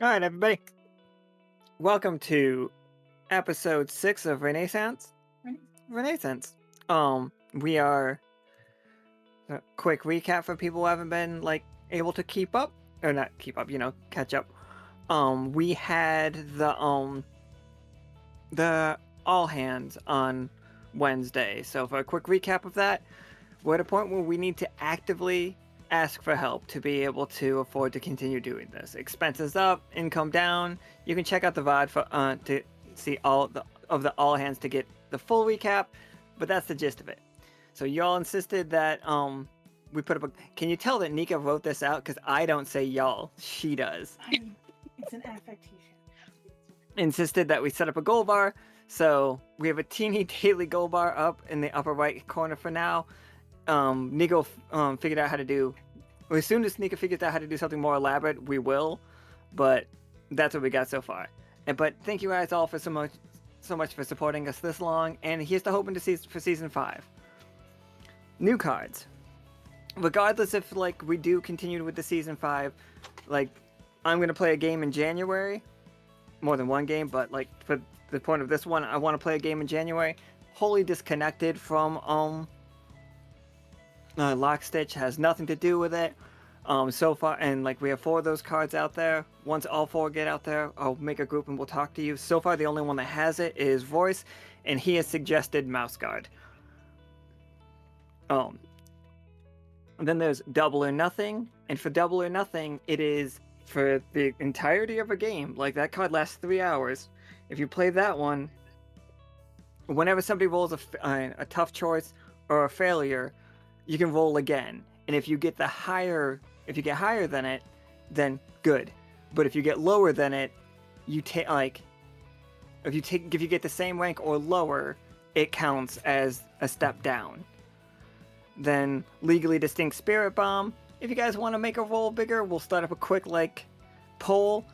All right, everybody. Welcome to episode 6 of Renaissance. Renaissance. We are a quick recap for people who haven't been able to keep up or not keep up, catch up. We had the all hands on Wednesday. So for a quick recap of that, we're at a point where we need to actively ask for help to be able to afford to continue doing this. Expenses up, income down. You can check out the VOD for to see all of the all hands to get the full recap, but that's the gist of it. So y'all insisted that we put up a. Can you tell that Nika wrote this out? Because I don't say y'all, she does. It's an affectation. Insisted that we set up a goal bar, so we have a teeny daily goal bar up in the upper right corner for now. Nico figured out how to do. Well, as soon as Nika figures out how to do something more elaborate, we will. But that's what we got so far. But thank you guys all for so much for supporting us this long. And here's the hoping to see for season 5. New cards. Regardless if we do continue with the season 5, I'm gonna play a game in January, more than one game, but for the point of this one, I want to play a game in January. Wholly disconnected from Lockstitch, has nothing to do with it so far, and we have 4 of those cards out there. Once all 4 get out there, I'll make a group and we'll talk to you. So far the only one that has it is Voice, and he has suggested Mouse Guard. And then there's Double or Nothing, and for Double or Nothing it is for the entirety of a game. That card lasts 3 hours. If you play that one, whenever somebody rolls a tough choice or a failure, you can roll again, and if you get higher than it, then good. But if you get lower than it, you take if you get the same rank or lower, it counts as a step down. Then Legally Distinct Spirit Bomb. If you guys want to make a roll bigger, we'll start up a quick poll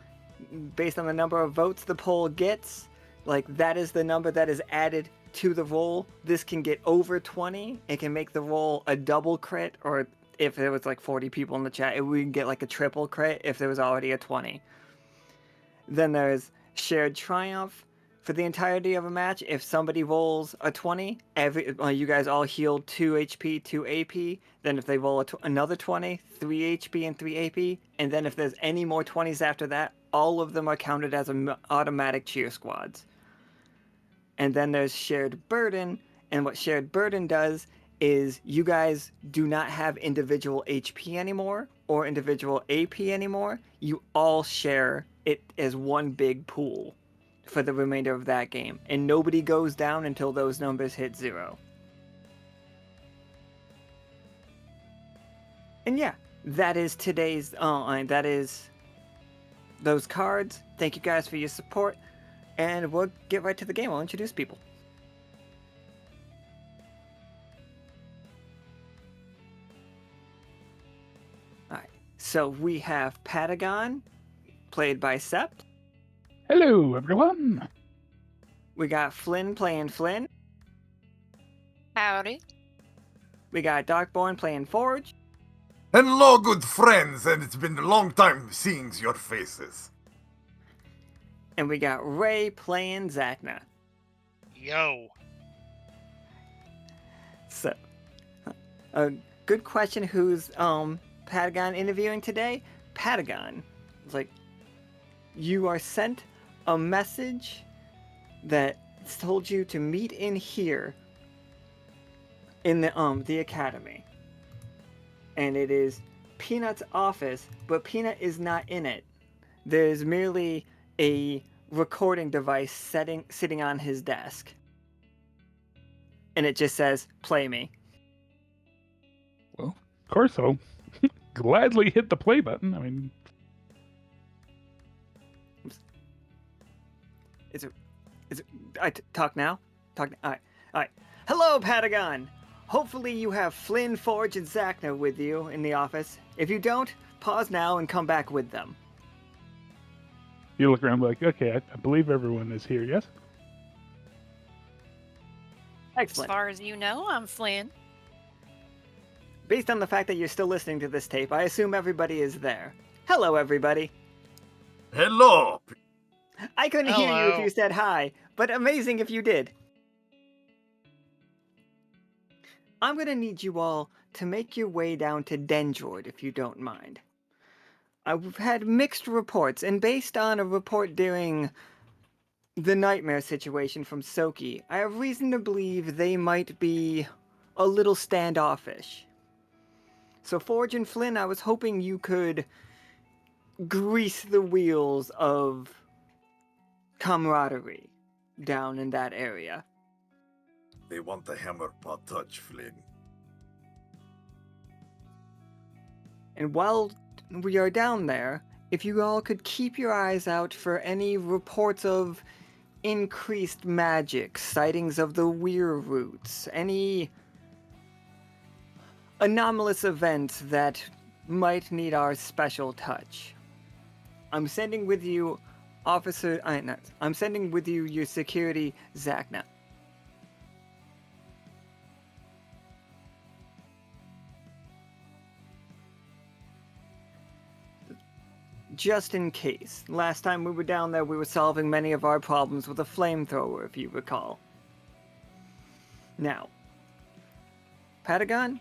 based on the number of votes the poll gets. That is the number that is added to the roll. This can get over 20. It can make the roll a double crit, or if there was 40 people in the chat, we can get a triple crit if there was already a 20. Then there's Shared Triumph. For the entirety of a match, if somebody rolls a 20, you guys all heal 2 HP, 2 AP. Then if they roll another 20, 3 HP and 3 AP. And then if there's any more 20s after that, all of them are counted as automatic cheer squads. And then there's Shared Burden, and what Shared Burden does is you guys do not have individual HP anymore or individual AP anymore. You all share it as one big pool for the remainder of that game, and nobody goes down until those numbers hit 0. And yeah, that is today's that is those cards. Thank you guys for your support. And we'll get right to the game. I'll introduce people. Alright, so we have Patagon, played by Sept. Hello, everyone. We got Flynn playing Flynn. Howdy. We got Darkborn playing Forge. Hello, good friends, and it's been a long time seeing your faces. And we got Ray playing Zacna. Yo. So, a good question. Who's Patagon interviewing today? Patagon. It's you are sent a message that told you to meet in here in the academy, and it is Peanut's office, but Peanut is not in it. There's merely a recording device sitting on his desk, and it just says play me. Well, of course I'll gladly hit the play button. I mean, Talk now. All right. Hello, Patagon. Hopefully you have Flynn, Forge, and Zacna with you in the office. If you don't, pause now and come back with them. you look around okay, I believe everyone is here, yes? Excellent. As far as you know, I'm Flynn. Based on the fact that you're still listening to this tape, I assume everybody is there. Hello, everybody. Hello. I couldn't hear you if Hello. you said hi, but amazing if you did. I'm gonna need you all to make your way down to Dendroid if you don't mind. I've had mixed reports, and based on a report during the nightmare situation from Soki, I have reason to believe they might be a little standoffish. So Forge and Flynn, I was hoping you could grease the wheels of camaraderie down in that area. They want the hammer pot touch, Flynn. And while we are down there, if you all could keep your eyes out for any reports of increased magic, sightings of the weir roots, any anomalous events that might need our special touch. I'm sending with you I'm sending with you your security, Zacna. Just in case. Last time we were down there, we were solving many of our problems with a flamethrower, if you recall. Now, Patagon,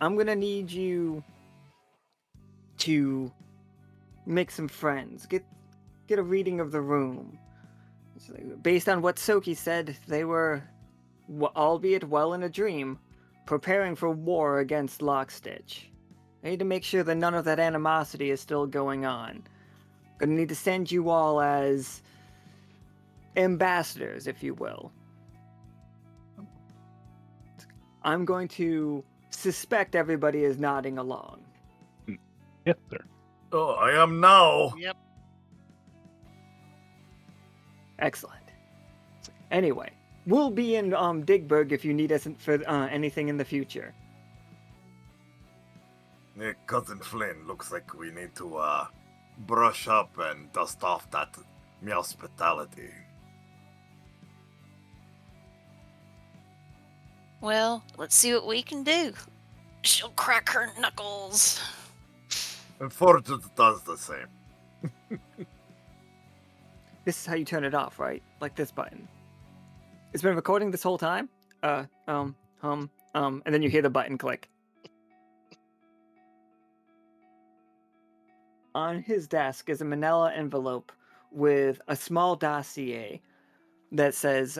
I'm gonna need you to make some friends. Get a reading of the room. Based on what Soki said, they were, albeit well in a dream, preparing for war against Lockstitch. I need to make sure that none of that animosity is still going on. Gonna need to send you all as ambassadors, if you will. I'm going to suspect everybody is nodding along. Yes, sir. Oh, I am now. Yep. Excellent. Anyway, we'll be in Digburg if you need us for anything in the future. Cousin Flynn, looks like we need to brush up and dust off that hospitality. Well, let's see what we can do. She'll crack her knuckles. And Fortune does the same. This is how you turn it off, right? Like this button. It's been recording this whole time? And then you hear the button click. On his desk is a manila envelope with a small dossier that says,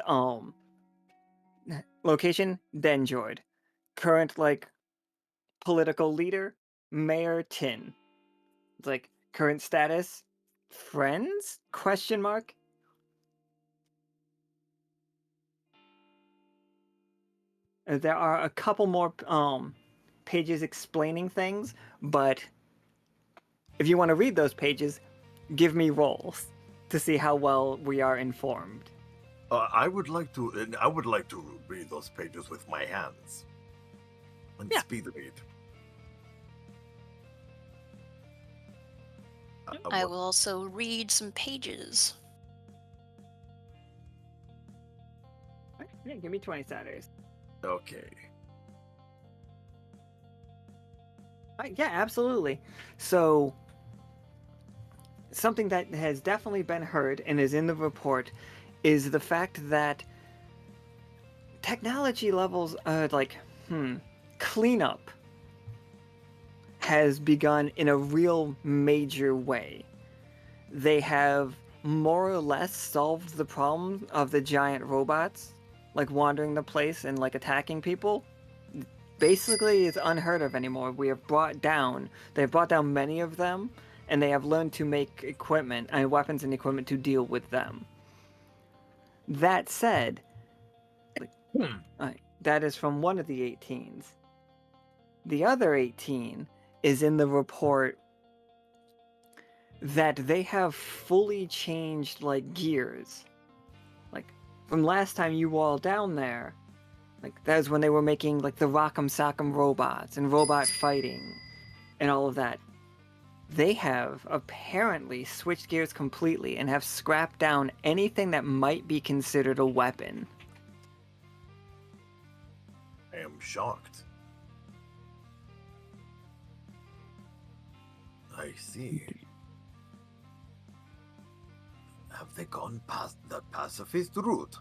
location, Dendroid. Current, political leader, Mayor Tin. It's like, current status, friends? Question mark? There are a couple more, pages explaining things, but if you want to read those pages, give me rolls to see how well we are informed. I would like to read those pages with my hands. And Yeah. speed read. I will also read some pages. Yeah, give me 20 Saturdays. Okay. Yeah, absolutely. So, something that has definitely been heard and is in the report is the fact that technology levels, cleanup has begun in a real major way. They have more or less solved the problem of the giant robots, wandering the place and attacking people. Basically, it's unheard of anymore. They've brought down many of them, and they have learned to make equipment and weapons and equipment to deal with them. That said, that is from one of the 18s. The other 18 is in the report that they have fully changed gears. From last time you were all down there, that was when they were making the Rock'em Sock'em robots and robot fighting and all of that. They have apparently switched gears completely and have scrapped down anything that might be considered a weapon. I am shocked. I see. they gone past the pacifist route?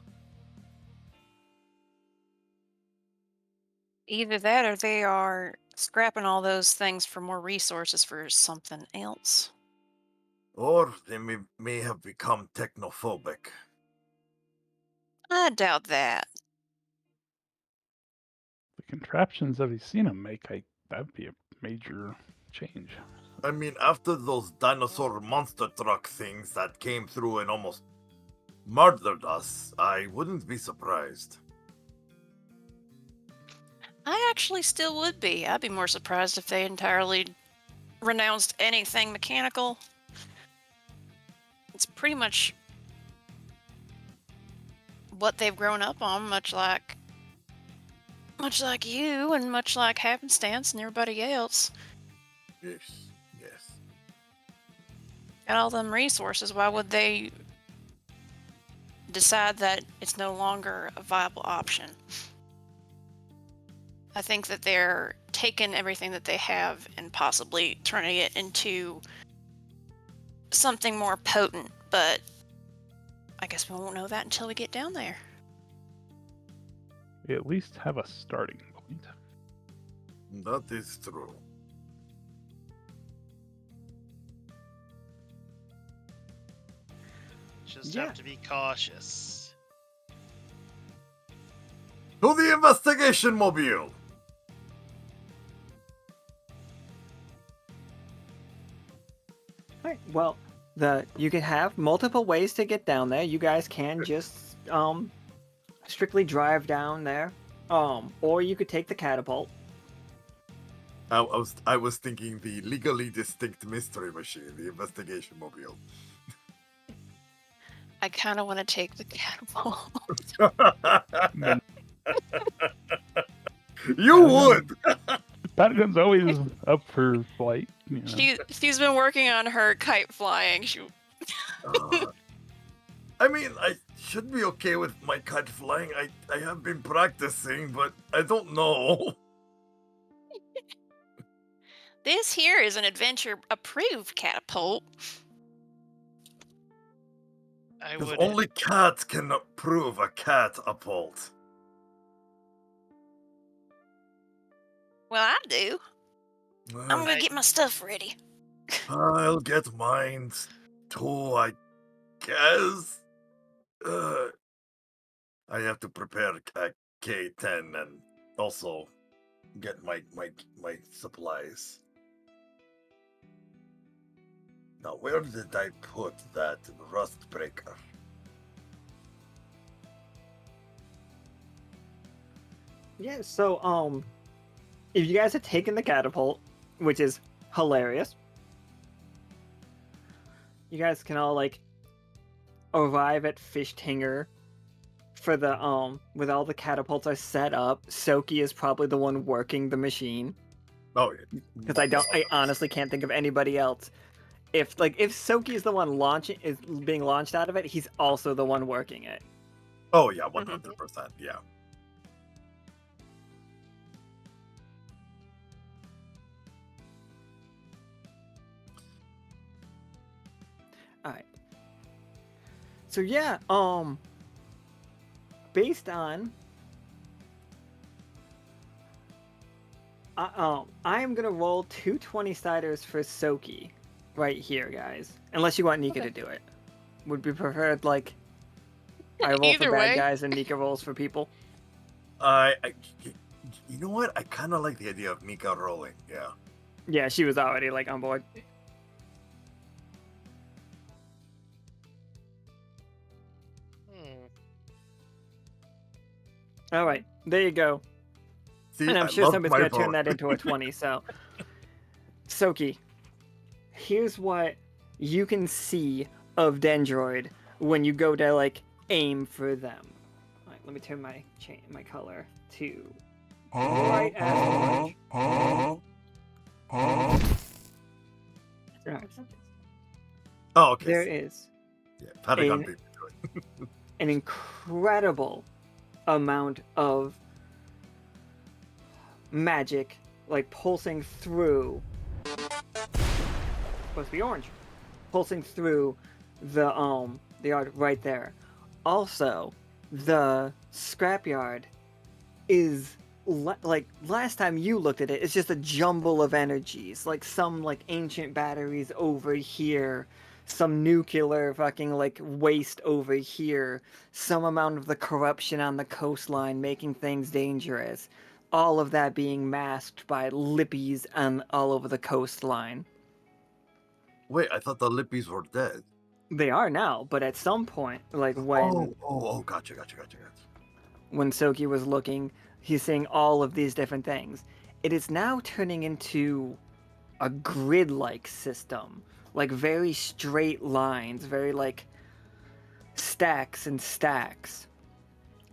Either that or they are scrapping all those things for more resources for something else. Or they may have become technophobic. I doubt that. The contraptions that he's seen him make, that'd be a major change. I mean, after those dinosaur monster truck things that came through and almost murdered us, I wouldn't be surprised. I actually still would be. I'd be more surprised if they entirely renounced anything mechanical. It's pretty much what they've grown up on, much like you and much like Happenstance and everybody else. Yes. Got all them resources. Why would they decide that it's no longer a viable option? I think that they're taking everything that they have and possibly turning it into something more potent, but I guess we won't know that until we get down there. We at least have a starting point. That is true. Just Yeah. have to be cautious. To the investigation mobile! Alright, well, you can have multiple ways to get down there. You guys can just strictly drive down there. Or you could take the catapult. I was thinking the legally distinct mystery machine, the investigation mobile. I kind of want to take the catapult. You would! Patagon's always up for flight. You know. She's been working on her kite flying. I mean, I should be okay with my kite flying. I have been practicing, but I don't know. This here is an adventure-approved catapult. I Because would. only cats can approve a catapult. Well, I do. I'm Well, gonna get my stuff ready. I'll get mine too, I guess. I have to prepare a K10 and also get my supplies. Now, where did I put that rust breaker? Yeah, so if you guys have taken the catapult, which is hilarious, you guys can all like arrive at Fishtinger for the with all the catapults are set up. Soki is probably the one working the machine. Oh, yeah. Because I honestly can't think of anybody else. If Soki is the one being launched out of it, he's also the one working it. Oh yeah, 100%. Yeah. Alright. So yeah, based on I am gonna roll 2 20-siders for Soki right here, guys. Unless you want Nika to do it. Would be preferred like I roll Either for bad way. guys and Nika rolls for people. You know what? I kind of like the idea of Mika rolling. Yeah. Yeah, she was already like on board. Alright, there you go. See, And I'm I sure love somebody's my gonna turn vote. that into a 20, so Soki, here's what you can see of Dendroid when you go to like aim for them. Alright, let me turn my color to bright as orange. Alright, Oh, okay. there is Yeah, Patagon a- beat me to it. an incredible amount of magic like pulsing through, supposed to be orange, pulsing through the the yard right there. Also, the scrapyard is like last time you looked at it, it's just a jumble of energies, like some like ancient batteries over here, some nuclear fucking like waste over here, some amount of the corruption on the coastline making things dangerous. All of that being masked by lippies all over the coastline. Wait, I thought the Lippies were dead. They are now, but at some point, like Gotcha. when Soki was looking, he's seeing all of these different things. It is now turning into a grid-like system, like very straight lines, very like stacks and stacks.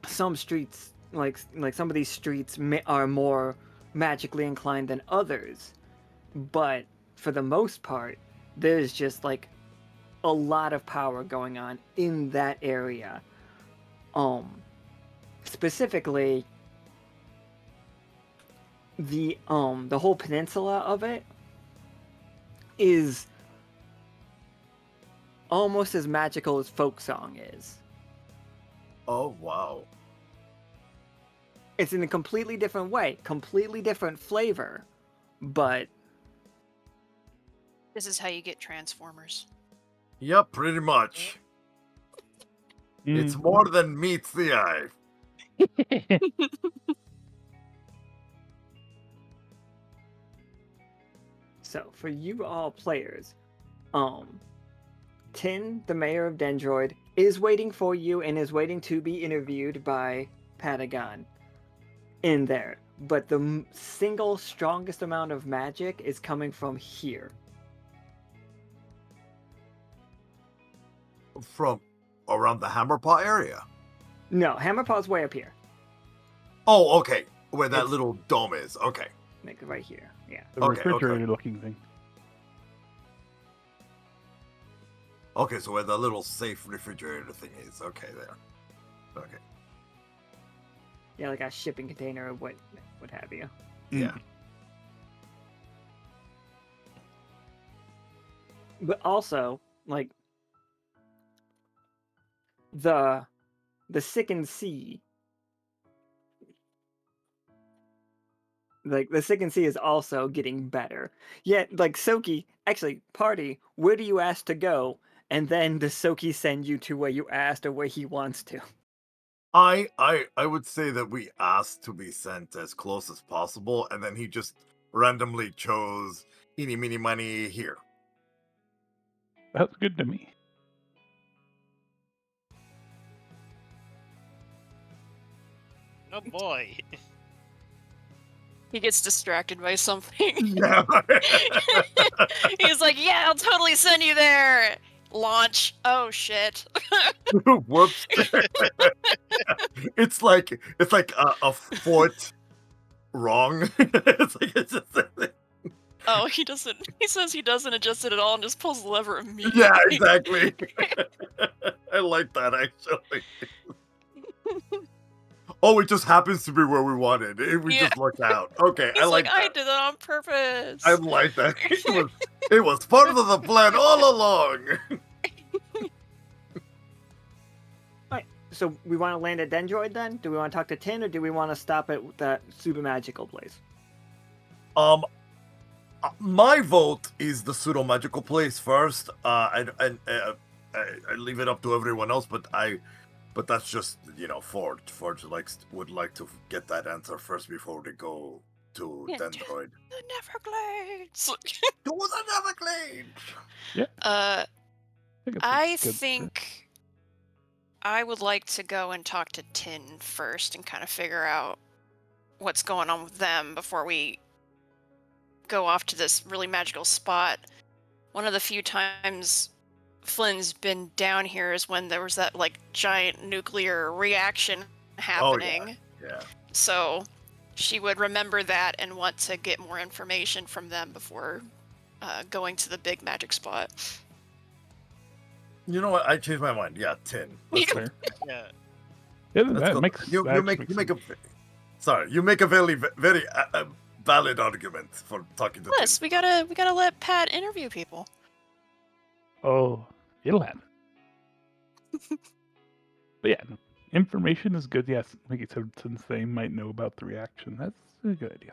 Some streets, like some of these streets, are more magically inclined than others, but for the most part, there's just like a lot of power going on in that area. Specifically, the whole peninsula of it is almost as magical as Folksong is. Oh, wow. It's in a completely different way, completely different flavor, but This is how you get Transformers. Yep, pretty much. It's more than meets the eye. so for you all players, Tin, the mayor of Dendroid, is waiting for you and is waiting to be interviewed by Patagon in there. But the single strongest amount of magic is coming from here. From around the Hammerpaw area. No, Hammerpaw's way up here. Oh, okay. Where that It's- little dome is. Okay. Like right here. Yeah. The Okay, refrigerator looking thing. Okay, so where the little safe refrigerator thing is. Okay, there. Okay. Yeah, like a shipping container or what have you. Yeah. But also, like the Sickened Sea. Like the Sickened Sea is also getting better. Yet, like Soki, actually, party, where do you ask to go? And then does Soki send you to where you asked or where he wants to? I would say that we asked to be sent as close as possible, and then he just randomly chose eeny, meeny, miny here. That's good to me. Oh boy. He gets distracted by something. Yeah. He's like, yeah, I'll totally send you there. Launch. Oh shit. Whoops. it's like a foot wrong. it's just Oh, he doesn't. He says he doesn't adjust it at all and just pulls the lever immediately. yeah, exactly. I like that actually. Oh, it just happens to be where we wanted. We Yeah. just looked out. Okay, He's I like I that. did that on purpose. I like that. It was part of the plan all along. So we want to land at Dendroid then? Do we want to talk to Tin or do we want to stop at that super magical place? My vote is the pseudo magical place first. I leave it up to everyone else, but that's just Forge. Forge would like to get that answer first before they go to Yeah, Dendroid. The Neverglades. To the Neverglades. I think I would like to go and talk to Tin first and kind of figure out what's going on with them before we go off to this really magical spot. One of the few times Flynn's been down here is when there was that like giant nuclear reaction happening. Yeah. So she would remember that and want to get more information from them before going to the big magic spot. You know what? I changed my mind. Yeah, Tin. That's fair. Yeah. Yeah, Let's that go. makes You make a very very valid argument for talking to Yes, Tin. we gotta let Pat interview people. Oh, it'll happen. But yeah, no, information is good. Yes, like you said, since they might know about the reaction, that's a good idea.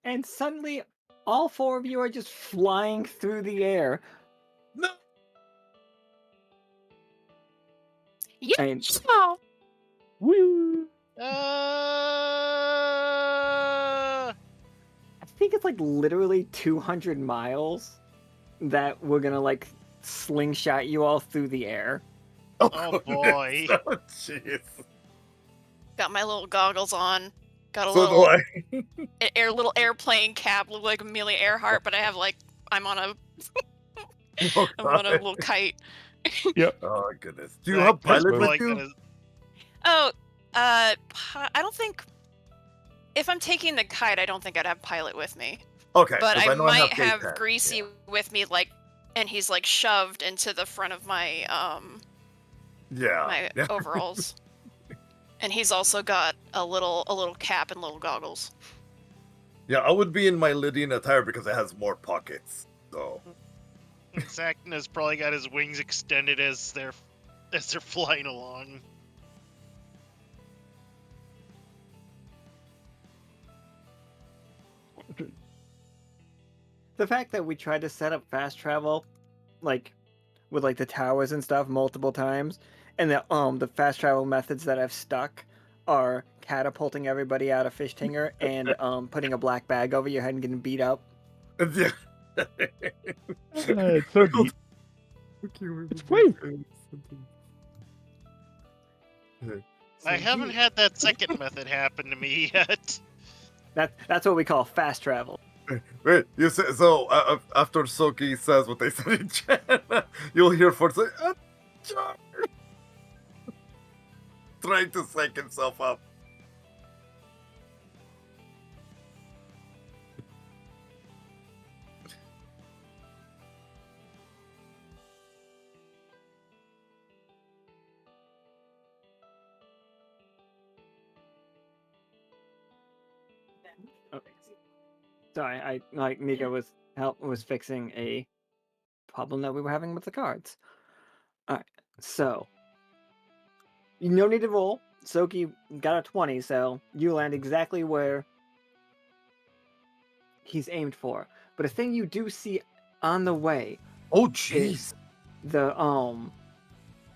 And suddenly, all four of you are just flying through the air. No. And Woo! I think it's like literally 200 miles that we're gonna like slingshot you all through the air. Oh, boy. Oh, jeez. Got my little goggles on. Got a So do little I. little airplane cap. Look like Amelia Earhart, but I have like I'm on a Oh, I'm on a God. little kite. Yep. Oh, goodness. Do you Zach have is pilot with probably you? gonna- Oh, I don't think if I'm taking the kite, I don't think I'd have pilot with me. Okay. But 'cause I know might gate have tag. Greasy Yeah. with me, like, and he's like shoved into the front of my Yeah. Yeah. overalls. And he's also got a little cap and little goggles. Yeah, I would be in my Lydian attire because it has more pockets. So. Zacna's probably got his wings extended as they're flying along. The fact that we tried to set up fast travel, like with like the towers and stuff multiple times, and the fast travel methods that have stuck are catapulting everybody out of Fishtinger and putting a black bag over your head and getting beat up. Yeah. It's so neat. It's flavor. I haven't had that second method happen to me yet. That's what we call fast travel. Wait, you say so? After Soki says what they said in chat, you'll hear Ford say, "Charge!" Trying to psych himself up. Sorry, I like Mika was fixing a problem that we were having with the cards. All right, so no need to roll. Soki got a 20, so you land exactly where he's aimed for. But a thing you do see on the way Oh, is jeez. the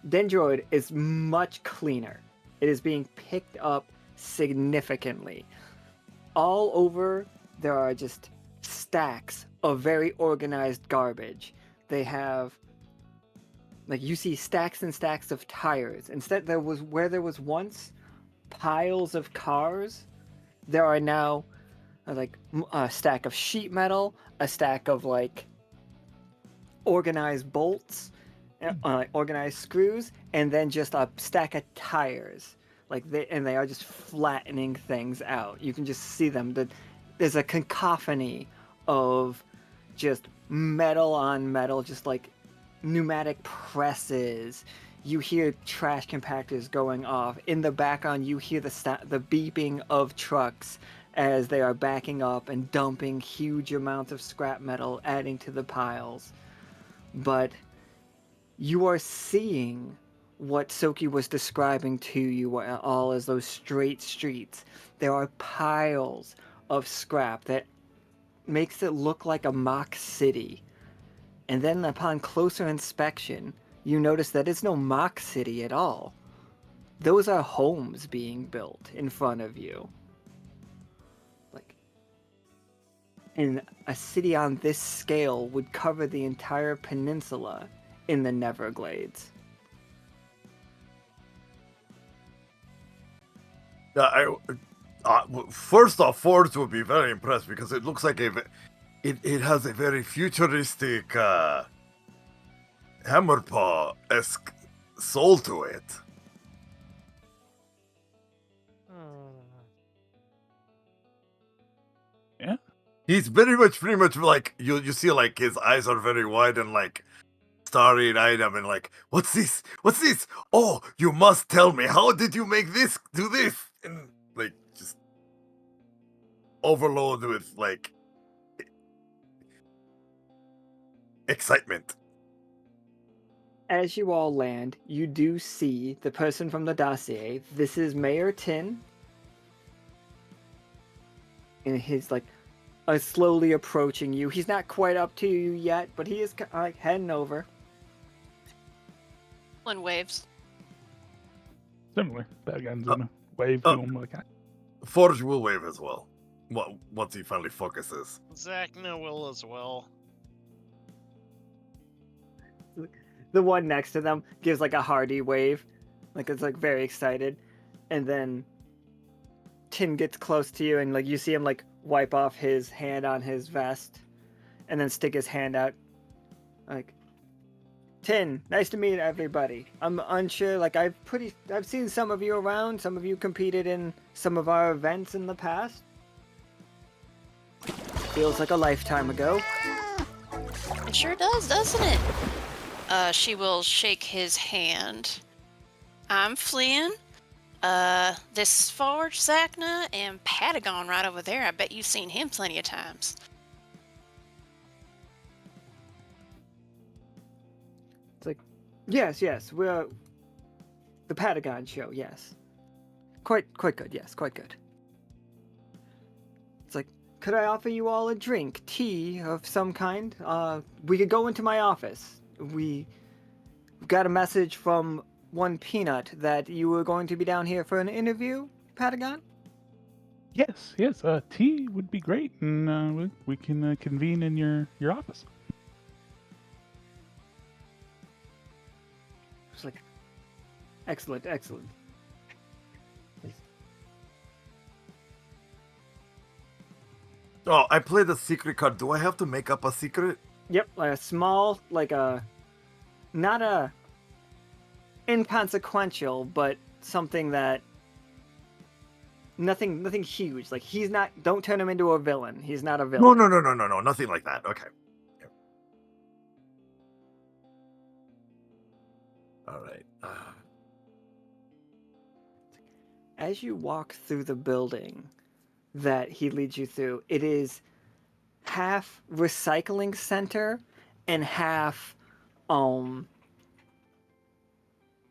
Dendroid is much cleaner. It is being picked up significantly. All over there are just stacks of very organized garbage. They have, like, you see stacks and stacks of tires. Instead, there was once piles of cars, there are now like a stack of sheet metal, a stack of like organized bolts, organized screws, and then just a stack of tires. They are just flattening things out. You can just see them. There's a cacophony of just metal on metal, just like pneumatic presses. You hear trash compactors going off. In the background, you hear the beeping of trucks as they are backing up and dumping huge amounts of scrap metal, adding to the piles. But you are seeing what Soki was describing to you all as those straight streets. There are piles of scrap that makes it look like a mock city. And then upon closer inspection, you notice that it's no mock city at all. Those are homes being built in front of you. And a city on this scale would cover the entire peninsula in the Neverglades. First off, Ford would be very impressed because it looks like it has a very futuristic Hammerpaw-esque soul to it. Yeah. He's pretty much like you see like his eyes are very wide and like starry-eyed. I mean, like, what's this? What's this? Oh, you must tell me. How did you make this? Do this? And like just overload with like excitement. As you all land, you do see the person from the dossier. This is Mayor Tin. And he's like slowly approaching you. He's not quite up to you yet, but he is like heading over. Flynn waves. Similar. Patagon's gonna wave to him like, Forge will wave as well. Once he finally focuses. Zacna will as well. The one next to them gives like a hearty wave, like it's like very excited, and then Tin gets close to you and like you see him like wipe off his hand on his vest, and then stick his hand out, like, Tin, nice to meet everybody. I'm unsure, like I've seen some of you around. Some of you competed in some of our events in the past. Feels like a lifetime ago. It sure does, doesn't it? She will shake his hand. I'm Flynn. This is Forge, Zacna, and Patagon right over there. I bet you've seen him plenty of times. It's like, yes, we're the Patagon show, yes. Quite good, yes, quite good. It's like, could I offer you all a drink, tea of some kind? We could go into my office. We got a message from one Peanut that you were going to be down here for an interview, Patagon? yes. Tea would be great, and we can convene in your office. It's like, excellent. Oh, I played the secret card. Do I have to make up a secret? Yep, like a small, like a, not a inconsequential, but something that, nothing huge. Like he's not, don't turn him into a villain. He's not a villain. No, nothing like that. Okay. Yep. All right. As you walk through the building that he leads you through, it is half recycling center and half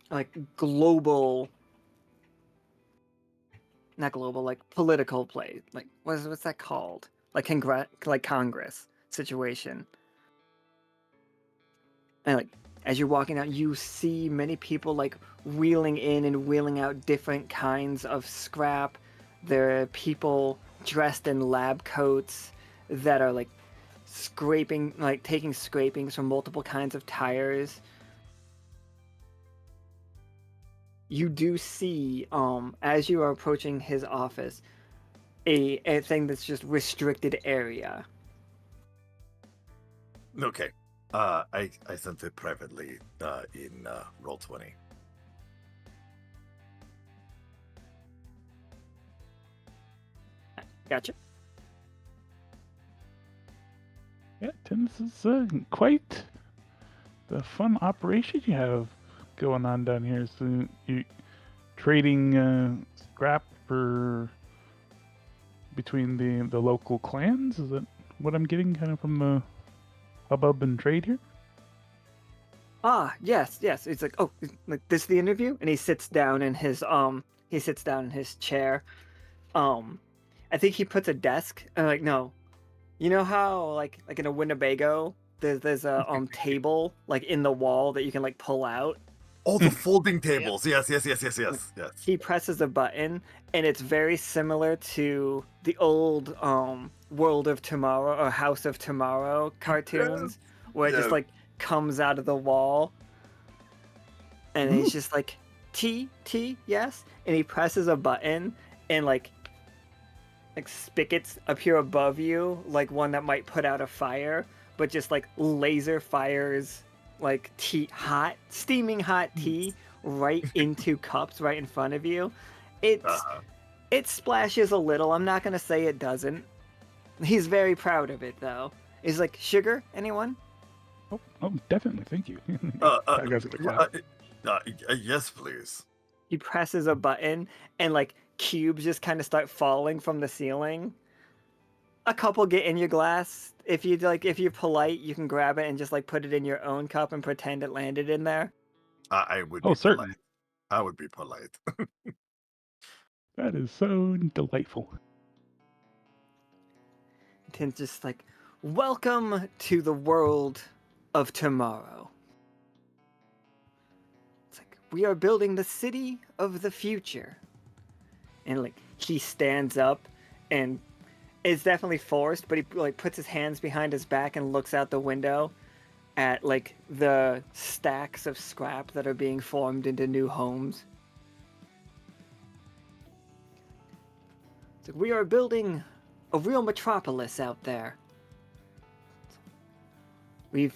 like global, not global, like political play, like what's that called, like Congress situation. And like as you're walking out, you see many people like wheeling in and wheeling out different kinds of scrap. There are people dressed in lab coats that are like scraping, like taking scrapings from multiple kinds of tires. You do see, as you are approaching his office, a thing that's just restricted area. Okay. I sent it privately in Roll20. Gotcha. Yeah, Tim, this is quite the fun operation you have going on down here. So you trading scrap for between the local clans? Is that what I'm getting kind of from the hubbub and trade here? Yes. It's like, oh, like this is the interview, and he sits down in his chair. I think he puts a desk. Like, no, you know how like in a Winnebago, there's a table like in the wall that you can like pull out. Oh, the folding tables. Yes. He presses a button, and it's very similar to the old World of Tomorrow or House of Tomorrow cartoons, where it just like comes out of the wall, and he's just like, T, yes, and he presses a button, and like spigots appear above you, like one that might put out a fire, but just like laser fires like steaming hot tea right into cups right in front of you. It splashes a little. I'm not gonna say it doesn't. He's very proud of it though. He's like, sugar, anyone? Oh, definitely. Thank you. That guy's gonna clap. Yes, please. He presses a button, and like cubes just kind of start falling from the ceiling. a couple get in your glass. If you're polite, you can grab it and just like put it in your own cup and pretend it landed in there. I would Oh, be certainly. polite. I would be polite. That is so delightful. And just like, welcome to the world of tomorrow. It's like we are building the city of the future. And like he stands up and it's definitely forced, but he like puts his hands behind his back and looks out the window at like the stacks of scrap that are being formed into new homes. It's like we are building a real metropolis out there. We've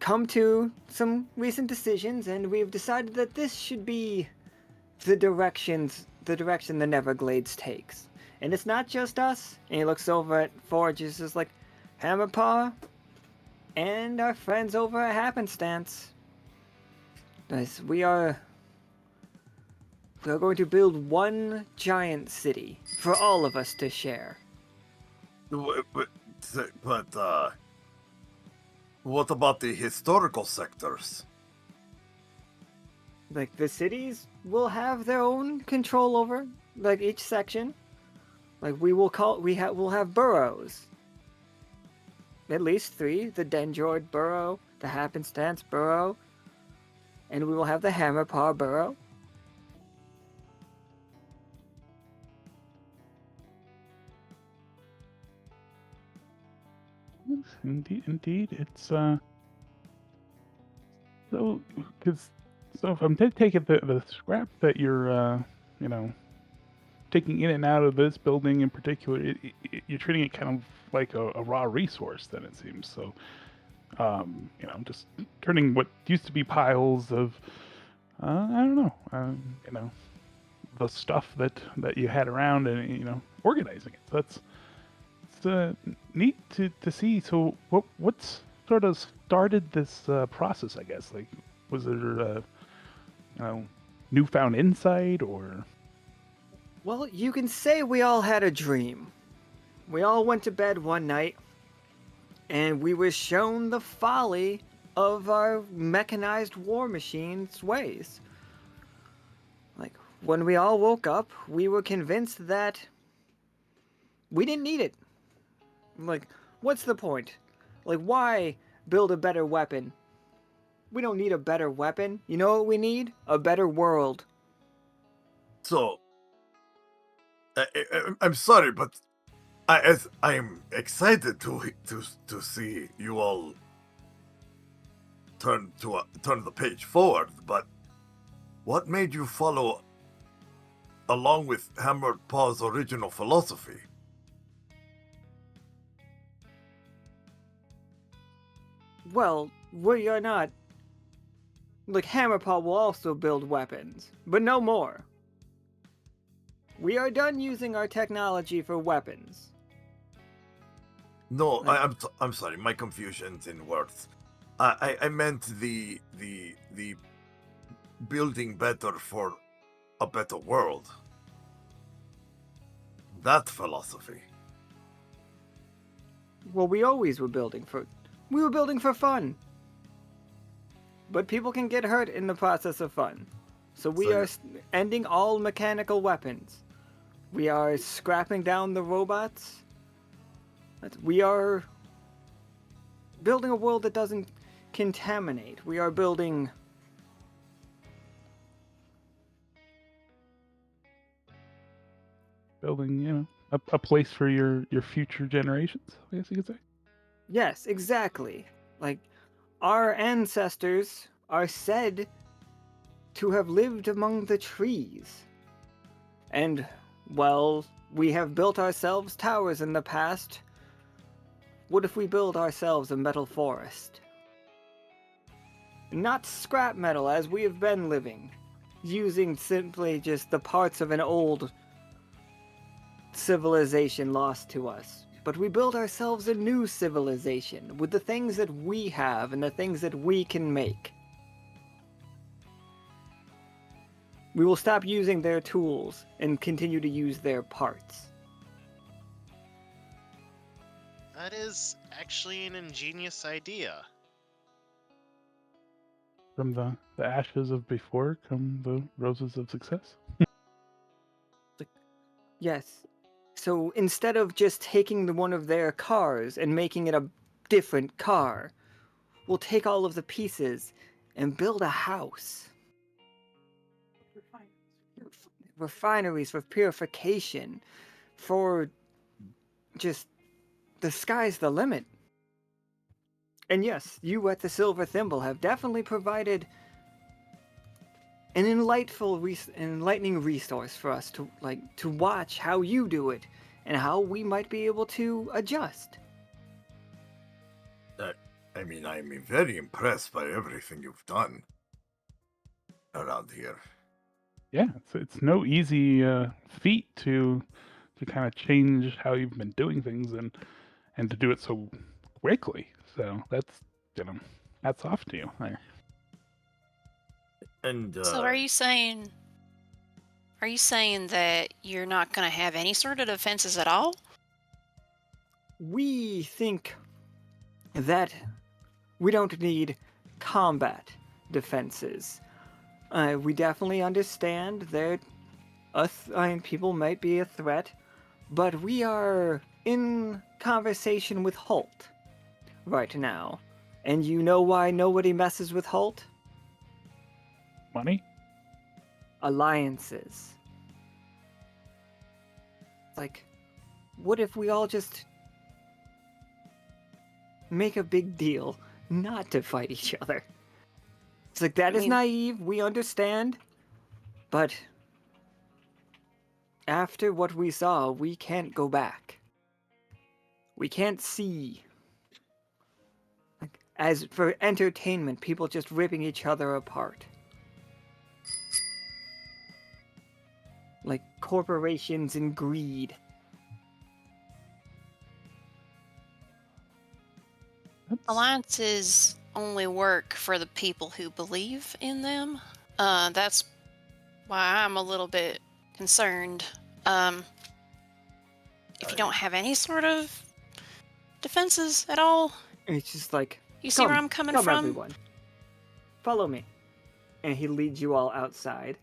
come to some recent decisions and we've decided that this should be the direction the Neverglades takes. And it's not just us. And he looks over at Forge, is just like, Hammerpaw and our friends over at Happenstance. Guys, we're going to build one giant city for all of us to share. But what about the historical sectors? Like the cities will have their own control over like each section. Like we'll have boroughs. At least 3, the Dendroid borough, the Happenstance borough, and we will have the Hammerpaw borough. Indeed. It's so if I'm taking the scrap that you're taking in and out of this building in particular, you're treating it kind of like a raw resource. Then it seems so. Just turning what used to be piles of I don't know, the stuff that you had around and organizing it. So it's neat to see. So what's sort of started this process? I guess like was there newfound insight or? Well, you can say we all had a dream. We all went to bed one night and we were shown the folly of our mechanized war machine's ways. Like, when we all woke up, we were convinced that we didn't need it. Like, what's the point? Like, why build a better weapon? We don't need a better weapon. You know what we need? A better world. So, I'm sorry, but I'm excited to see you all turn the page forward. But what made you follow along with Hammered Paw's original philosophy? Well, we are not. Like, Hammerpaw will also build weapons, but no more. We are done using our technology for weapons. No, I'm sorry, my confusion's in words. I meant the building better for a better world. That philosophy. Well, we always were building for. We were building for fun. But people can get hurt in the process of fun. So we are ending all mechanical weapons. We are scrapping down the robots. We are building a world that doesn't contaminate. We are building a place for your future generations, I guess you could say. Yes, exactly. Like, our ancestors are said to have lived among the trees. And, well, we have built ourselves towers in the past. What if we build ourselves a metal forest? Not scrap metal as we have been living, using simply just the parts of an old civilization lost to us. But we build ourselves a new civilization with the things that we have and the things that we can make. We will stop using their tools and continue to use their parts. That is actually an ingenious idea. From the ashes of before come the roses of success. Yes. So instead of just taking one of their cars and making it a different car, we'll take all of the pieces and build a house. Refineries for purification, for just the sky's the limit. And yes, you at the Silver Thimble have definitely provided an enlightening resource for us to watch how you do it and how we might be able to adjust. I mean, I'm very impressed by everything you've done around here. Yeah, it's no easy feat to kind of change how you've been doing things and to do it so quickly. So that's hats off to you there. And So are you saying that you're not going to have any sort of defenses at all? We think that we don't need combat defenses. We definitely understand that people might be a threat, but we are in conversation with Holt right now. And you know why nobody messes with Holt? Money? Alliances. Like, what if we all just make a big deal not to fight each other? It's like, that is naive, we understand, but after what we saw, we can't go back. We can't see. Like, as for entertainment, people just ripping each other apart. Like corporations and greed. Alliances only work for the people who believe in them. That's why I'm a little bit concerned. If you don't have any sort of defenses at all, It's just like, you see where I'm coming from? Everyone. Follow me. And he leads you all outside.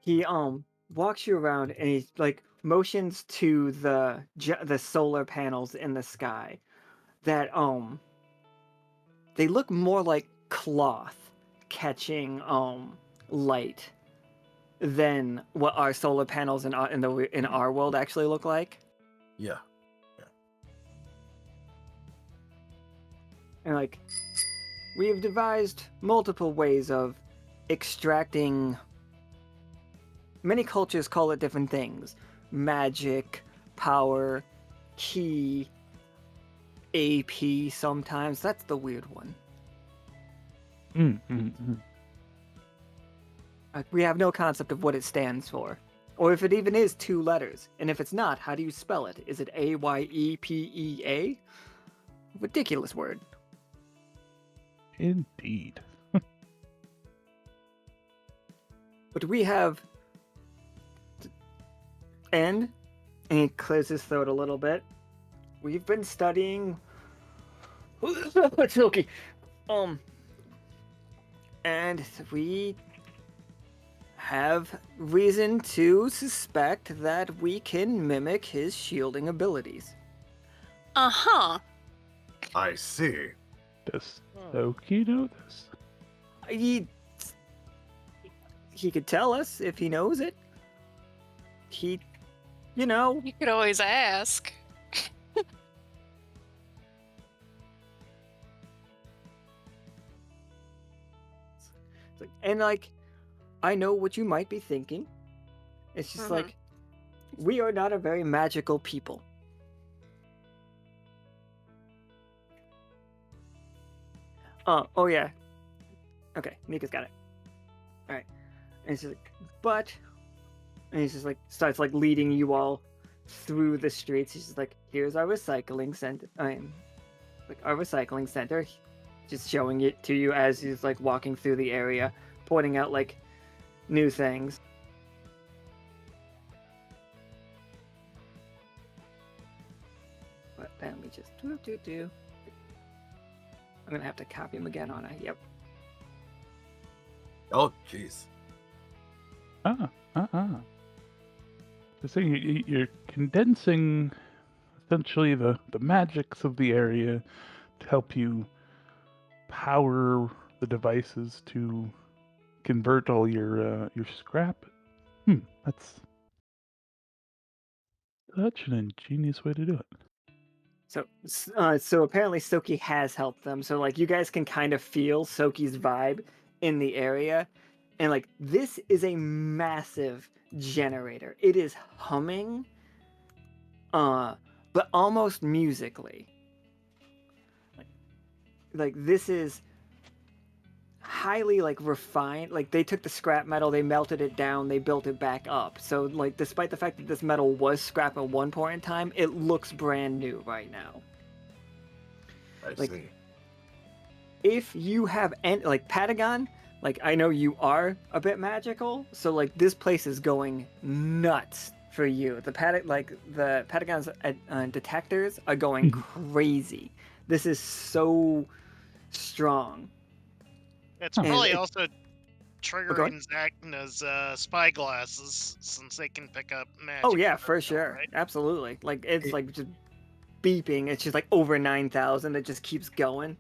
He walks you around and he like motions to the solar panels in the sky that they look more like cloth catching light than what our solar panels in our world actually look like. yeah. And like, we have devised multiple ways of extracting. Many cultures call it different things: magic, power, key, AP. Sometimes that's the weird one. We have no concept of what it stands for, or if it even is 2 letters. And if it's not, how do you spell it? Is it AYEPEA? Ridiculous word. Indeed. But we have, and he clears his throat a little bit. We've been studying. It's okay. And we have reason to suspect that we can mimic his shielding abilities. Uh-huh. I see. Does Loki know this? He could tell us if he knows it. He, you know. You could always ask. And like, I know what you might be thinking. It's just like, we are not a very magical people. Oh yeah. Okay, Nika's got it. Alright. And it's just like, and he's just like, starts like leading you all through the streets. He's just like, here's our recycling center. Like our recycling center. just showing it to you as he's like walking through the area, pointing out like new things. But let me just do. I'm gonna have to copy him again, aren't I? Yep. Oh, jeez. So you're condensing essentially the magics of the area to help you power the devices to convert all your scrap. That's such an ingenious way to do it. So apparently Soki has helped them. So like you guys can kind of feel Soki's vibe in the area, and like this is a massive generator. It is humming, but almost musically. Like this is highly like refined. Like they took the scrap metal, they melted it down, they built it back up. So like despite the fact that this metal was scrap at one point in time, it looks brand new right now. I Like, see. if you have any like Patagon, like I know you are a bit magical, so like this place is going nuts for you. The Patagon's detectors are going crazy. This is so strong. It's Huh. probably And also ahead. triggering Zacna's spy glasses since they can pick up magic. Oh yeah, from for it, sure, right? absolutely. Like it's It- like just beeping. It's just like over 9,000. It just keeps going.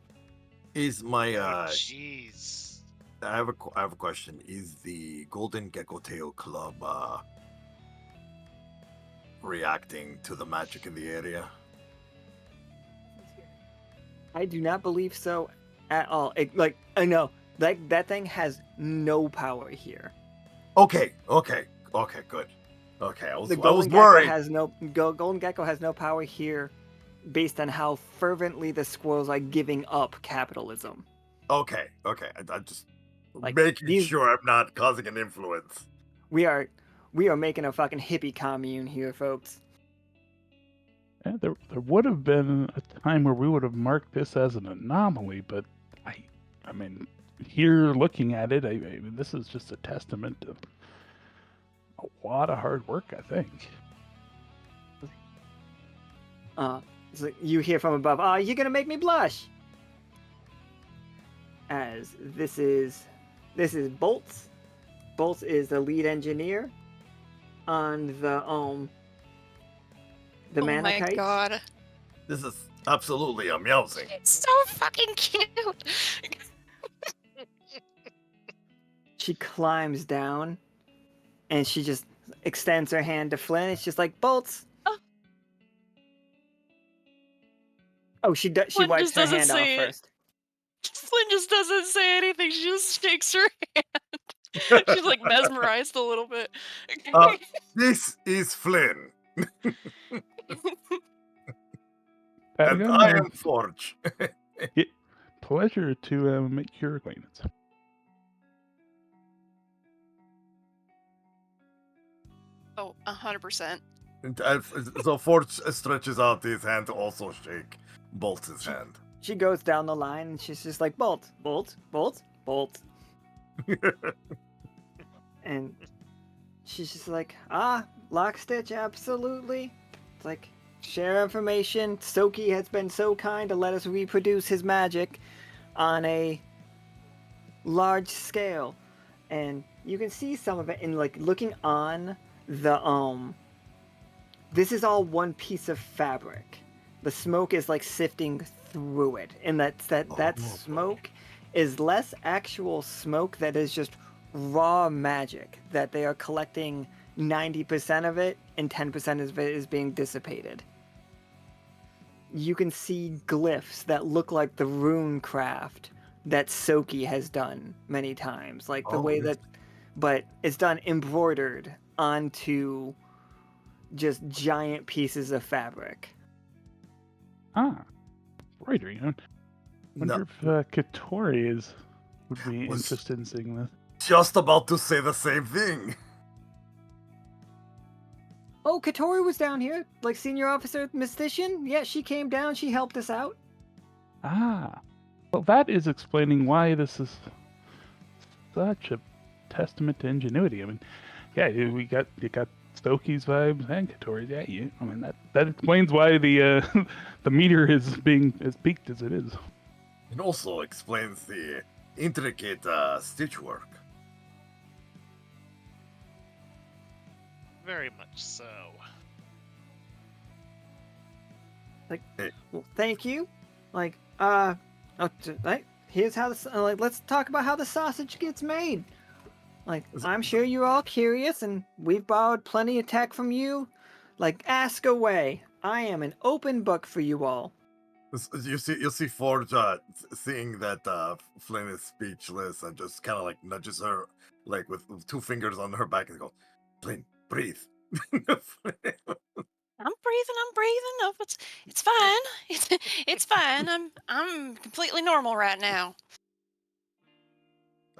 Is my Oh, jeez. I have a question. Is the Golden Gecko Tail Club reacting to the magic in the area? I do not believe so at all. Like I know that thing has no power here. Okay, good. Okay, I was The Golden Gecko worried. has Golden Gecko has no power here, based on how fervently the squirrels are giving up capitalism. Okay. I'm just Like, making sure I'm not causing an influence. We are making a fucking hippie commune here, folks. Yeah, there would have been a time where we would have marked this as an anomaly, but I mean, here looking at it, I mean, this is just a testament to a lot of hard work, I think. So you hear from above, you're gonna make me blush. As this is Bolts. Bolts is the lead engineer on the Oh my Manakite. god. This is absolutely amusing. It's so fucking cute. She climbs down and she just extends her hand to Flynn. It's just like, Bolts. Oh, she Flynn wipes just her doesn't hand off say it. first. Flynn just doesn't say anything. She just shakes her hand. She's like mesmerized a little bit. This is Flynn, and Patagon, I am Forge. pleasure to make your acquaintance. Oh, 100%. So Forge stretches out his hand to also shake Bolt's hand. She goes down the line and she's just like, Bolt, Bolt, Bolt, Bolt. And she's just like, Lockstitch, absolutely. It's like, share information. Soki has been so kind to let us reproduce his magic on a large scale. And you can see some of it in like looking on the this is all one piece of fabric. The smoke is like sifting through it, and that smoke is less actual smoke that is just raw magic that they are collecting 90% of it and 10% of it is being dissipated. You can see glyphs that look like the rune craft that Soki has done many times, like the way that, but it's done embroidered onto just giant pieces of fabric. Embroidery. I wonder if Katori would be Was- interested in seeing this. Just about to say the same thing. Oh, Katori was down here, like senior officer mystician. Yeah, she came down. She helped us out. Well, that is explaining why this is such a testament to ingenuity. I mean, yeah, you got Stokey's vibes and Katori's. Yeah, I mean that explains why the the meteor is being as peaked as it is. It also explains the intricate stitch work. Very much so. Well, thank you. Here's how let's talk about how the sausage gets made. I'm sure you're all curious, and we've borrowed plenty of tech from you. Ask away. I am an open book for you all. You'll see Forge seeing that Flynn is speechless and just kind of like nudges her with 2 fingers on her back and go, Flynn, breathe. I'm breathing. No, it's fine. It's fine. I'm completely normal right now.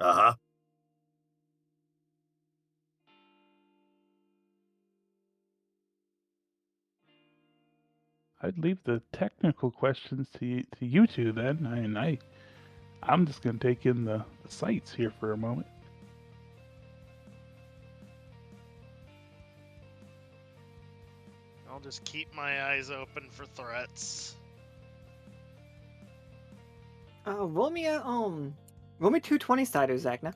Uh-huh. I'd leave the technical questions to you two then. I mean, I'm just gonna take in the sights here for a moment. I'll just keep my eyes open for threats. Roll me 2 20-siders, Zacna.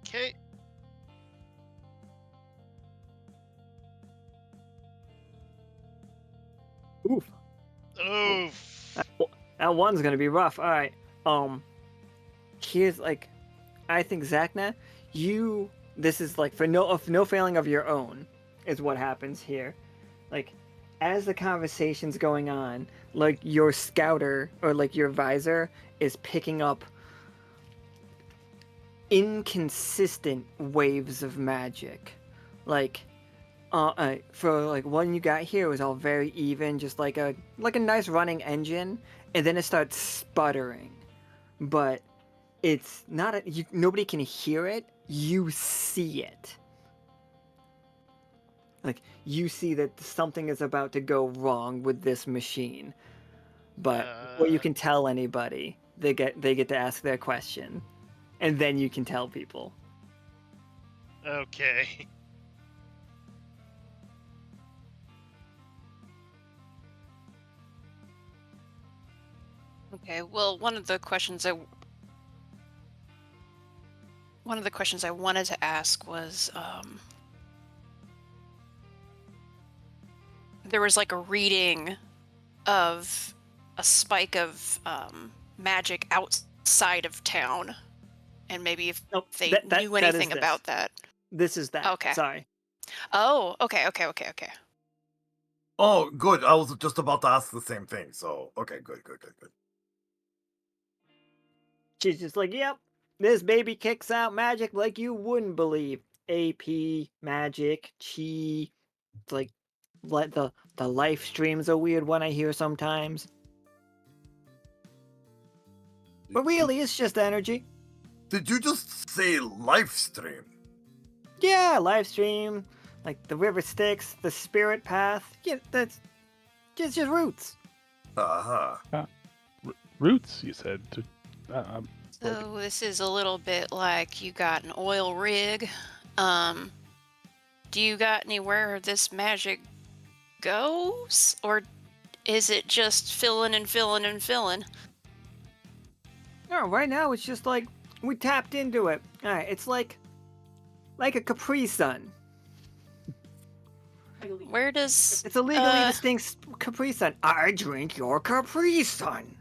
Okay. Oof. Oof. That one's gonna be rough. All right. Here's I think Zacna, this is for no failing of your own, is what happens here. As the conversation's going on, your scouter or your visor is picking up inconsistent waves of magic. For one you got here was all very even, just like a nice running engine, and then it starts sputtering. But it's not nobody can hear it. You see it. You see that something is about to go wrong with this machine. But before you can tell anybody, they get to ask their question, and then you can tell people. Okay. Okay. Well, one of the questions I wanted to ask was, there was a reading of a spike of magic outside of town, and maybe if they knew anything about that. This is that. Okay. Sorry. Oh, okay. Oh, good. I was just about to ask the same thing. So, okay, good. She's just yep, this baby kicks out magic like you wouldn't believe. AP, magic, chi. It's the life stream's a weird one I hear sometimes. But really, it's just energy. Did you just say live stream? Yeah, live stream. The river Styx, the spirit path. Yeah, that's just roots. Uh-huh. Roots, you said. So this is a little bit like you got an oil rig. Do you got anywhere this magic goes, or is it just filling and filling and filling? No, right now it's just we tapped into it. All right, it's like a Capri Sun. Where does It's a legally distinct Capri Sun. I drink your Capri Sun.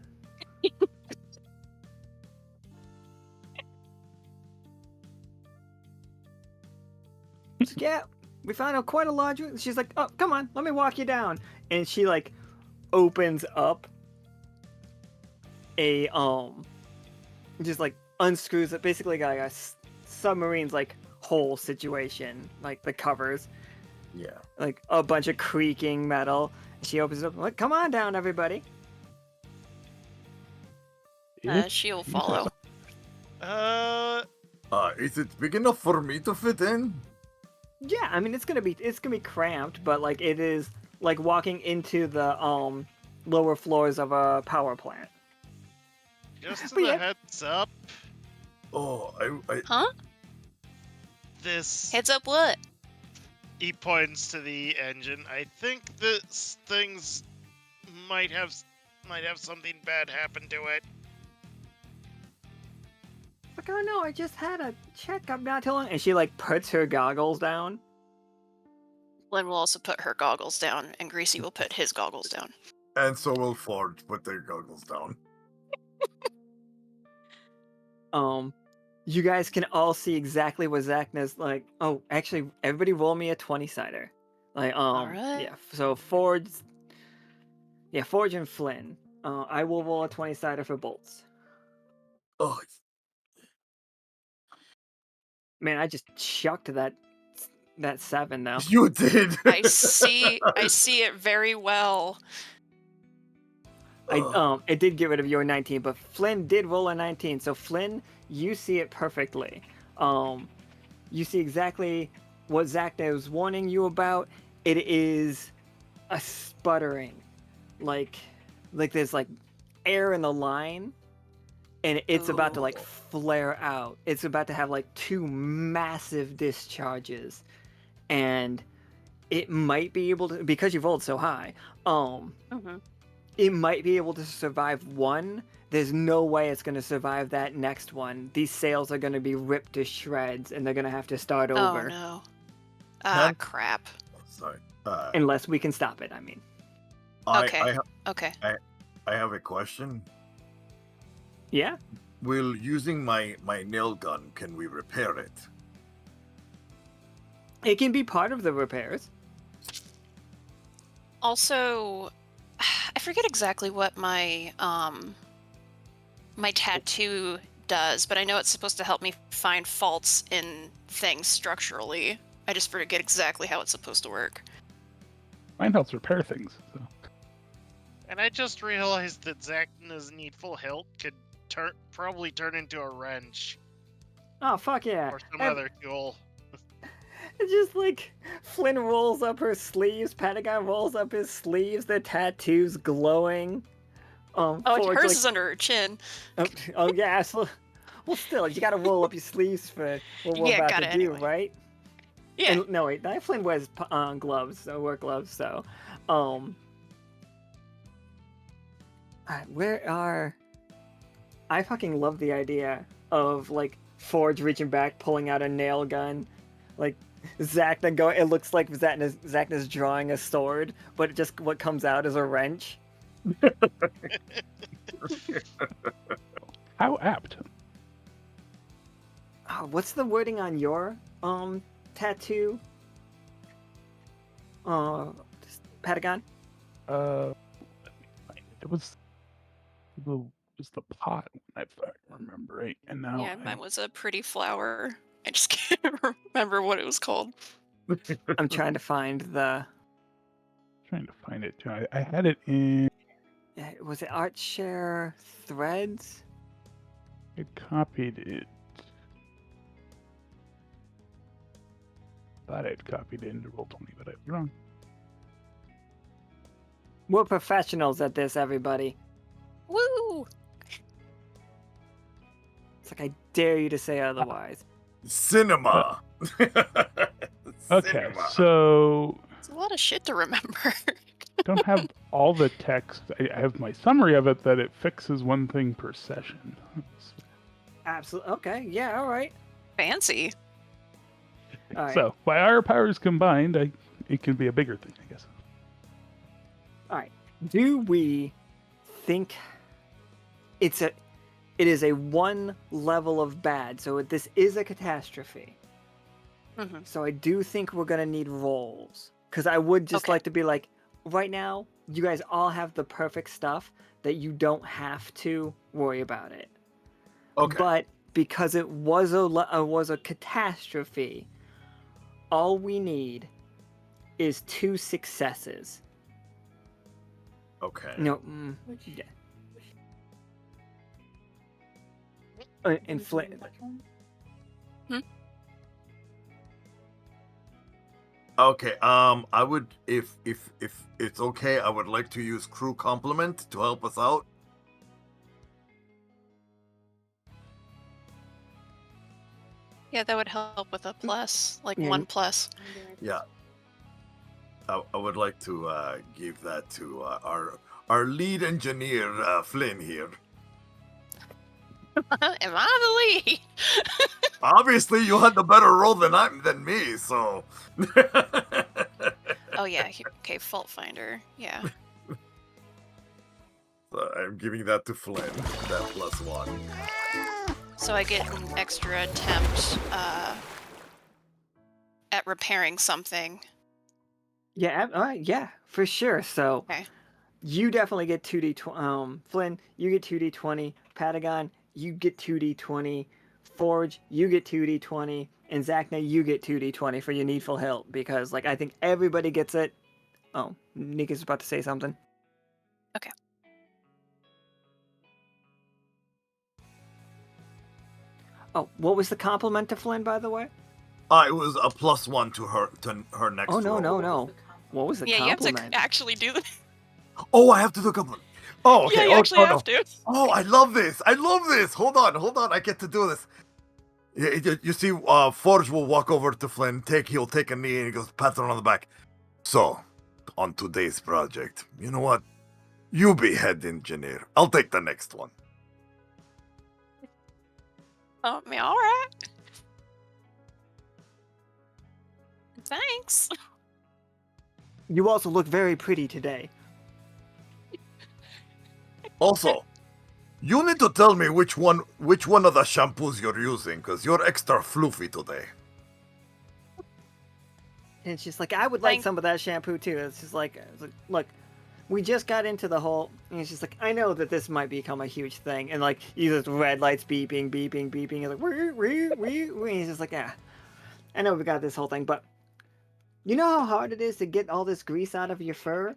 Yeah, we found out quite a large. She's like, oh, come on, let me walk you down. And she opens up a just unscrews it, basically got a submarine's hole situation, the covers. Yeah. A bunch of creaking metal. She opens it up. Come on down, everybody. She'll follow. Is it big enough for me to fit in? Yeah, I mean it's gonna be cramped, but it is like walking into the lower floors of a power plant. Just as But a yeah. heads up, Oh, I Huh? this Heads up what? he points to the engine. I think this thing's might have something bad happen to it. Like, oh no, I just had a checkup not too long. And she like puts her goggles down. Flynn will also put her goggles down, and Greasy will put his goggles down. and so will Ford put their goggles down. You guys can all see exactly what Zacna's like. Oh, actually, everybody roll me a 20-sider. Like, Alright. yeah. So Forge and Flynn. I will roll a 20-sider for bolts. Oh, Man, I just chucked that 7 though. you did. I see it very well. It did get rid of your 19, but Flynn did roll a 19. So Flynn, you see it perfectly. You see exactly what Zacna was warning you about. It is a sputtering, like there's like air in the line, and it's about to like Ooh. flare out. It's about to have like 2 massive discharges, and it might be able to, because you've rolled so high. Mm-hmm. It might be able to survive one. There's no way it's going to survive that next one. These sails are going to be ripped to shreds, and they're going to have to start Oh over. no. Huh? Crap. Sorry. Unless we can stop it, I mean. Okay. Okay. I have a question. Yeah? Will using my nail gun, can we repair it? It can be part of the repairs. Also, I forget exactly what my my tattoo does, but I know it's supposed to help me find faults in things structurally. I just forget exactly how it's supposed to work. Mine helps repair things. So. And I just realized that Zacna's needful help could probably turn into a wrench Oh, fuck yeah. or some And other tool. it's just like Flynn rolls up her sleeves, Patagon rolls up his sleeves, their tattoos glowing. Oh, Forge, hers like, is under her chin. oh yeah, so, well still, you gotta roll up your sleeves for what we're Yeah, about gotta to do, anyway. right? Yeah. And, no, wait, Flynn wears gloves, so work gloves, so, where are... I fucking love the idea of, like, Forge reaching back, pulling out a nail gun, like, Zacna going... It looks like Zacna's drawing a sword, but just what comes out is a wrench. How apt. Oh, what's the wording on your, tattoo? Patagon? Let me find it. It was the pot one, if I remember right. And now Yeah, mine was a pretty flower. I just can't remember what it was called. I'm trying to find the... trying to find it too. I had it in. Was it Artshare Threads? I copied it. Thought I'd copied it into Roll20, but I was wrong. We're professionals at this, everybody. Woo! It's like I dare you to say otherwise. Cinema. Okay, Cinema. so It's a lot of shit to remember. don't have all the text. I have my summary of it that it fixes one thing per session. Absolutely. Okay. Yeah. All right. Fancy. All right. So by our powers combined, it can be a bigger thing, I guess. All right. Do we think it is a 1 level of bad? So this is a catastrophe. Mm-hmm. So I do think we're gonna need rolls, because I would just Okay. like to be like, right now, you guys all have the perfect stuff that you don't have to worry about it. Okay. But because it was a catastrophe, all we need is 2 successes. Okay. No, yeah. And Flynn, Okay. I would, if it's okay, I would like to use crew complement to help us out. Yeah, that would help with a plus, like Yeah. 1+. Yeah. I would like to give that to our lead engineer, Flynn here. Am I the lead? Obviously, you had the better roll than me, so. Oh yeah. Okay, fault finder. Yeah. So I'm giving that to Flynn. That +1. So I get an extra attempt at repairing something. Yeah, yeah, for sure. So Okay. you definitely get 2d20. Flynn, you get 2d20. Patagon, you get 2d20. Forge, you get 2d20. And Zacna, you get 2d20 for your needful help because, like, I think everybody gets it. Oh, Nika's about to say something. Okay. Oh, what was the compliment to Flynn, by the way? It was a +1 to her next Oh, no, roll. no, no. What was the Yeah, you have compliment? to actually do the. Oh, I have to do a compliment. Oh, okay. Yeah, you oh, actually oh, have no. to. Oh, I love this. I love this. Hold on. I get to do this. You see, Forge will walk over to Flynn, he'll take a knee, and he goes, pats her on the back. So, on today's project, you know what? You be head engineer. I'll take the next one. Oh, I mean, all right. Thanks. You also look very pretty today. Also, you need to tell me which one of the shampoos you're using, because you're extra floofy today. And she's like, I would like Thank- some of that shampoo too. It's just like, look, we just got into the whole. And she's like, I know that this might become a huge thing. And like, you just red lights beeping. You're like, and he's just like, yeah, I know we got this whole thing, but you know how hard it is to get all this grease out of your fur?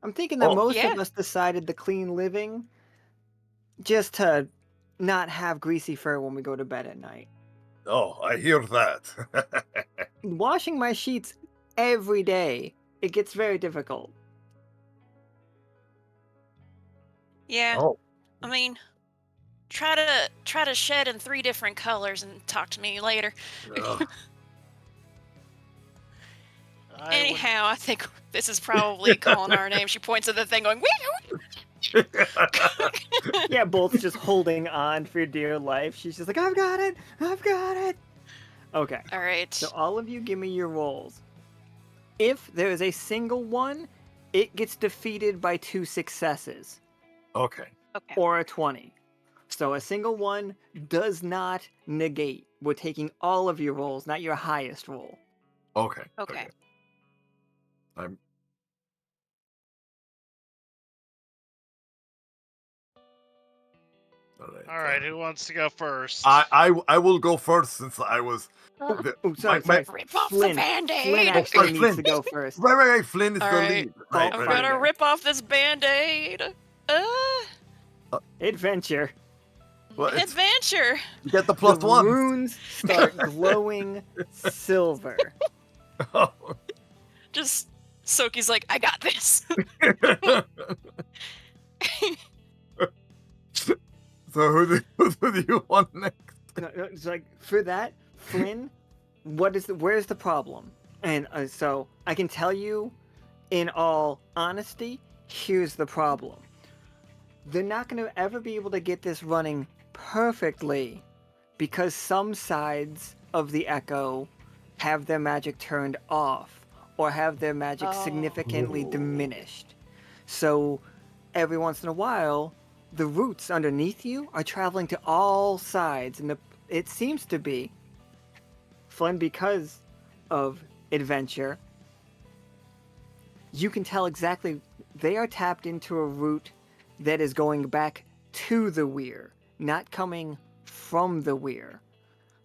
I'm thinking that Oh. most Yeah. of us decided the clean living just to not have greasy fur when we go to bed at night. Oh, I hear that. Washing my sheets every day, it gets very difficult. Yeah. Oh. I mean, try to shed in 3 different colors and talk to me later. Ugh. Anyhow, I think this is probably calling our name. She points at the thing, going, "Wee!" Yeah, both just holding on for dear life. She's just like, I've got it. Okay, All right. so all of you give me your rolls. If there is a single one, it gets defeated by 2 successes Okay. Okay. or a 20. So a single one does not negate. We're taking all of your rolls, not your highest roll. Okay. Okay. I'm. All right, who wants to go first? I will go first since I was. Oh, my- sorry. Rip off Flynn. the band-aid. Flynn actually needs Flynn. to go first. Right. Flynn is All the right. lead. Fault I'm Right, gonna finder. rip off this band-aid. Adventure. Well, it's, Adventure. you get the +1. The runes start glowing silver. Just Soki's like, I got this. So who do you want next? No, it's like for that, Flynn, where's the problem? And so I can tell you, in all honesty, here's the problem. They're not going to ever be able to get this running perfectly because some sides of the Echo have their magic turned off or have their magic significantly diminished. So every once in a while, the roots underneath you are traveling to all sides, and it seems to be, Flynn, because of adventure, you can tell exactly they are tapped into a route that is going back to the weir, not coming from the weir.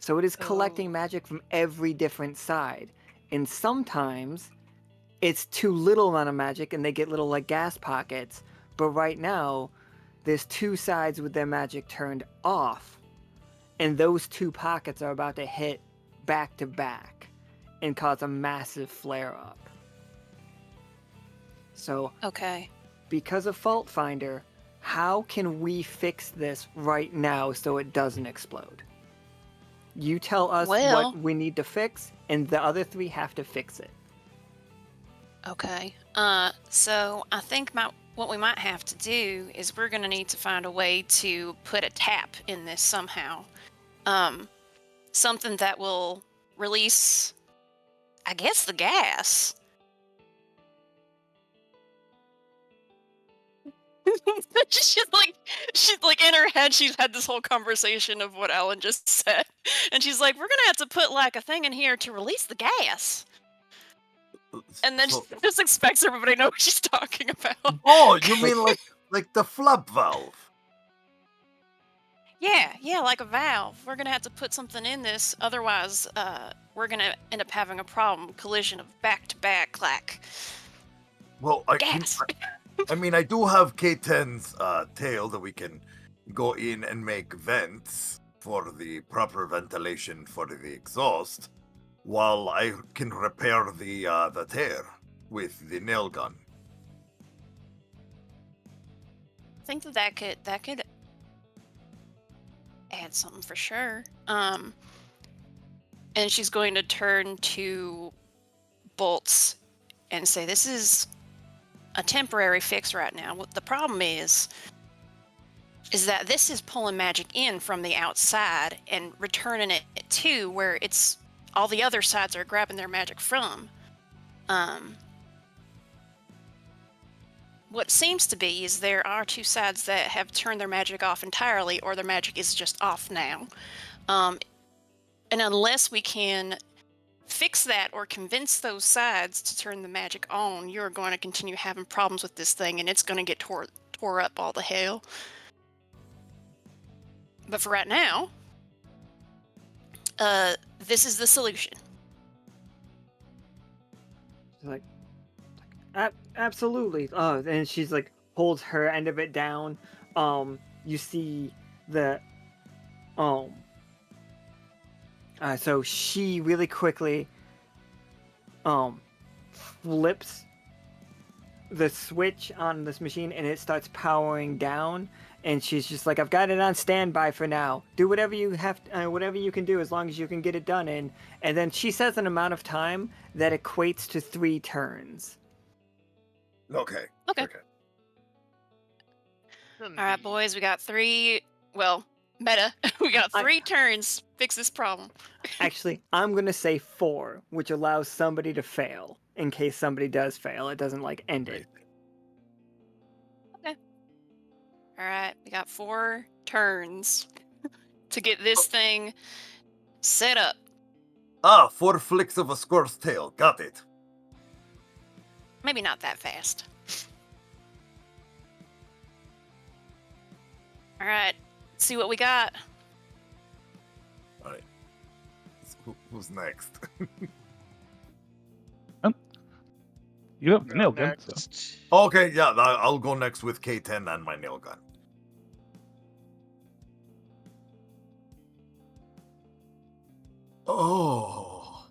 So it is collecting magic from every different side. And sometimes it's too little amount of magic and they get little like gas pockets. But right now, there's 2 sides with their magic turned off. And those 2 pockets are about to hit back to back. and cause a massive flare up. So, Okay. because of Fault Finder, how can we fix this right now so it doesn't explode? You tell us Well- what we need to fix, and the other three have to fix it. Okay. So I think what we might have to do is we're gonna need to find a way to put a tap in this somehow. Something that will release, I guess, the gas. she's like in her head, she's had this whole conversation of what Alan just said. And she's like, we're gonna have to put like a thing in here to release the gas. And then So- she just expects everybody to know what she's talking about. Oh, you mean like the flap valve? Yeah, like a valve. We're gonna have to put something in this, otherwise, we're gonna end up having a problem. Collision of back-to-back, like Well, gas. I mean, I do have K10's tail that we can go in and make vents for the proper ventilation for the exhaust, while I can repair the tear with the nail gun. I think that could add something for sure. And she's going to turn to Bolts and say, "This is a temporary fix right now. What the problem is that this is pulling magic in from the outside and returning it to where it's all the other sides are grabbing their magic from. What seems to be is there are two sides that have turned their magic off entirely, or their magic is just off now. And unless we can fix that or convince those sides to turn the magic on, you're going to continue having problems with this thing, and it's going to get tore up all the hell. But for right now, this is the solution." She's like, absolutely. And she's like, holds her end of it down. You see the, so she really quickly, flips the switch on this machine and it starts powering down. And she's just like, I've got it on standby for now. Do whatever you have, whatever you can do, as long as you can get it done in. And then she says an amount of time that equates to 3 turns. Okay. Okay. All right, boys, we got 3. Well, meta. We got 3 turns. Fix this problem. Actually, I'm gonna say 4, which allows somebody to fail. In case somebody does fail, it doesn't like end it. All right, we got 4 turns to get this thing set up. 4 flicks of a squirrel's tail. Got it. Maybe not that fast. All right, let's see what we got. All right. Who's next? You have the nail gun. So. Next. Okay, yeah, I'll go next with K10 and my nail gun. Oh.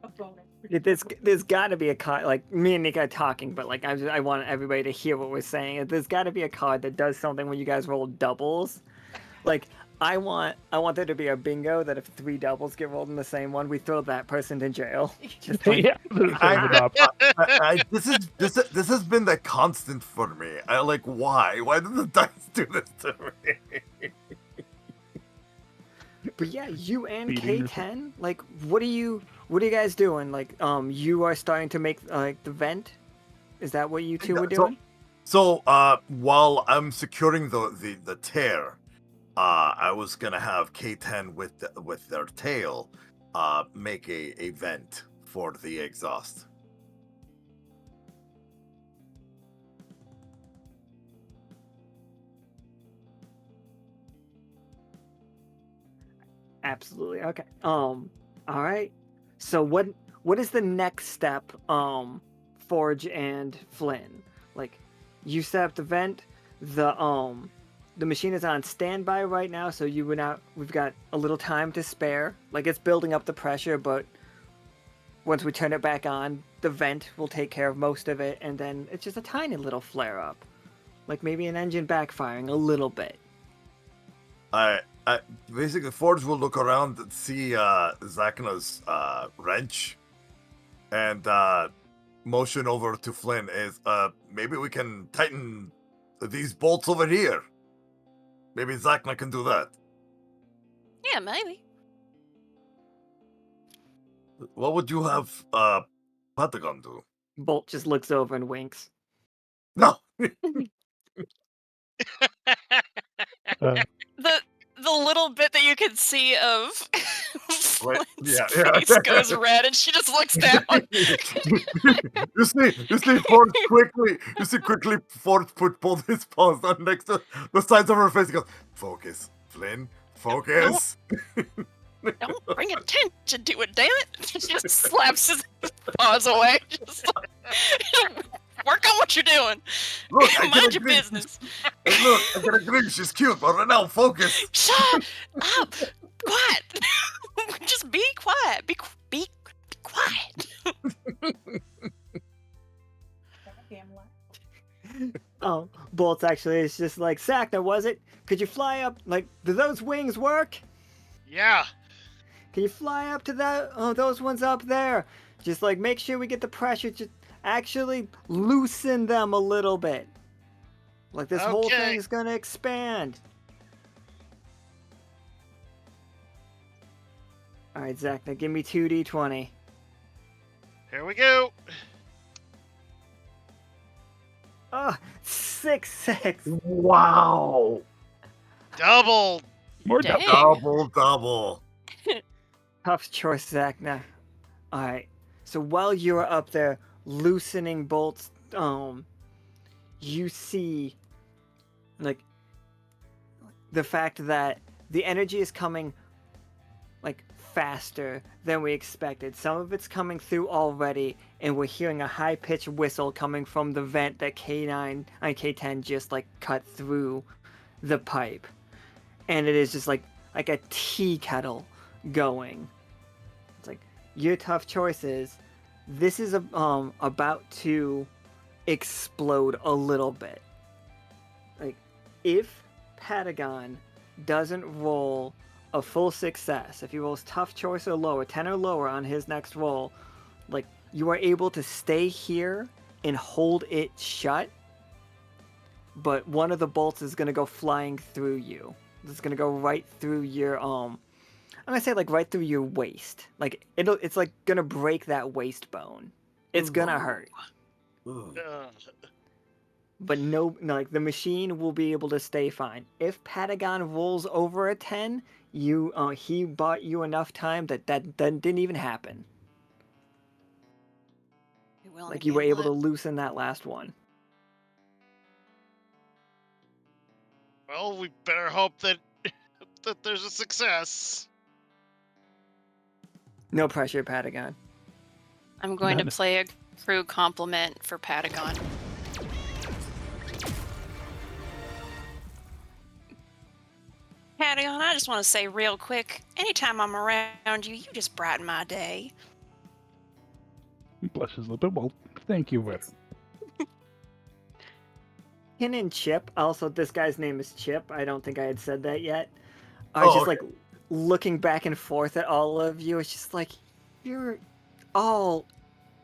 A bonus. There's got to be a card, like me and Nick are talking, but like I want everybody to hear what we're saying. There's got to be a card that does something when you guys roll doubles. Like I want there to be a bingo that if 3 doubles get rolled in the same one, we throw that person to jail. Just like, Yeah, there's an option. This has been the constant for me. I like why? Why did the dice do this to me? But yeah, you and Beating K10, like what are you guys doing? Like you are starting to make like the vent. Is that what you two were doing? So while I'm securing the tear, I was gonna have K10 with their tail make a vent for the exhaust. Absolutely. Okay. All right. So what is the next step, Forge and Flynn? Like, you set up the vent. The the machine is on standby right now, so we've got a little time to spare. Like, it's building up the pressure, but once we turn it back on, the vent will take care of most of it, and then it's just a tiny little flare up. Like maybe an engine backfiring a little bit. I basically Forge will look around and see Zacna's wrench, and motion over to Flynn is maybe we can tighten these bolts over here. Maybe Zacna can do that. Yeah, maybe. What would you have Patagon do? Bolt just looks over and winks. No. The little bit that you can see of Right, Flynn's yeah. face goes red, and she just looks down. you see Forge quickly. You see quickly Forge put both his paws on next to the sides of her face. He goes, "Focus, Flynn. Focus." Don't bring attention to it, damn it! She just slaps his paws away. Just like, work on what you're doing. Look, I Mind get your a green. business. Look, I get a green. She's cute, but right now, focus. Shut up! Quiet. Just be quiet. Be quiet. Goddamn lie. Oh, Bolt's actually is just like, Zacna, was it? Could you fly up? Like, do those wings work? Yeah. Can you fly up to that? Oh, those ones up there. Just like make sure we get the pressure. Just actually loosen them a little bit. Like this whole Okay. thing's gonna expand. All right, Zacna, give me 2d20. Here we go. Oh, 6. Wow. Double. More Dang. Double. Tough choice, Zacna. All right. So while you're up there loosening bolts, you see, like, the fact that the energy is coming, like, faster than we expected. Some of it's coming through already, and we're hearing a high-pitched whistle coming from the vent that K10 just, like, cut through the pipe. And it is just like a tea kettle going. It's like, your tough choice is, this is about to explode a little bit. Like, if Patagon doesn't roll a full success, if he rolls tough choice or lower, 10 or lower on his next roll, like, you are able to stay here and hold it shut, but one of the bolts is going to go flying through you. It's going to go right through your, I'm going to say, like, right through your waist. Like, it's, like, going to break that waist bone. It's going to hurt. Ugh. But no, like, the machine will be able to stay fine. If Patagon rolls over a 10, he bought you enough time that didn't even happen. Like, you were able to loosen that last one. Well, we better hope that there's a success. No pressure, Patagon. I'm going to Madness. play a crew compliment for Patagon. Patagon, I just want to say real quick, anytime I'm around you, you just brighten my day. He blushes a little bit. Well, thank you, Whip. Ken and Chip, also this guy's name is Chip, I don't think I had said that yet, are Oh, just okay. like looking back and forth at all of you. It's just like, you're all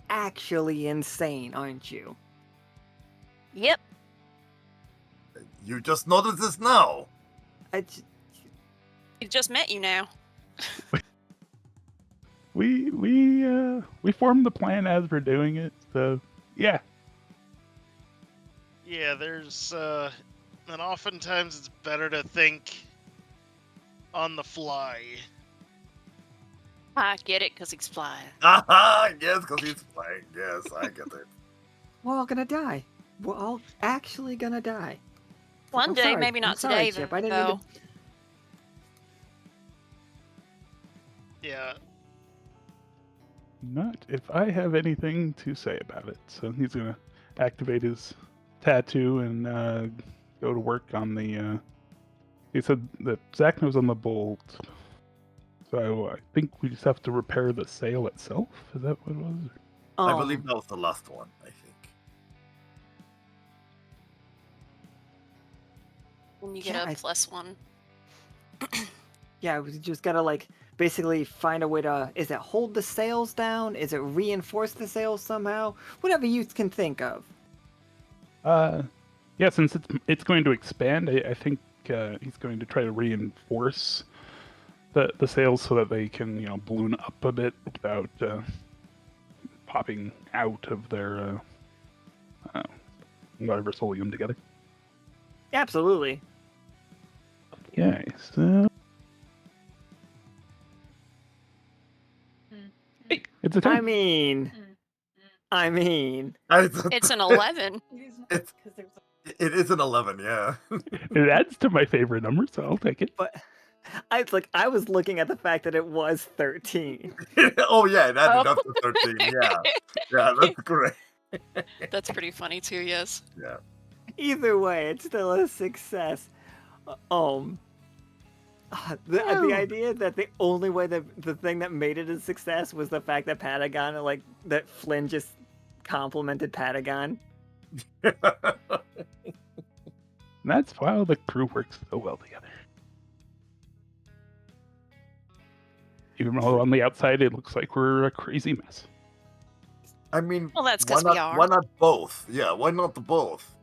actually insane, aren't you? Yep. You just noticed this now. I Just met you now. We formed the plan as we're doing it, so yeah. Yeah, there's and oftentimes it's better to think on the fly. I get it, because he's flying. Yes, because he's flying. Yes, I get it. we're all gonna die. We're all actually gonna die. One I'm day, sorry. maybe I'm not sorry, today, Chip. I didn't mean though. Yeah. Not if I have anything to say about it. So he's gonna activate his tattoo and go to work on the He said that Zacna was on the bolt, so I think we just have to repair the sail itself. Is that what it was? I believe that was the last one, I think. When you get Yeah, a I- +1. Yeah, we just gotta like basically find a way to. Is it hold the sails down? Is it reinforce the sails somehow? Whatever you can think of. Yeah, since it's going to expand, I think he's going to try to reinforce the sails so that they can balloon up a bit without popping out of their whatever's holding them together. Absolutely. Okay, so hey, it's a 10. I mean, It's an 11. It's- because there's It is an 11, yeah. It adds to my favorite number, so I'll take it. but I was looking at the fact that it was 13. Oh yeah, it added Oh. up to 13. Yeah, yeah, that's correct. That's pretty funny too, yes. Yeah. Either way, it's still a success. The idea that the only way that the thing that made it a success was the fact that Patagon, like that Flynn just complimented Patagon. That's why the crew works so well together. Even though on the outside it looks like we're a crazy mess. I mean, Well, that's why 'cause we not? are. Why not both? Yeah, why not the both?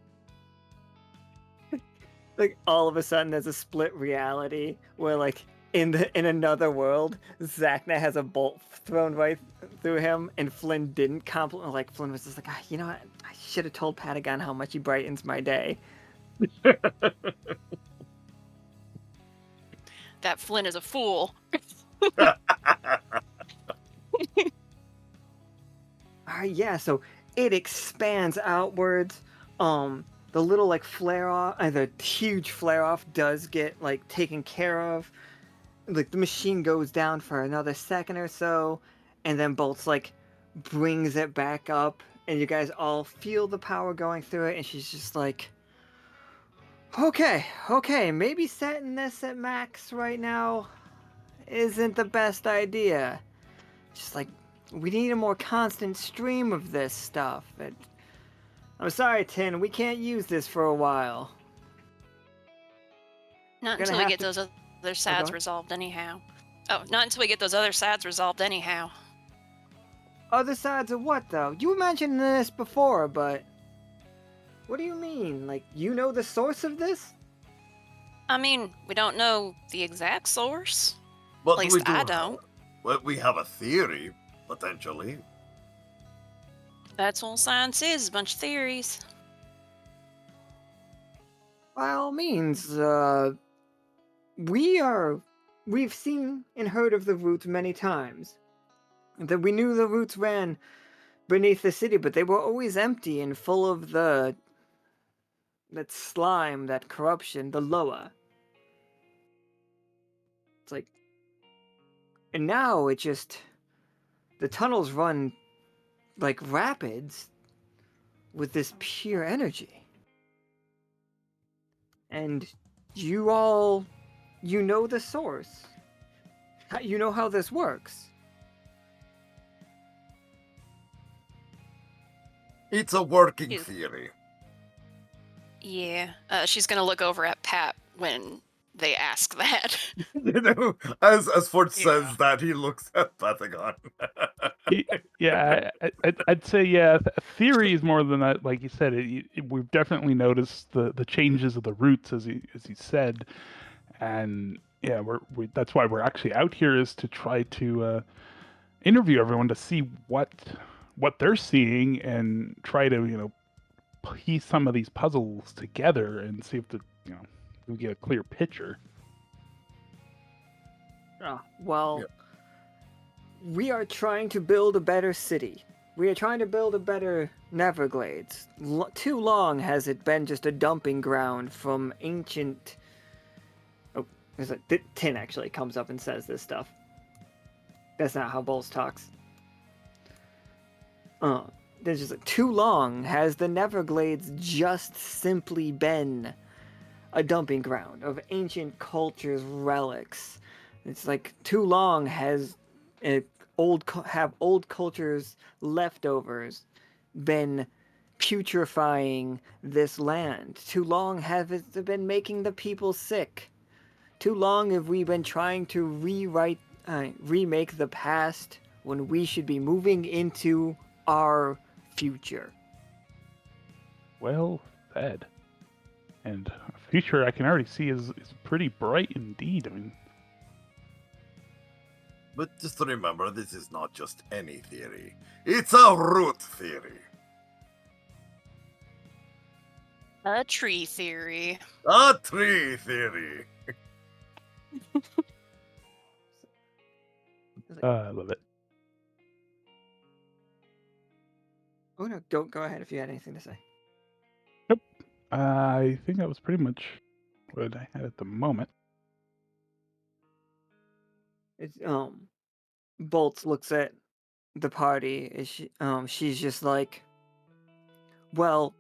Like all of a sudden there's a split reality where like in another world, Zacna has a bolt thrown right through him, and Flynn didn't compliment. Like Flynn was just like, you know what? I should have told Patagon how much he brightens my day. That Flynn is a fool. Yeah, so it expands outwards. The little like flare off, the huge flare off does get like taken care of. Like the machine goes down for another second or so, and then Bolt's like brings it back up, and you guys all feel the power going through it, and she's just like, okay, maybe setting this at max right now isn't the best idea. Just like, we need a more constant stream of this stuff. I'm sorry, Tin, we can't use this for a while. Not Gonna until we have get to- those other go sads ahead. resolved anyhow. Oh, not until we get those other sads resolved anyhow. Other sides of what, though? You mentioned this before, but... What do you mean? Like, you know the source of this? I mean, we don't know the exact source. But At least we do I have- don't. Well, we have a theory, potentially. That's all science is, a bunch of theories. By all means, we've seen and heard of the roots many times. That we knew the roots ran beneath the city, but they were always empty and full of that slime, that corruption, the Loa. It's like, and now it just, the tunnels run like rapids with this pure energy. And you know the source. You know how this works. It's a working Is- theory. Yeah. She's gonna look over at Pat when they ask that. You know, as Ford Yeah. says that, he looks at Patagon. Yeah, I'd say theory is more than that. Like you said, we've definitely noticed the changes of the roots as he said, and yeah, that's why we're actually out here, is to try to interview everyone to see what they're seeing and try to piece some of these puzzles together and see if we get a clear picture. Well, we are trying to build a better city. We are trying to build a better Neverglades. Too long has it been just a dumping ground from ancient... Oh, there's Tin actually comes up and says this stuff. That's not how Bowles talks. There's just too long has the Neverglades just simply been a dumping ground of ancient cultures' relics. It's like too long has old cultures leftovers been putrefying this land. Too long have it been making the people sick. Too long have we been trying to remake the past when we should be moving into our future. Well said. And a future I can already see is pretty bright indeed. I mean, But just remember, this is not just any theory. It's a root theory. A tree theory. A tree theory. I love it. Oh no, don't go ahead if you had anything to say. I think that was pretty much what I had at the moment. It's Bolts looks at the party. She's just like, well,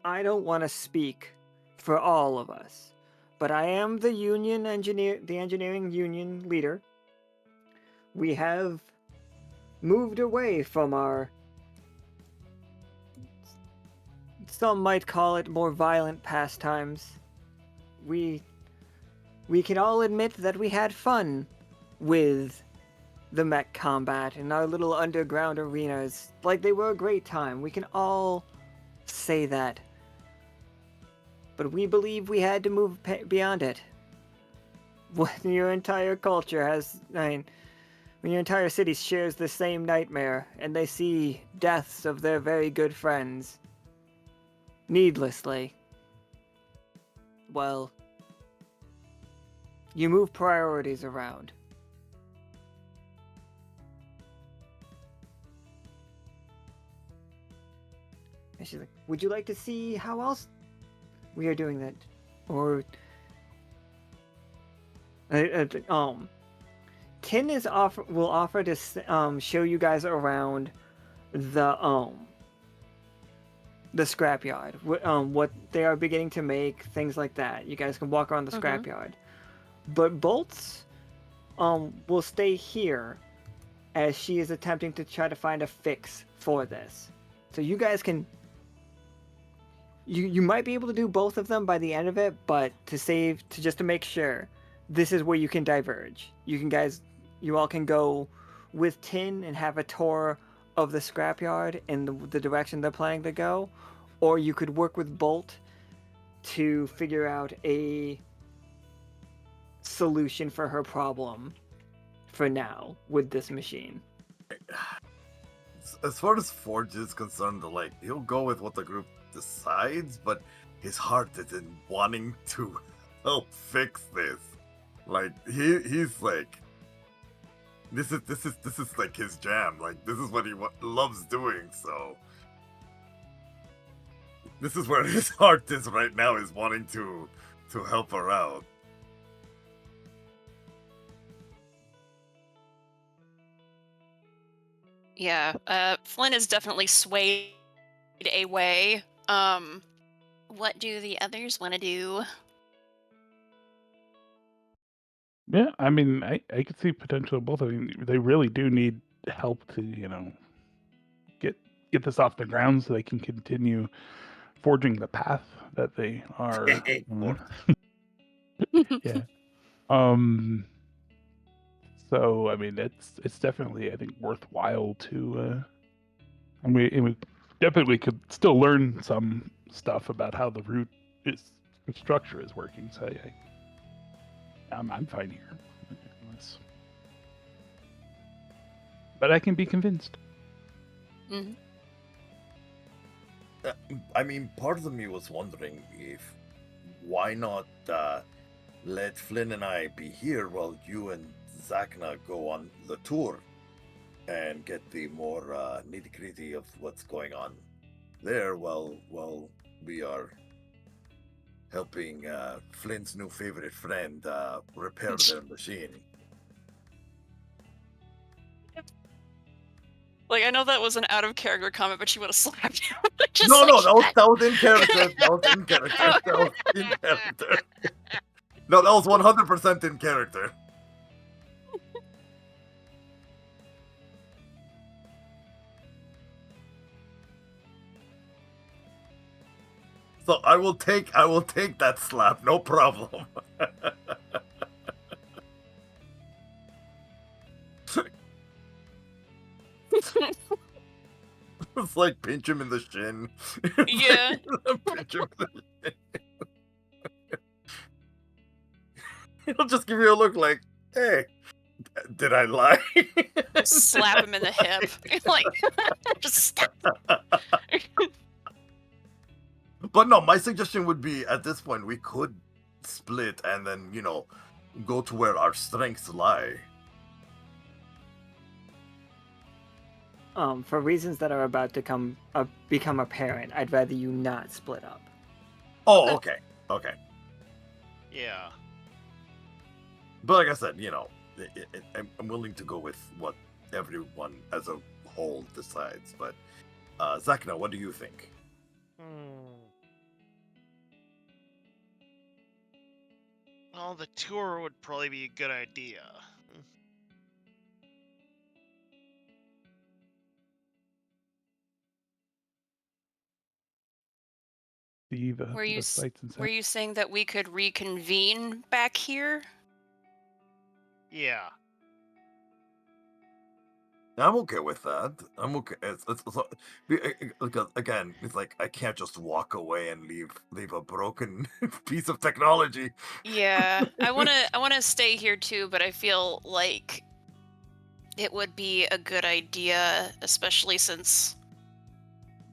I don't want to speak for all of us, but I am the engineering union leader. We have moved away from our, some might call it, more violent pastimes. We can all admit that we had fun with the mech combat in our little underground arenas. Like, they were a great time. We can all say that. But we believe we had to move beyond it. When your entire culture has, when your entire city shares the same nightmare, and they see deaths of their very good friends, needlessly, well, you move priorities around. And she's like, would you like to see how else we are doing that? Or Tin will offer to show you guys around the scrapyard. What they are beginning to make, things like that. You guys can walk around the scrapyard. But Bolts will stay here as she is attempting to try to find a fix for this. So you guys can, you might be able to do both of them by the end of it, but just to make sure, this is where you can diverge. You all can go with Tin and have a tour of the scrapyard in the direction they're planning to go, or you could work with Bolt to figure out a solution for her problem for now with this machine. As far as Forge is concerned, like, he'll go with what the group decides, but his heart is in wanting to help fix this. Like, he's like, this is like his jam. Like, this is what he loves doing. So this is where his heart is right now, is wanting to help her out. Yeah, Flynn is definitely swayed away. What do the others want to do? Yeah, I mean, I could see potential in both. I mean, they really do need help to, get this off the ground so they can continue forging the path that they are. Yeah. So I mean, it's definitely, I think, worthwhile to. And we definitely could still learn some stuff about how the root structure is working. So I'm fine here. But I can be convinced. Mm-hmm. I mean, part of me was wondering if, why not let Flynn and I be here while you and Zacna go on the tour and get the more nitty-gritty of what's going on there while we are helping Flynn's new favorite friend repair their machine. Like, I know that was an out of character comment, but she would have slapped him. Just No, like that was in character. That was in character. That was in character. No, that was 100% in character. So I will take that slap, no problem. It's like pinch him in the shin. Yeah. Pinch him in the shin. He'll just give you a look like, hey, did I lie? Slap him in the hip. Like, just stop. But no, my suggestion would be at this point we could split and then, go to where our strengths lie. For reasons that are about to become apparent, I'd rather you not split up. Oh, okay. Yeah. But like I said, I'm willing to go with what everyone as a whole decides. But Zacna, what do you think? Well, the tour would probably be a good idea. See the Were sights and you saying that we could reconvene back here? Yeah. I'm okay with that. I'm okay. Because again, it's like I can't just walk away and leave a broken piece of technology. Yeah, I wanna stay here too, but I feel like it would be a good idea, especially since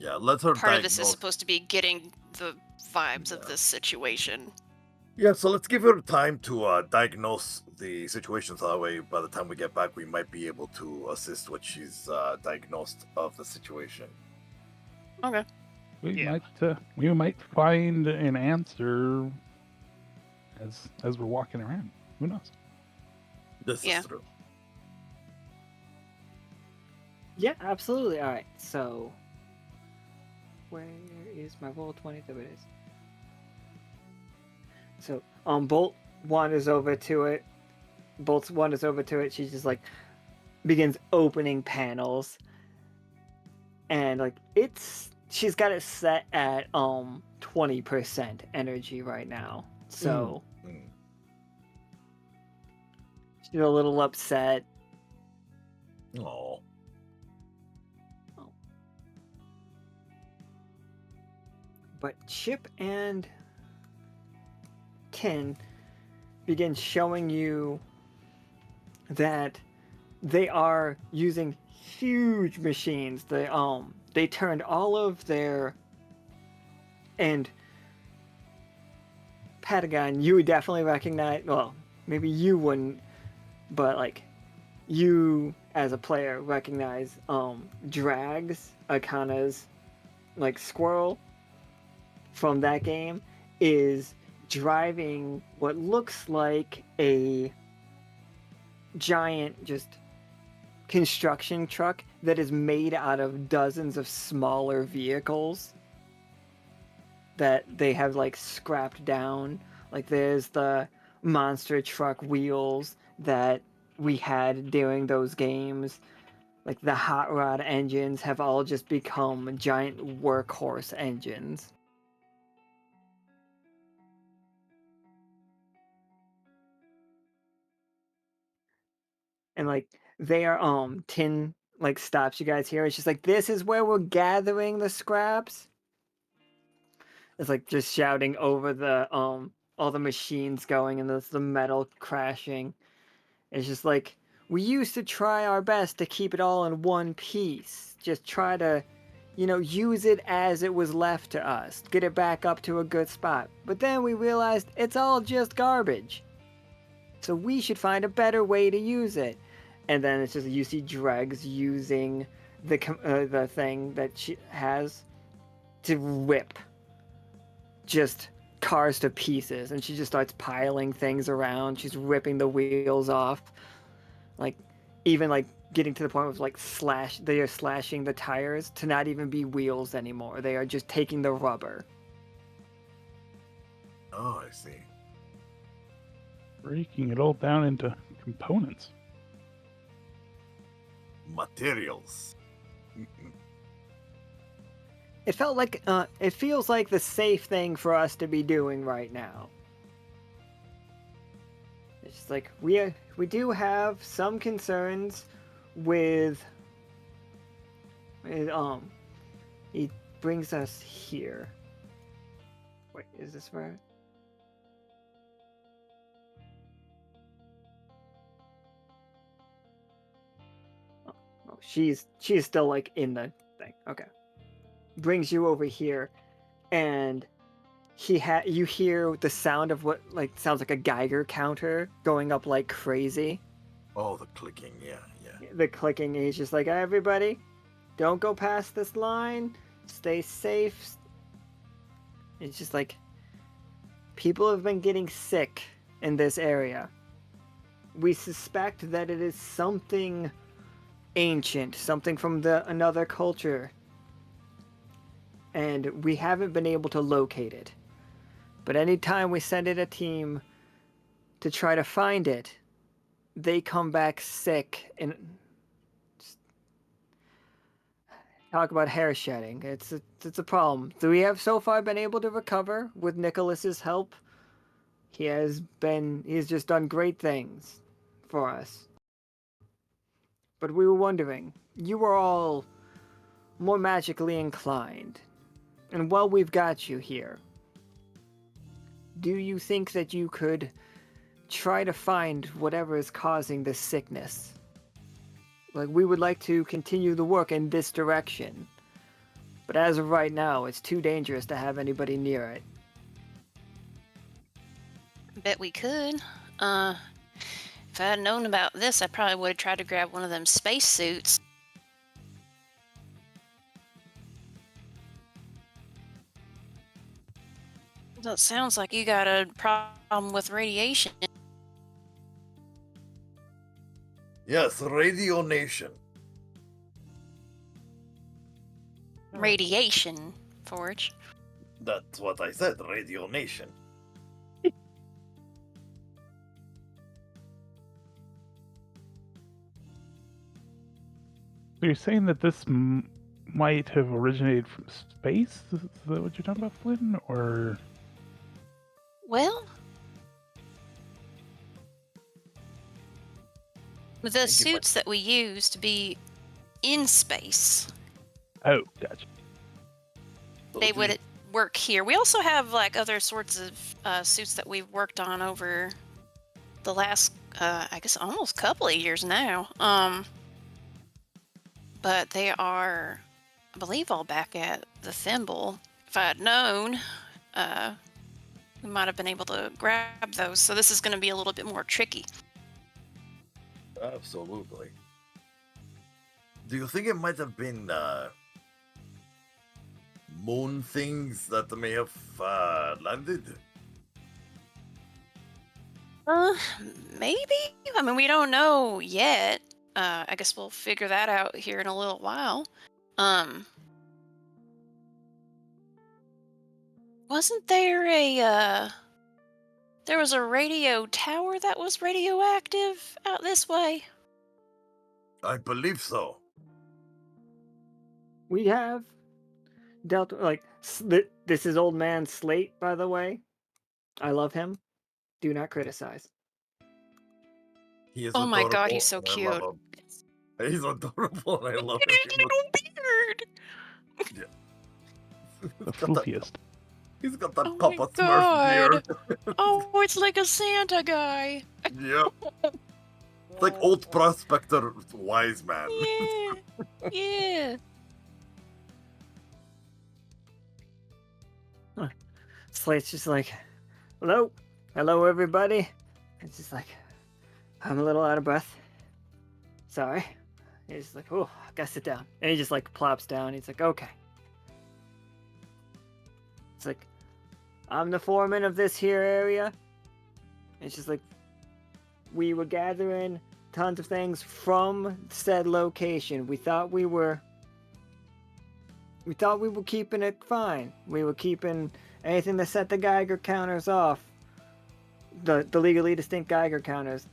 Yeah, let her part of this is diagnose. supposed to be getting the vibes of this situation. Yeah, so let's give her time to diagnose the situation. So that way, by the time we get back, we might be able to assist what she's diagnosed of the situation. Okay. We might find an answer as we're walking around. Who knows? This Yeah. is true. Yeah, absolutely. All right, so where is my Roll20? There it is. So, Bolt wanders over to it. She just like begins opening panels, and like she's got it set at 20% energy right now. So she's a little upset. Oh. But Chip and Ken begin showing you that they are using huge machines. They turned all of their, and Patagon, you would definitely recognize, well, maybe you wouldn't, but like you as a player recognize Drags, Akana's like squirrel from that game, is driving what looks like a giant just construction truck that is made out of dozens of smaller vehicles that they have like scrapped down. Like there's the monster truck wheels that we had during those games. Like the hot rod engines have all just become giant workhorse engines. And like their tin like stops you guys here. It's just like, this is where we're gathering the scraps. It's like just shouting over the all the machines going and the metal crashing. It's just like, we used to try our best to keep it all in one piece. Just try to, use it as it was left to us. Get it back up to a good spot. But then we realized it's all just garbage. So we should find a better way to use it. And then it's just, you see Dregs using the thing that she has to rip just cars to pieces, and she just starts piling things around. She's ripping the wheels off. Like, even like getting to the point of like they are slashing the tires to not even be wheels anymore. They are just taking the rubber. Oh, I see. Breaking it all down into components. Materials. It feels like the safe thing for us to be doing right now. It's just like we do have some concerns with he brings us here. Wait, is this where? Oh, she's still like in the thing. Okay. Brings you over here, and you hear the sound of what like sounds like a Geiger counter going up like crazy. Oh, the clicking. Yeah. The clicking. And he's just like, everybody, don't go past this line. Stay safe. It's just like people have been getting sick in this area. We suspect that it is something ancient, something from another culture. And we haven't been able to locate it. But anytime we send in a team to try to find it, they come back sick and talk about hair shedding. It's a problem. We have so far been able to recover with Nicholas's help. He's just done great things for us. But we were wondering, you were all more magically inclined. And while we've got you here, do you think that you could try to find whatever is causing this sickness? Like, we would like to continue the work in this direction. But as of right now, it's too dangerous to have anybody near it. Bet we could. If I had known about this, I probably would have tried to grab one of them space suits. That sounds like you got a problem with radiation. Yes, Radio Nation. Radiation, Forge. That's what I said, Radio Nation. So you're saying that this might have originated from space? Is that what you're talking about, Flynn? Or Well, the suits that we use to be in space, oh, gotcha. they would work here. We also have like other sorts of suits that we've worked on over the last, I guess, almost couple of years now. But they are, I believe, all back at the Thimble. If I had known, we might have been able to grab those. So this is going to be a little bit more tricky. Absolutely. Do you think it might have been moon things that may have landed? Maybe. I mean, we don't know yet. I guess we'll figure that out here in a little while. Wasn't there there was a radio tower that was radioactive out this way? I believe so. We have dealt like this is old man Slate, by the way. I love him. Do not criticize. He is Oh my god, adorable, he's so and I cute. love him. He's adorable, and I love Look at his him. little beard. The floofiest. He's got that Oh my Papa God. Smurf beard. Oh, it's like a Santa guy. Yep. It's like old prospector wise man. Yeah. Yeah. Slate's just like, hello everybody. It's just like, I'm a little out of breath. Sorry. He's just like, oh, I gotta sit down. And he just like plops down. He's like, okay. It's like, I'm the foreman of this here area. It's just like, we were gathering tons of things from said location. We thought we were keeping it fine. We were keeping anything that set the Geiger counters off. The legally distinct Geiger counters.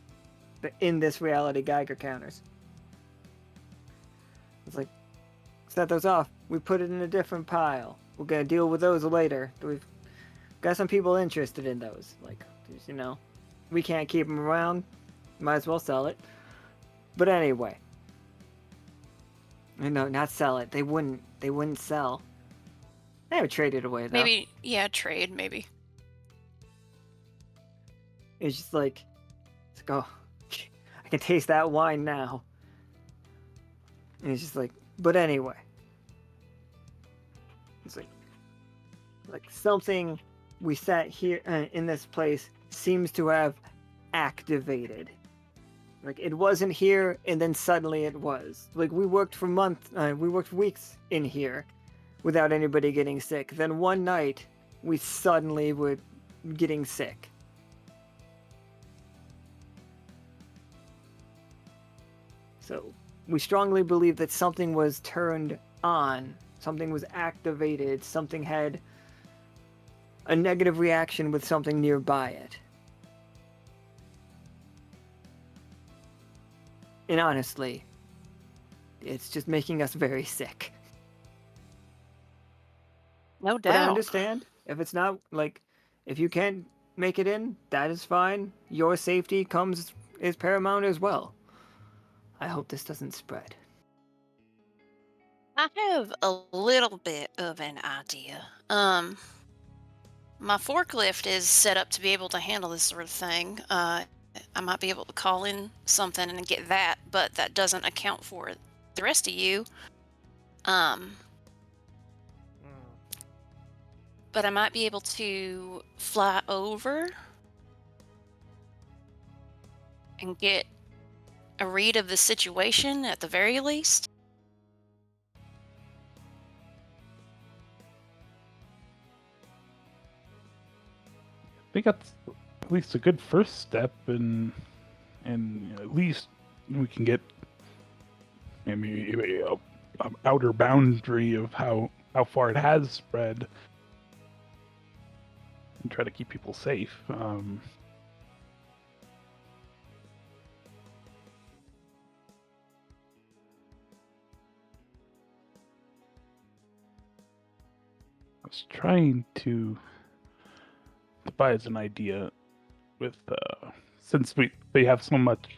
The in this reality Geiger counters. It's like, set those off. We put it in a different pile. We're gonna deal with those later. We've got some people interested in those. Like, you know, we can't keep them around. Might as well sell it. But anyway. No, not sell it. They wouldn't sell. They would trade it away though. Maybe, yeah, trade, maybe. It's just like, oh, I can taste that wine now. And it's just like, but anyway. It's like something we sat here in this place seems to have activated. Like, it wasn't here, and then suddenly it was. Like, we worked weeks in here without anybody getting sick. Then one night, we suddenly were getting sick. So, we strongly believe that something was turned on, something was activated, something had a negative reaction with something nearby it. And honestly, it's just making us very sick. No But I doubt. understand. If it's not, like, if you can't make it in, that is fine. Your safety is paramount as well. I hope this doesn't spread. I have a little bit of an idea. My forklift is set up to be able to handle this sort of thing. I might be able to call in something and get that, but that doesn't account for the rest of you. But I might be able to fly over and get a read of the situation at the very least. I think that's at least a good first step, and at least we can get maybe a outer boundary of how far it has spread, and try to keep people safe. I was trying to devise an idea with since they have so much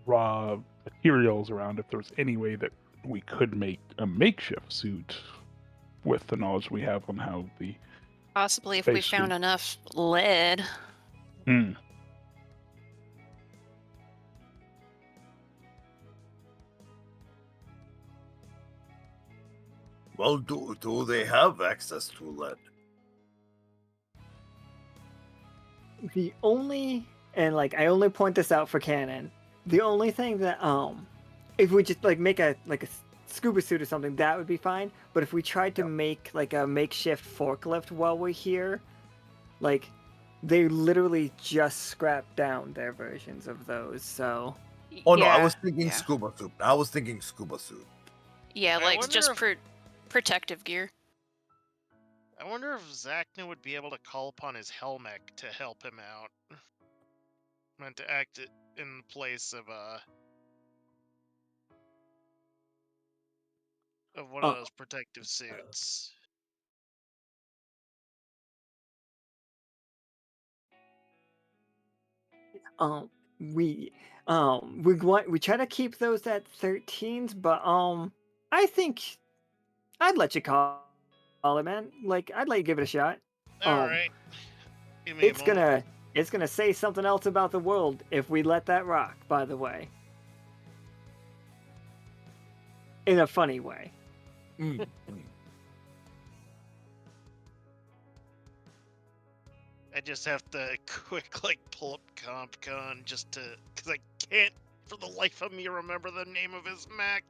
raw materials around, if there was any way that we could make a makeshift suit with the knowledge we have on how the Possibly if we space found suit- enough lead. Hmm. Well, do they have access to lead? The only, and like, I only point this out for canon. The only thing that if we just like make a scuba suit or something, that would be fine. But if we tried to make like a makeshift forklift while we're here, like, they literally just scrapped down their versions of those. So Oh no, I Yeah, was thinking yeah. scuba suit. I was thinking scuba suit. Yeah, I like wonder just if- protective gear. I wonder if Zacna would be able to call upon his Helmech to help him out. Meant to act in place of one of Oh. those protective suits. we try to keep those at 13s, but I think I'd let you call it, man. Like, I'd let you give it a shot. All right. Give me a It's moment. gonna say something else about the world if we let that rock, by the way. In a funny way. I just have to quick pull up CompCon just to, because I can't for the life of me remember the name of his Mac.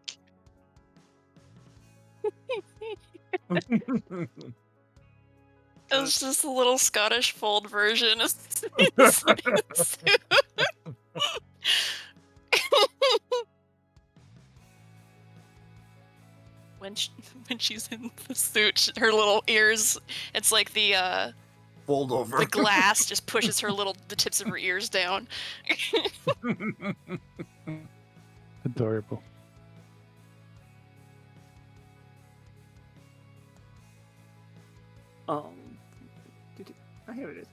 It's just a little Scottish fold version of when when she's in the suit, her little ears. It's like the Fold over. the glass just pushes the tips of her ears down. Adorable. Oh, here it is.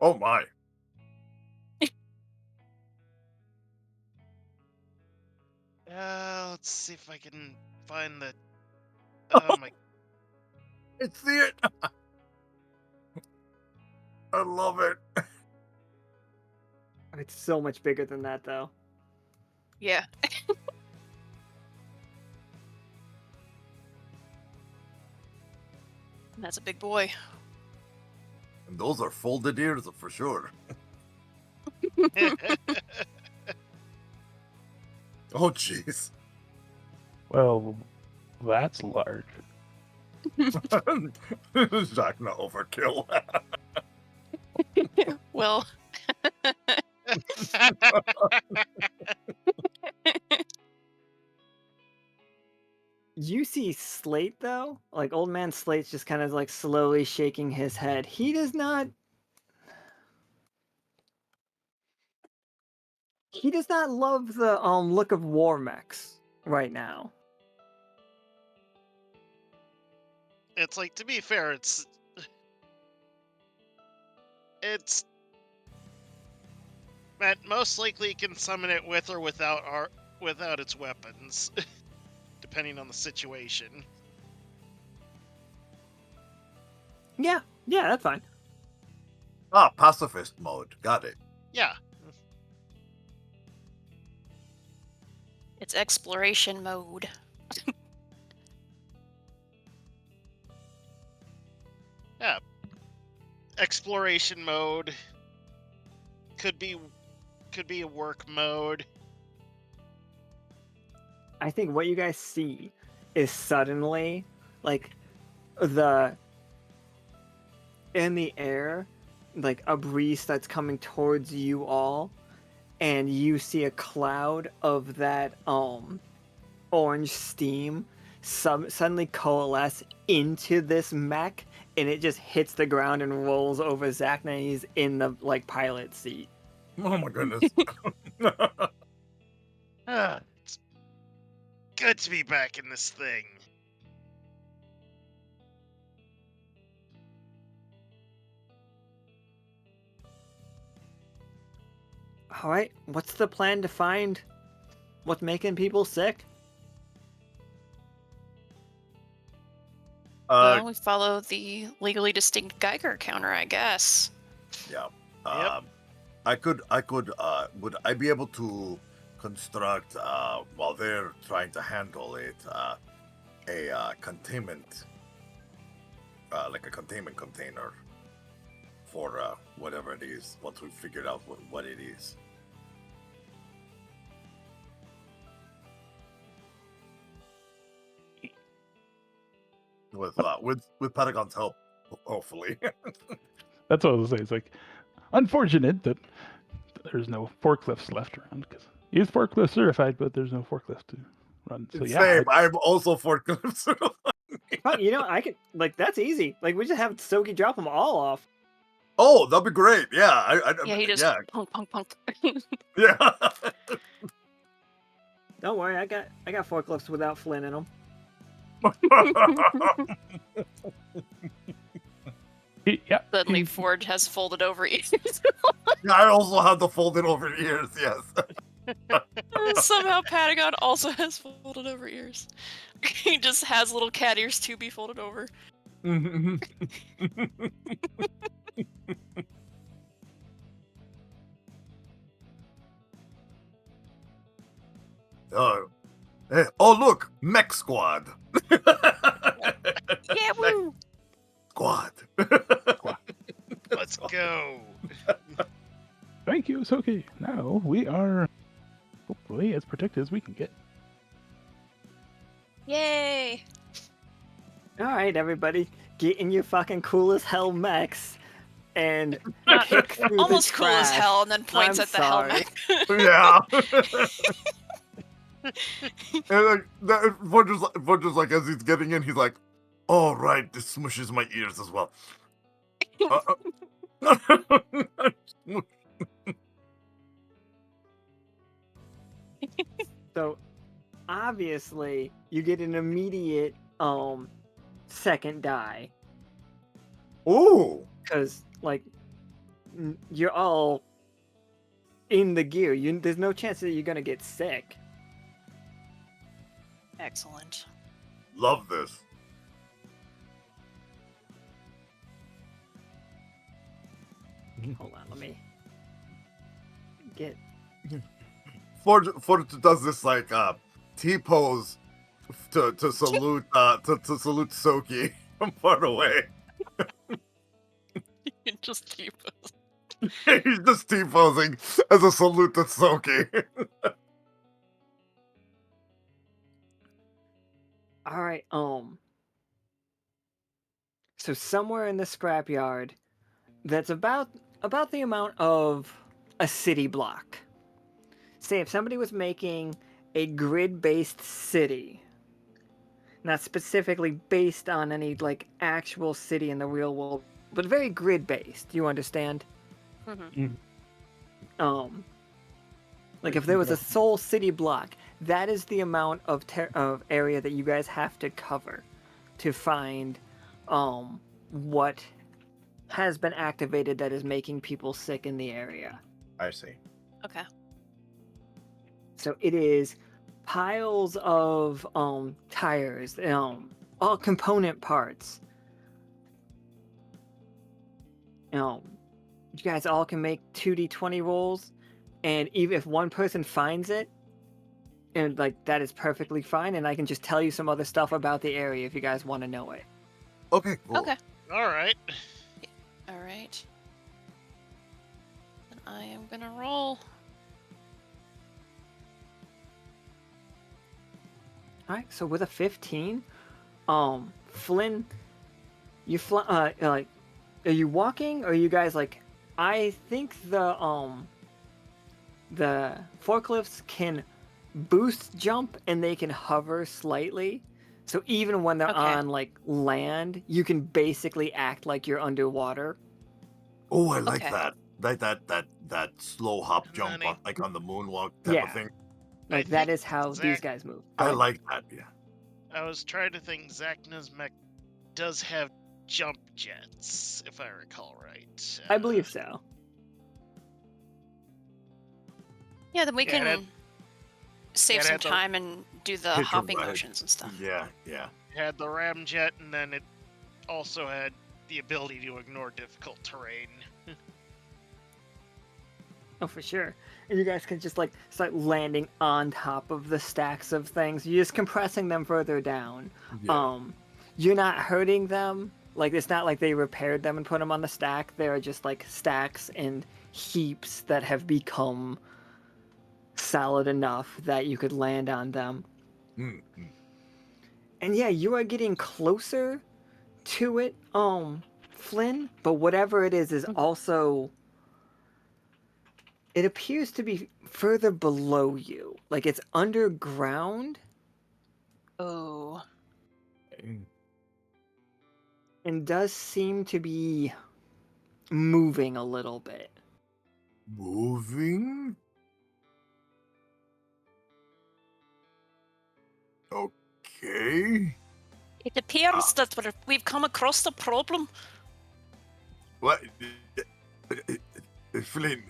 Oh my. Let's see if I can find the. Oh my! I see it. I love it. It's so much bigger than that, though. Yeah. That's a big boy. And those are folded ears for sure. Oh jeez. Well, that's large. Zacna overkill. Well. You see Slate, though? Like, old man Slate's just kind of like slowly shaking his head. He does not... He does not love the look of war mechs right now. It's like, to be fair, it's Matt most likely can summon it with or without its weapons, depending on the situation. Yeah, that's fine. Ah, pacifist mode. Got it. Yeah. It's exploration mode. Yeah. Exploration mode. Could be a work mode. I think what you guys see is suddenly, like, in the air, like, a breeze starts coming towards you all, and you see a cloud of that orange steam suddenly coalesce into this mech, and it just hits the ground and rolls over Zacna, and he's in the like pilot seat. Oh my goodness. It's good to be back in this thing. All right, what's the plan to find what's making people sick? Well, we follow the legally distinct Geiger counter, I guess. Yeah. Yep. Would I be able to construct, while they're trying to handle it, a containment, like a containment container for whatever it is, once we figured out what it is? With Patagon's help, hopefully. That's what I was saying. It's like unfortunate that there's no forklifts left around because he is forklift certified, but there's no forklift to run. So yeah, Same. I'm also forklift. Fuck, you know, I could, like, that's easy. Like, we just have Sogi drop them all off. Oh, that'd be great. Yeah. Yeah, he just Yeah. punk, punk, punk. Yeah. Don't worry, I got forklifts without Flynn in them. yeah. Suddenly Ford has folded over ears. Yeah, I also have the folded over ears. Yes. Somehow Patagon also has folded over ears. He just has little cat ears to be folded over. Oh, look, Mech Squad. Yeah, woo! Squad. Let's go. Thank you. It's okay. Now we are hopefully as protected as we can get. Yay! All right, everybody, get in your fucking cool as hell mechs. and Not- kick through Almost the cool as trash. hell, and then points I'm at the sorry. helmet. Yeah. And like Forger's like as he's getting in, he's like, "Oh right, this smushes my ears as well." So obviously you get an immediate second die Oh, because like you're all in the gear. There's no chance that you're gonna get sick. Excellent. love this. Hold on, let me get. Forge does this like T pose to salute to salute Soki from far away. Just keep us. He's just T posing as a salute to Soki. All right. So somewhere in the scrapyard, that's about the amount of a city block. Say if somebody was making a grid-based city, not specifically based on any like actual city in the real world, but very grid-based. You understand? Mhm. Like if there was a sole city block, that is the amount of of area that you guys have to cover to find what has been activated that is making people sick in the area. I see. Okay. So it is piles of tires, all component parts. You guys all can make 2d20 rolls, and even if one person finds it, and like that is perfectly fine, and I can just tell you some other stuff about the area if you guys want to know it. Okay. Cool. Okay. All right. All right. Then I am gonna roll. All right, so with a 15, Flynn, you fly. Like, are you walking? Or are you guys like? I think the forklifts can boost jump and they can hover slightly. So even when they're Okay. on like land, you can basically act like you're underwater. Oh, I like Okay. that. Like that slow hop And jump then on, like on the moonwalk type Yeah. of thing. Like I that think is how these guys move. Go I ahead. like that. Yeah. I was trying to think Zacna's mech does have jump jets, if I recall right. I believe so. Yeah, then we Yeah, that- can save that some had the- time and do the Hitch a hopping ride. motions and stuff. Yeah. Yeah. It had the ramjet, and then it also had the ability to ignore difficult terrain. Oh, for sure. And you guys can just like start landing on top of the stacks of things. You're just compressing them further down. Yeah. You're not hurting them. Like it's not like they repaired them and put them on the stack. They're just like stacks and heaps that have become solid enough that you could land on them. Mm. And yeah, you are getting closer to it, Flynn, but whatever it is also, it appears to be further below you. Like it's underground Oh. and does seem to be moving a little bit. Moving. Okay. It appears that we've come across the problem. What? Flynn,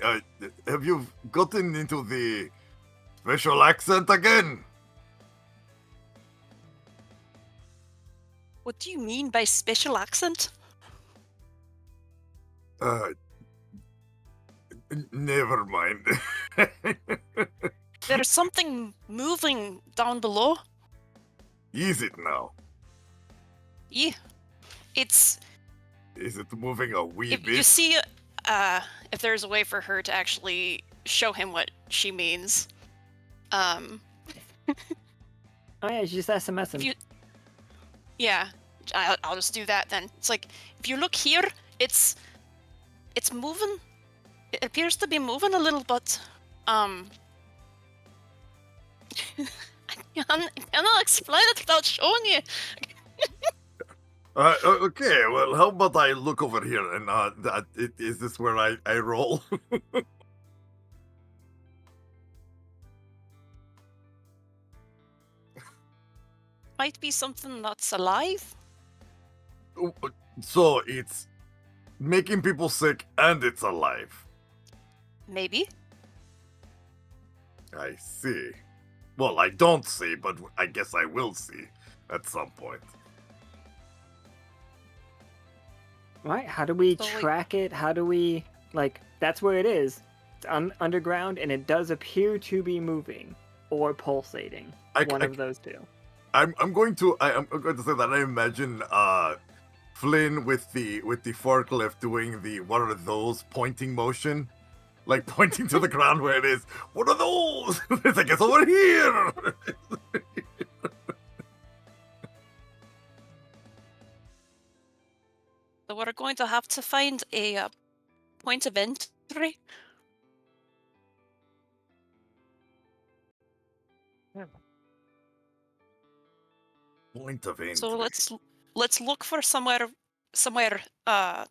have you gotten into the special accent again? What do you mean by special accent? Never mind. There's something moving down below. Is it now? Yeah. It's Is it moving a wee if bit? you see if there's a way for her to actually show him what she means. Oh yeah, you just SMS him. If you Yeah, I'll just do that then. It's like if you look here, it's It's moving. It appears to be moving a little, but I cannot explain it without showing you. Okay, well, how about I look over here and is this where I roll? Might be something that's alive. So it's making people sick and it's alive. Maybe. I see. Well, I don't see, but I guess I will see at some point. Right? How do we So, like- track it? How do we that's where it is. It's underground, and it does appear to be moving or pulsating. One of those two. I'm going to say that I imagine Flynn with the forklift doing the what are those pointing motion, like pointing to the ground where it is. What are those? It's like it's over here. So we're going to have to find a point of entry. Point of entry. So let's look for somewhere to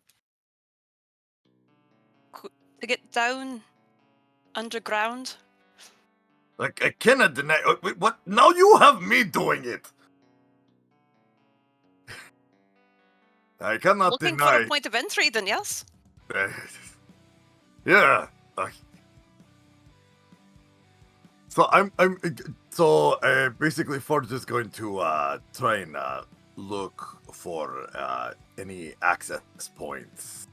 get down underground. Like I cannot deny. Wait, what? Now you have me doing it. I cannot Looking deny. for a point of entry, then yes. Yeah. So basically Forge is going to try and look for any access points.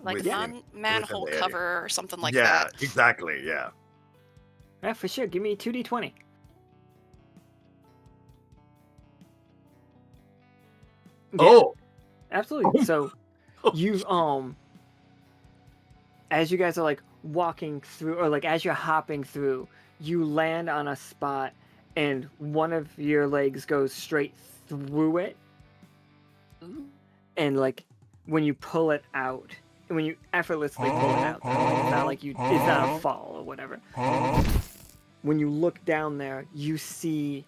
Like within- manhole within the area. cover or something like yeah, that. exactly. Yeah. Yeah, for sure. Give me 2d20. Yeah, Oh. absolutely. So you as you guys are like walking through, or like as you're hopping through, you land on a spot and one of your legs goes straight through it. Ooh. And like when you pull it out, when you effortlessly pull it out, like it's not a fall or whatever. When you look down there, you see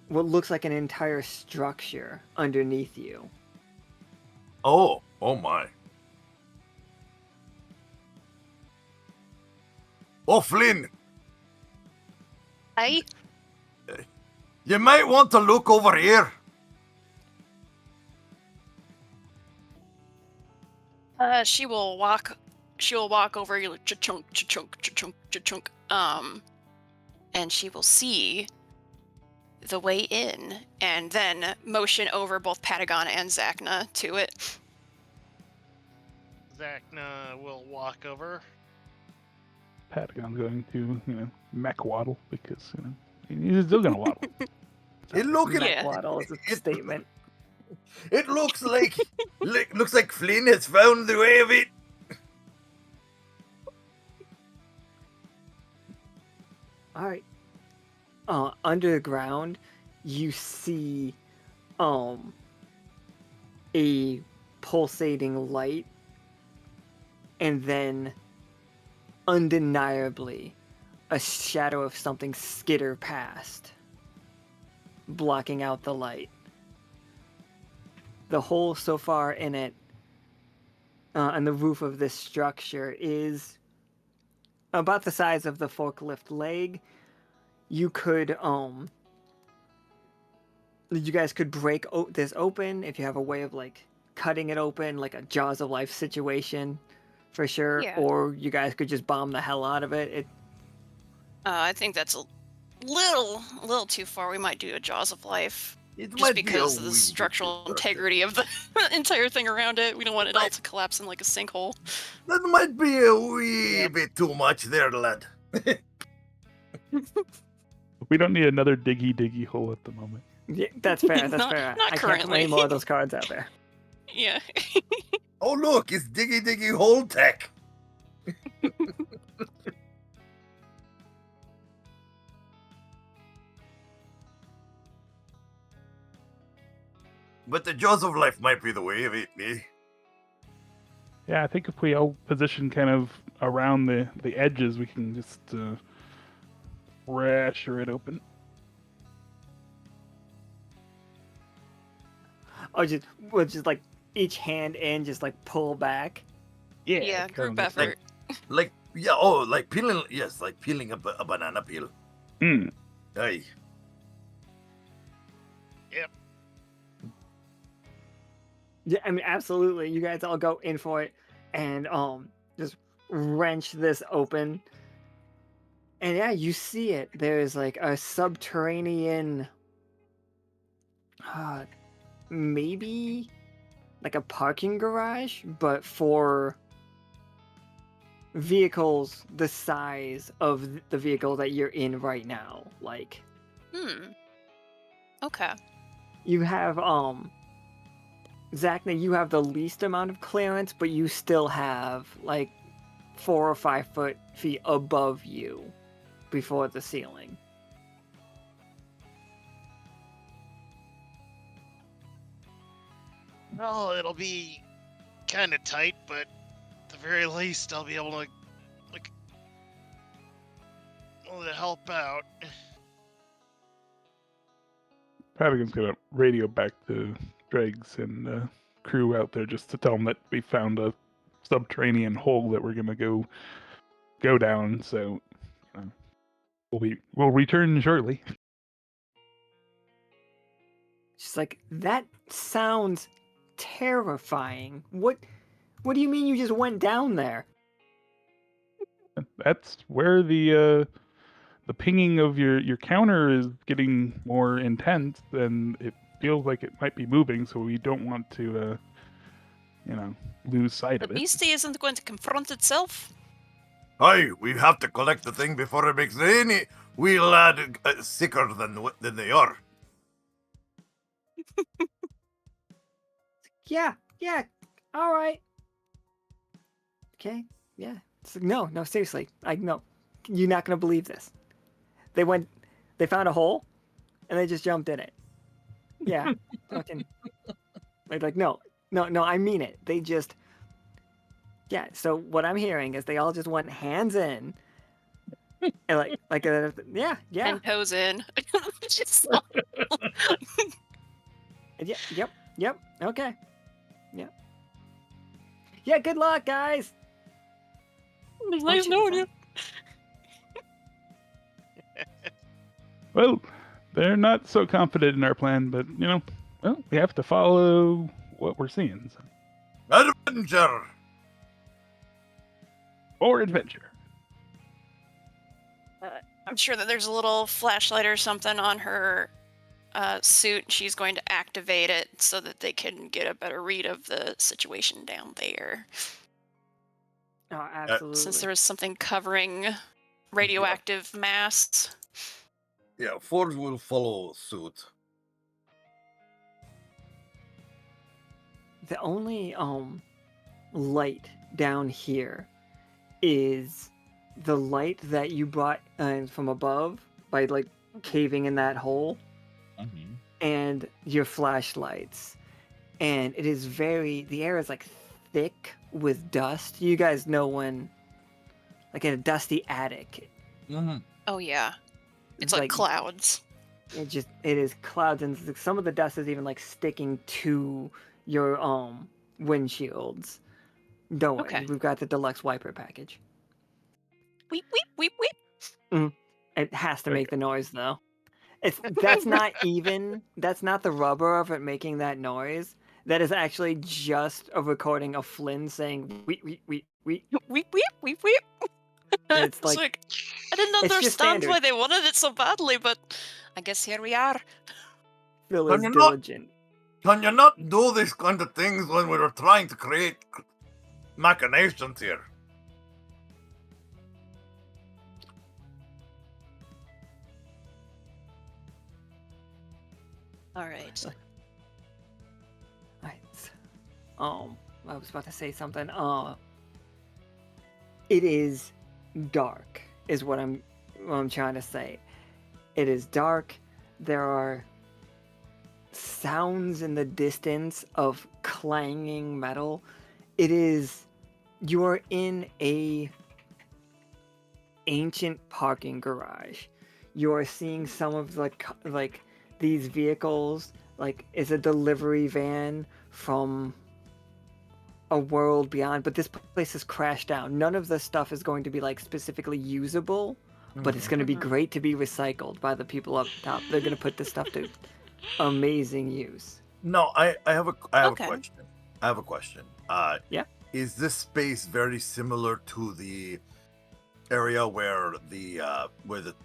what looks like an entire structure underneath you. Oh my. Oh, Flynn, Aye. you might want to look over here. She will walk over you like cha-chunk, cha-chunk, cha-chunk, cha-chunk. And she will see the way in and then motion over both Patagon and Zacna to it. Zacna will walk over. Patagon's going to, mech waddle because, he's still gonna waddle. It looking. Yeah. Waddle is a statement. It looks like looks like Flynn has found the way of it. All right. Underground, you see, a pulsating light, and then, undeniably, a shadow of something skitter past, blocking out the light. The hole so far in it, on the roof of this structure, is about the size of the forklift leg. You could, you guys could break this open if you have a way of, like, cutting it open, like a Jaws of Life situation, for sure. Yeah. Or you guys could just bomb the hell out of it. I think that's a little too far. We might do a Jaws of Life. It Just might be because a of the wee bit structural too integrity of the entire thing around it. We don't want it all to collapse in like a sinkhole. That might be a wee bit too much there, lad. We don't need another diggy hole at the moment. Yeah, that's fair. That's Not- fair. not I can't put any currently. more of those cards out there. Yeah. Oh look, it's diggy hole tech. But the Jaws of Life might be the way of it, eh? Yeah, I think if we all position kind of around the edges, we can just pressure it open. Or just like each hand in, just like pull back. Yeah, kind group of effort. Like yeah, oh, like peeling. Yes, like peeling a banana peel. Mm. Hey, Yeah, I mean, absolutely. You guys all go in for it and just wrench this open. And yeah, you see it. There's like a subterranean, maybe like a parking garage, but for vehicles the size of the vehicle that you're in right now. Like Okay. you have Zacna, you have the least amount of clearance, but you still have like 4 or 5 feet above you before the ceiling. Well, it'll be kind of tight, but at the very least, I'll be able to, like, to help out. Patagon's gonna radio back to Dregs and crew out there just to tell them that we found a subterranean hole that we're gonna go down. So we'll return shortly. She's like, that sounds terrifying. What do you mean you just went down there? That's where the pinging of your counter is getting more intense, and it feels like it might be moving. So we don't want to lose sight The of it. beastie isn't going to confront itself. hey, we have to collect the thing before it makes any wheel lad sicker than they are. Yeah, all right. Okay, yeah. It's like, no, seriously. No, you're not gonna believe this. They found a hole, and they just jumped in it. Yeah, fucking. Like, no, I mean it. They just. Yeah, so what I'm hearing is they all just went hands in, and yeah, 10 toes in. Just- yep, okay, yeah. Good luck, guys. Nice knowing you. Well, they're not so confident in our plan, but we have to follow what we're seeing. So. Adventure. Or adventure. I'm sure that there's a little flashlight or something on her suit. She's going to activate it so that they can get a better read of the situation down there. Oh, absolutely. Since there is something covering radioactive mass. Yeah, Forge will follow suit. The only light down here is the light that you brought from above by like caving in that hole, and your flashlights. And it is the air is like thick with dust. You guys know when, like in a dusty attic. Oh yeah, it's like clouds. It is clouds, and some of the dust is even like sticking to your windshields. Don't worry, Okay. we've got the deluxe wiper package. Weep weep weep weep. It has to make the noise though. That's not the rubber of it making that noise. That is actually just a recording of Flynn saying weep weep weep weep. Weep weep weep weep. It's It's like I didn't it's just understand standard. why they wanted it so badly, but I guess here we are. Phil Can is you not- diligent. Can you not do these kind of things when we were trying to create machinations here? All right. Right. I was about to say something. It is dark, is what I'm trying to say. It is dark. There are sounds in the distance of clanging metal. It is You are in a ancient parking garage. You are seeing some of the like these vehicles. Like, is a delivery van from a world beyond, but this place is crashed down. None of the stuff is going to be like specifically usable, but it's going to be great to be recycled by the people up top. They're going to put this stuff to amazing use. No, I have a Okay. question. I have a question. Yeah? Is this space very similar to the area where the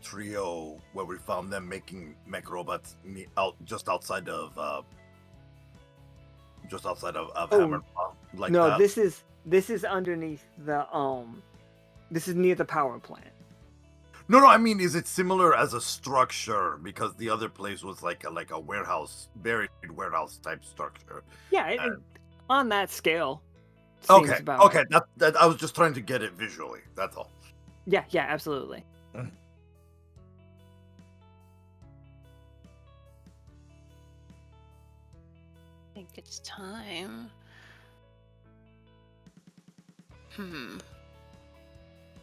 trio where we found them making mech robots just outside of Oh, Hammer? Like no, that? this is underneath the this is near the power plant. No, I mean, is it similar as a structure? Because the other place was like a warehouse, buried warehouse type structure. Yeah, on that scale. Seems Okay, about okay, right. that I was just trying to get it visually. That's all. Yeah, absolutely. I think it's time.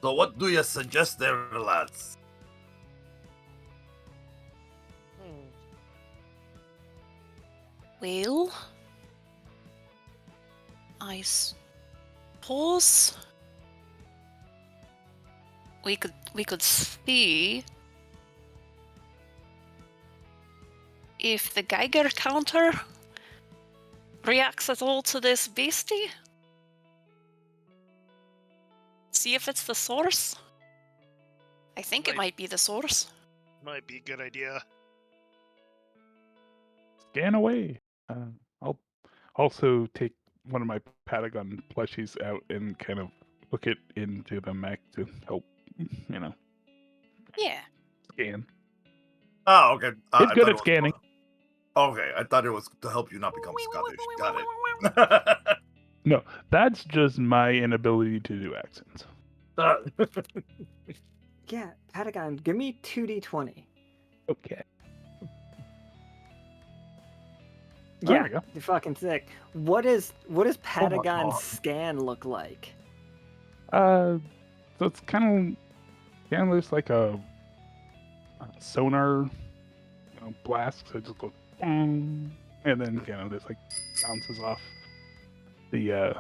So, what do you suggest there, lads? Well, I suppose we could see if the Geiger counter reacts at all to this beastie. See if it's the source. I think it might be the source. Might be a good idea. Scan away. I'll also take one of my Patagon plushies out and kind of hook it into the mech to help, Yeah. scan. Oh, okay. It's I good thought at it was scanning. Okay, I thought it was to help you not become Scottish. Got it. No, that's just my inability to do accents. Yeah, Patagon, give me 2d20. Okay. Yeah, we go. you're fucking sick. What does Patagon's God. scan look like? So it's kind of looks like a sonar, blast. So it just goes, bang, and then kind of just like bounces off the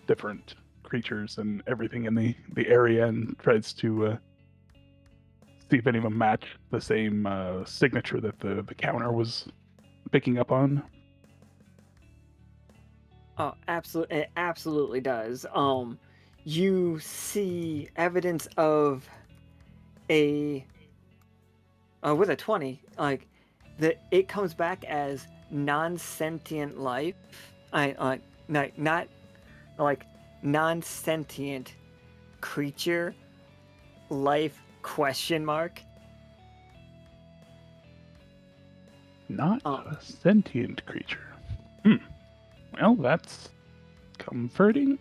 different creatures and everything in the area and tries to see if any of them match the same signature that the counter was picking up on. Oh, absolutely, it absolutely does. You see evidence of a with a 20, like it comes back as non-sentient life. Not like non-sentient creature life question mark. Not a sentient creature. Well, that's comforting.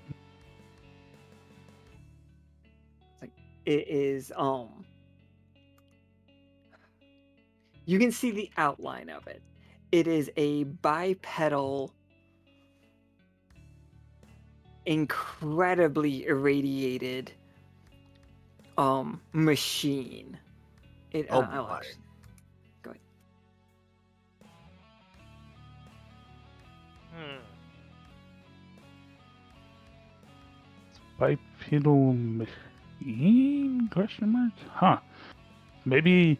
It is you can see the outline of it. It is a bipedal, incredibly irradiated machine. I'll boy. actually go ahead. Bipedal machine? Question mark? Huh. Maybe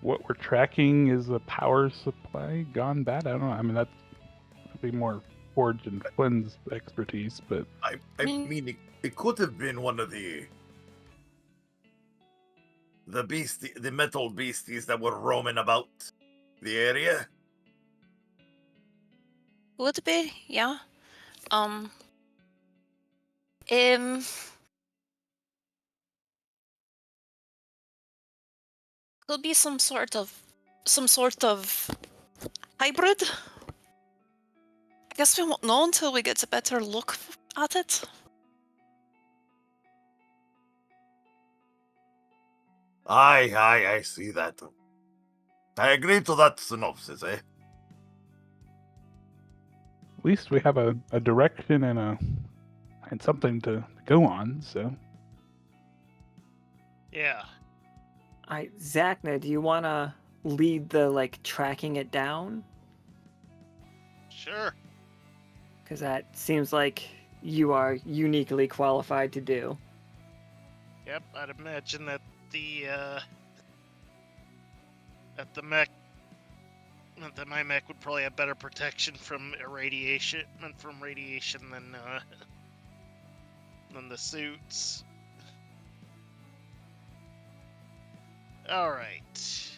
what we're tracking is a power supply gone bad? I don't know. I mean, that'd be more Forge and Flynn's expertise, but I mean, it could have been one of the metal beasties that were roaming about the area. Would be, yeah. Could be some sort of hybrid. I guess we won't know until we get a better look at it. Aye, I see that. I agree to that synopsis, eh? at least we have a direction and and something to go on. So Yeah. Zacna, do you want to lead the like tracking it down? Sure. Because that seems like you are uniquely qualified to do. Yep. I'd imagine that the my mech would probably have better protection from irradiation and from radiation than the suits. All right.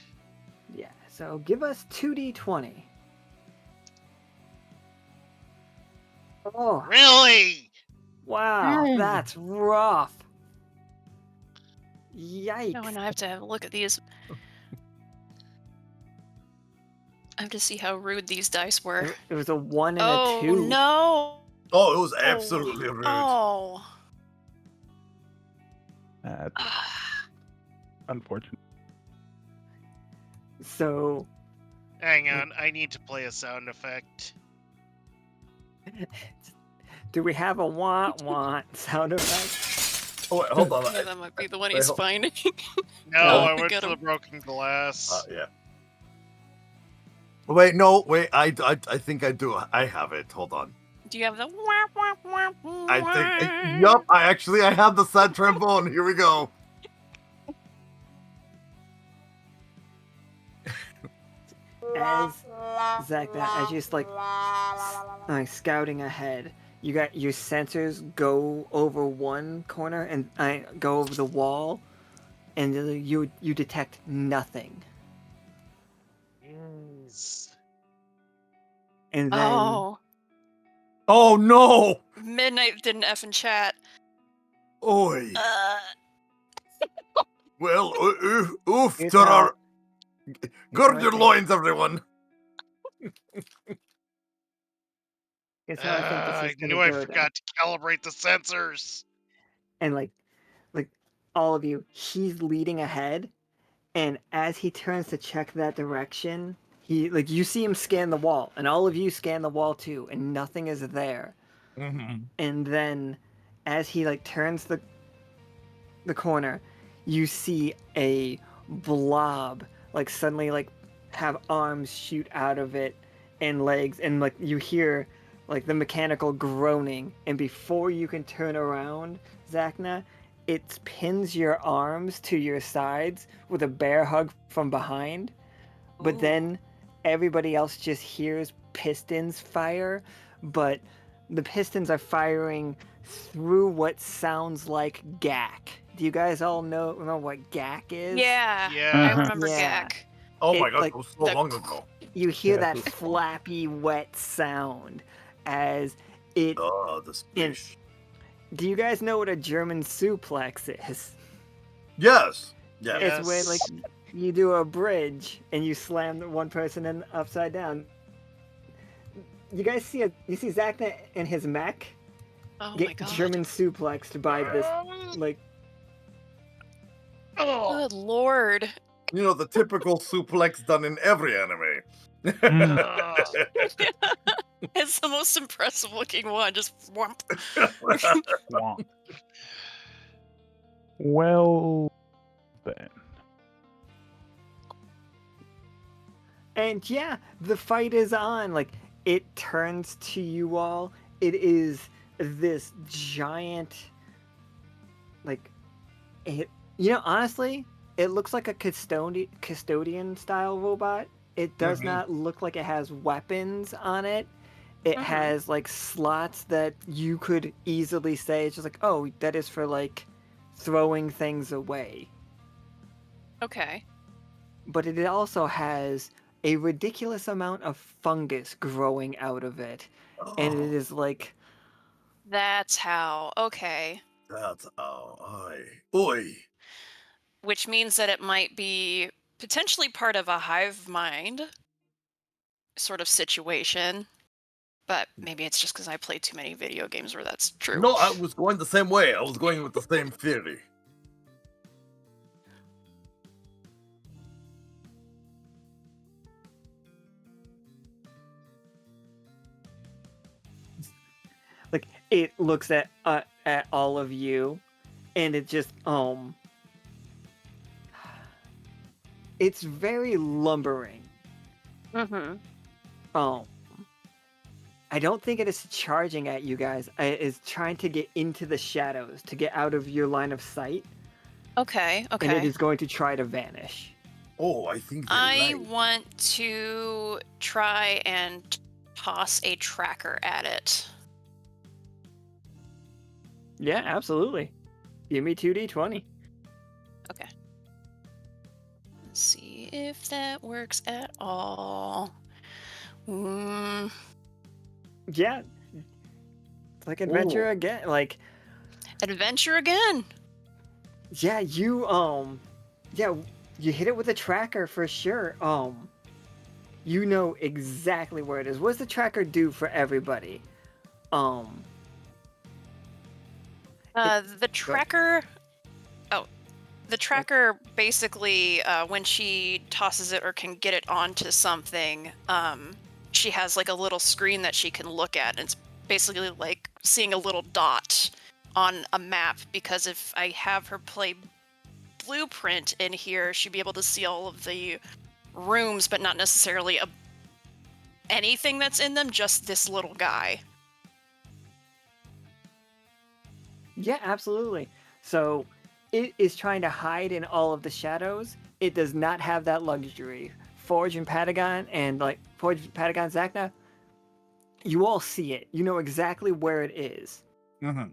Yeah, so give us 2d20. Oh, Really? wow, Mm. that's rough. Yikes. No, and I have to have a look at these. I have to see how rude these dice were. It was a 1 and Oh a 2. no! Oh, it was absolutely rude. Oh. that's unfortunate. So, Hang on. I need to play a sound effect. do we have a want sound effect? Oh, wait, hold on. Yeah, that might be the one Wait, he's hold- finding. No, Oh. I went Get for the him. broken glass. Yeah. Wait, no, wait. I think I do. I have it. Hold on. Do you have the? I think. Yup. I have the sad trombone. Here we go. As Zacna, as you're just like scouting ahead, you got your sensors go over one corner and go over the wall, and you detect nothing. Yes. And then Oh, Oh no! Midnight didn't F in chat. Oi. Well, oof, Here's to how- our gird how I your think- loins, everyone. here's how I think I this is gonna knew I go. Then. forgot to calibrate the sensors. And like all of you, he's leading ahead, and as he turns to check that direction, you see him scan the wall, and all of you scan the wall too, and nothing is there. Mm-hmm. And then as he turns the corner, you see a blob suddenly have arms shoot out of it and legs, and you hear the mechanical groaning, and before you can turn around, Zacna, it pins your arms to your sides with a bear hug from behind. But Ooh. then everybody else just hears pistons fire, but the pistons are firing through what sounds like gack. Do you guys all know what gack is? Yeah, Yeah. I Uh-huh. remember Yeah. Gak. Oh my It, god, like, that was so the- long ago. You hear Yeah, that so- flappy, wet sound as it. Oh, the space. Do you guys know what a German suplex is? Yes. Yeah. Yes. It's where you do a bridge and you slam the one person in upside down. You guys see Zacna and his mech Oh my get god. German suplexed by this Oh. Good lord. You know, the typical suplex done in every anime. Mm. It's the most impressive looking one. Just whomp. Womp. Well, then. And yeah, the fight is on. It turns to you all. It is this giant, honestly, it looks like a custodian style robot. It does Mhm. not look like it has weapons on it. It Mhm. has slots that you could easily say it's just oh, that is for throwing things away. Okay. But it also has a ridiculous amount of fungus growing out of it. And it is That's how. Okay. That's oi. Which means that it might be potentially part of a hive mind sort of situation. But maybe it's just because I play too many video games where that's true. No, I was going the same way. I was going with the same theory. it looks at all of you, and it just it's very lumbering. Mm-hmm. I don't think it is charging at you guys. It is trying to get into the shadows, to get out of your line of sight, Okay. and it Okay. is going to try to vanish. Oh, I think they I lied. want to try and toss a tracker at it. Yeah, absolutely. Give me 2d20. Okay. Let's see if that works at all. Mm, Yeah. It's like adventure again. Like, adventure again. yeah, you you hit it with a tracker for sure. You know exactly where it is. What does the tracker do for everybody? The tracker. Oh, the tracker basically, when she tosses it or can get it onto something, she has like a little screen that she can look at. And it's basically like seeing a little dot on a map. Because if I have her play Blueprint in here, she'd be able to see all of the rooms, but not necessarily anything that's in them. Just this little guy. Yeah, absolutely. So it is trying to hide in all of the shadows. It does not have that luxury. Forge and Patagon Zacna, you all see it. You know exactly where it is. Mm-hmm.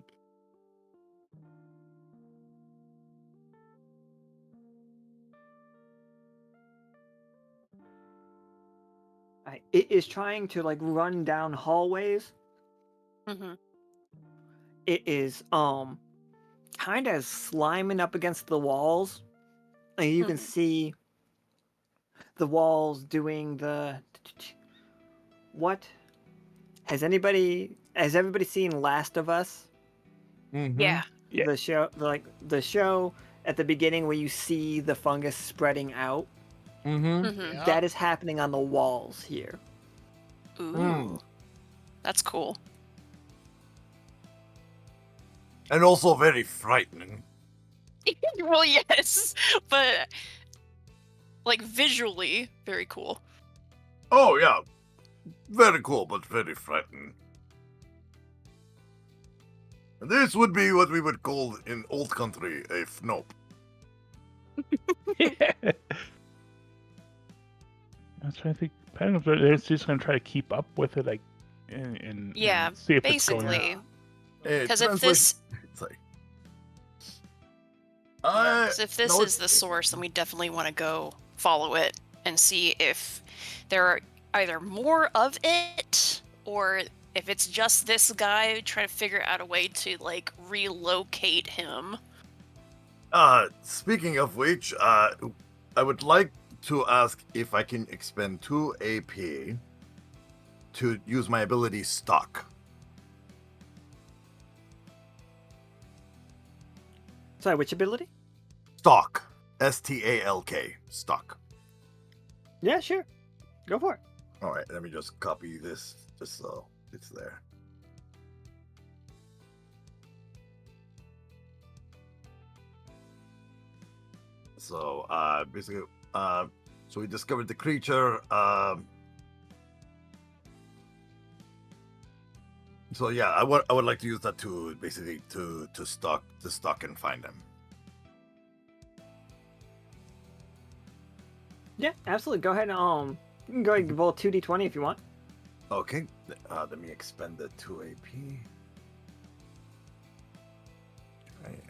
It is trying to like run down hallways. Mm-hmm. It is kind of sliming up against the walls, and you can see the walls doing the what? Has everybody seen Last of Us? Mm-hmm. Yeah. Yeah. The show at the beginning where you see the fungus spreading out. Mm-hmm. Mm-hmm. Yeah. That is happening on the walls here. Ooh. That's cool. And also very frightening. Well, yes, but like visually, very cool. Oh yeah, very cool, but very frightening. And this would be what we would call in old country a fnope. Yeah. I was trying to think. They're just gonna try to keep up with it, like, and Yeah, see if it's going. basically. Hey, Because if translation- this, Sorry. yeah, 'cause if this no, is the source, then we definitely want to go follow it and see if there are either more of it, or if it's just this guy trying to figure out a way to like relocate him. Speaking of which, I would like to ask if I can expend 2 AP to use my ability Stock. Sorry, which ability? Stalk. S-T-A-L-K. Stock. Yeah, sure. Go for it. Alright, let me just copy this just so it's there. So, basically, so we discovered the creature. So yeah, I would like to use that to basically to stalk and find him. Yeah, absolutely. Go ahead and you can go ahead and roll 2d20 if you want. Okay, let me expend the 2 AP. And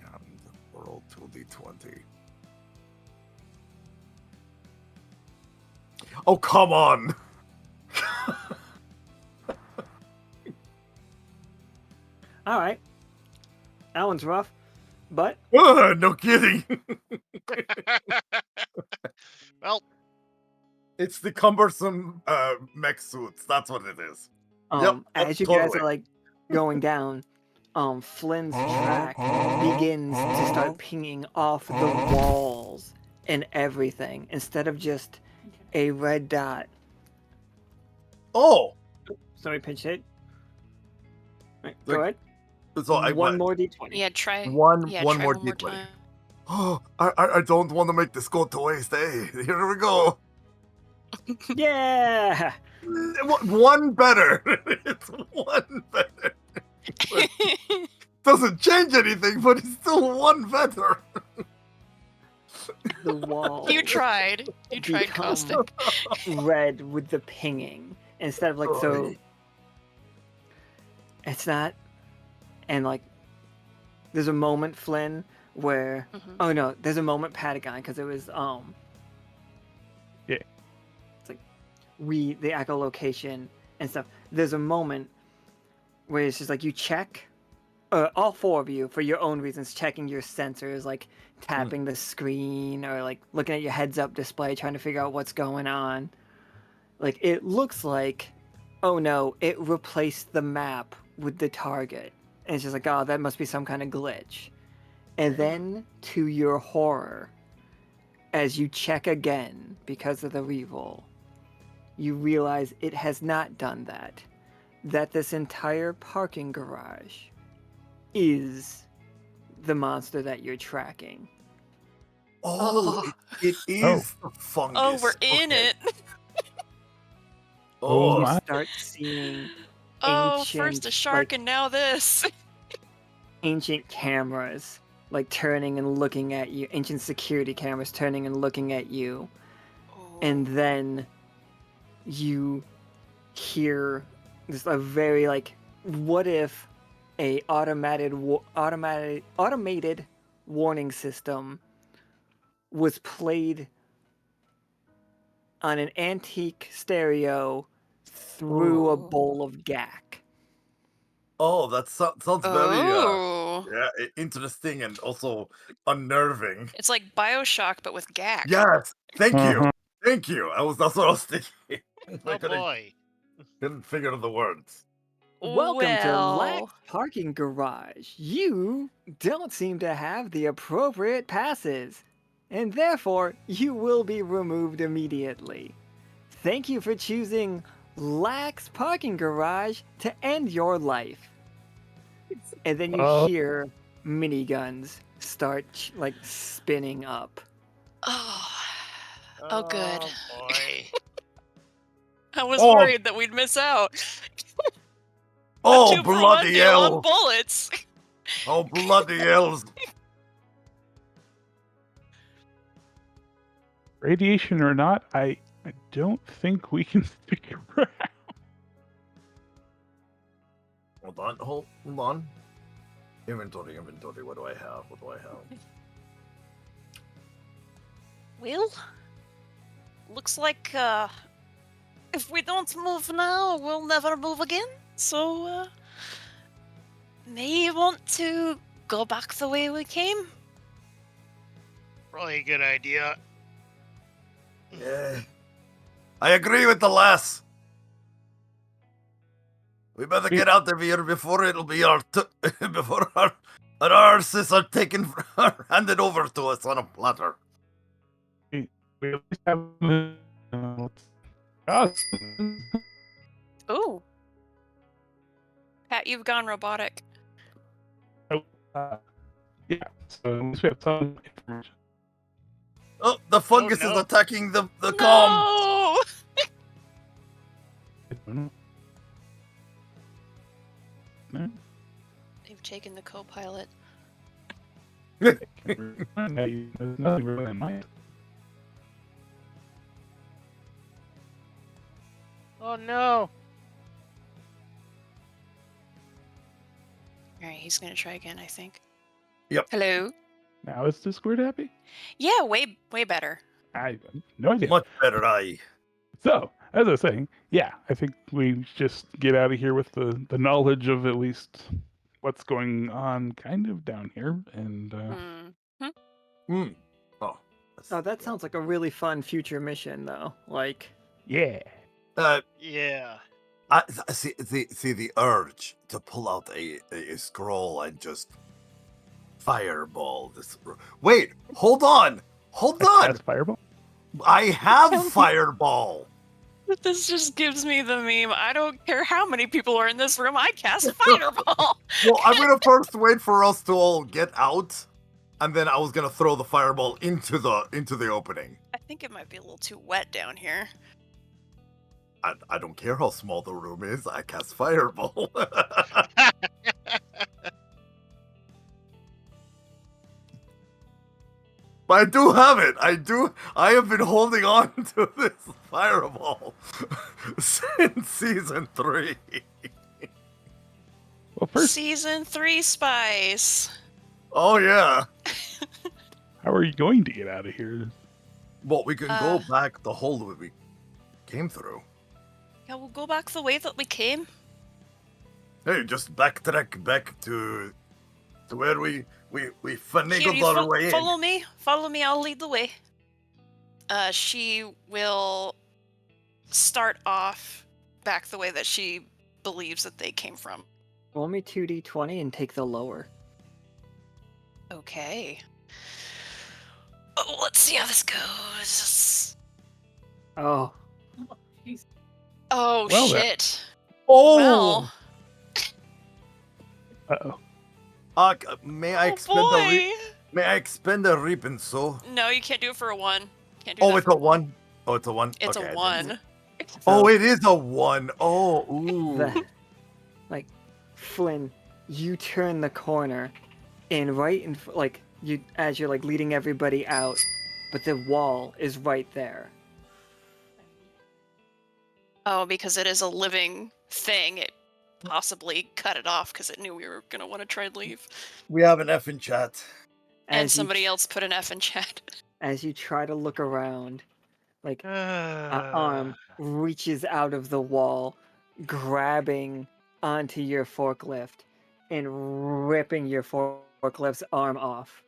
roll 2d20. Oh, come on! All right. That one's rough, but No kidding! Well, It's the cumbersome mech suits. That's what it is. as you guys totally. are like going down, Flynn's track begins to start pinging off the walls and everything instead of just a red dot. Oh! Somebody pinch hit. Right, Like- go ahead. So I one went. more d20. Yeah, try. One Yeah, one try more one more D20. time. Oh, I don't want to make this go to waste. Hey, here we go. Yeah. One better. It's one better. Doesn't change anything, but it's still one better. The wall. You tried. You tried, Become Caustic. red with the pinging instead of like so. Oy. It's not, and like, there's a moment, Flynn, where Mhm. oh no, there's a moment, Patagon, because it was Yeah. it's like the echolocation and stuff. There's a moment where it's just like you check, all four of you for your own reasons, checking your sensors, like tapping the screen or like looking at your heads-up display, trying to figure out what's going on. Like it looks like, oh no, it replaced the map with the target. And it's just like, oh, that must be some kind of glitch. And then, to your horror, as you check again because of the reroll, you realize it has not done that. That this entire parking garage is the monster that you're tracking. Oh, Oh. it is the fungus. Oh, we're in Okay. it. Oh Oh, my. Start seeing Oh, ancient, first a shark like, and now this. ancient cameras like turning and looking at you, ancient security cameras turning and looking at you. And then you hear this a very like, what if a automated warning system was played on an antique stereo through a bowl of gack. oh, that sounds very Oh. interesting and also unnerving. It's like Bioshock, but with Gak. Yes, thank you, Uh-huh. thank you. That's what I was thinking. I Oh couldn't boy. figure the words. Welcome to Lax Well, Parking Garage. You don't seem to have the appropriate passes, and therefore you will be removed immediately. Thank you for choosing Lax Parking Garage to end your life. And then you Oh. hear miniguns start like spinning up. oh, good. Oh boy. I was Oh. worried that we'd miss out. Oh, Two for one bloody deal on hell! bullets. Oh, bloody hells! Radiation or not, I don't think we can stick around. Hold on. Inventory. What do I have? Well, looks like if we don't move now, we'll never move again. So, may you want to go back the way we came? Probably a good idea. Yeah. I agree with the lass. We better get out of here before it'll be before our arses are taken, handed over to us on a platter. We at least have Ooh. Pat, you've gone robotic. yeah, so at least we have some information. Oh, the fungus no. is attacking the comm. No! No? They've taken the co-pilot. There's nothing really in mind. Oh no. Alright, he's gonna try again, I think. Yep. Hello? Now is Discord happy? Yeah, way better. I have no idea. Much better, aye. So, as I was saying, yeah, I think we just get out of here with the knowledge of at least what's going on kind of down here. And Oh. Oh, that sounds like a really fun future mission, though. Like, yeah. Yeah. I see the urge to pull out a scroll and just fireball this. Wait, hold on. That's Fireball? I have fireball. This just gives me the meme. I don't care how many people are in this room. I cast fireball. Well, I'm gonna first wait for us to all get out, and then I was gonna throw the fireball into the opening. I think it might be a little too wet down here. I don't care how small the room is. I cast fireball. But I do have it. I have been holding on to this fireball since season 3. Well, first, Season 3 Spice. Oh yeah. how are you going to get out of here? Well, we can go back the hole that we came through. Yeah, we'll go back the way that we came. Hey, just backtrack back to where we Here, finagled you our way in. follow me. Follow me. I'll lead the way. She will start off back the way that she believes that they came from. Roll me 2d20 and take the lower. Okay. Oh, let's see how this goes. Oh, Jeez. Oh, Well, that- shit. Oh! Well, Uh-oh. May I oh expend boy. may I expend a ribbon so? No, you can't do it for a 1. Can't do Oh, that it's for a 1. Oh, it's a 1. It's Okay, I a didn't- 1. Oh, so it is a 1. Oh, ooh. like Flynn, you turn the corner, and right in like you as you're like leading everybody out, but the wall is right there. Oh, because it is a living thing. It possibly cut it off because it knew we were going to want to try and leave. We have an F in chat. And As you somebody else put an F in chat. as you try to look around, like an arm reaches out of the wall, grabbing onto your forklift and ripping your forklift's arm off.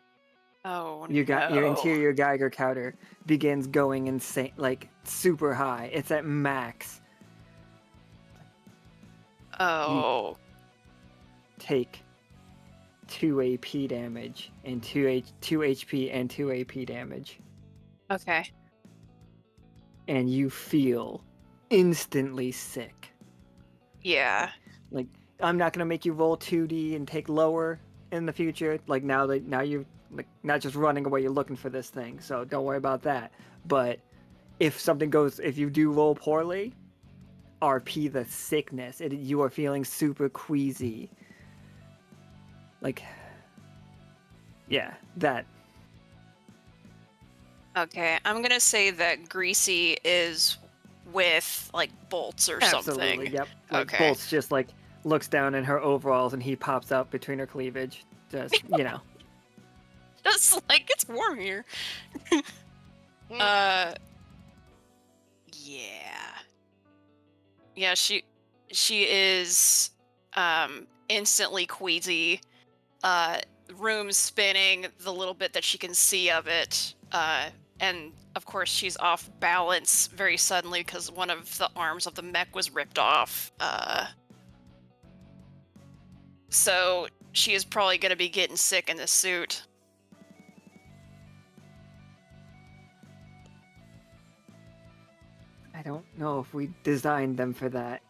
Oh, You got your no. interior Geiger counter begins going insane, like super high. It's at max. Oh. Take 2 AP damage and 2 HP and 2 AP damage, Okay. and you feel instantly sick. Yeah. Like, I'm not gonna make you roll 2D and take lower in the future. Like now you're like not just running away, you're looking for this thing. So don't worry about that. But if you do roll poorly, RP the sickness. You are feeling super queasy. Like, yeah, that. Okay. I'm going to say that Greasy is with, like, bolts or Absolutely, something. yep. Like Okay. Bolts just like looks down in her overalls and he pops up between her cleavage. Just Just like, it's warm here. Yeah. Yeah, she is instantly queasy. Room spinning the little bit that she can see of it. And of course she's off balance very suddenly because one of the arms of the mech was ripped off. So she is probably gonna be getting sick in this suit. I don't know if we designed them for that.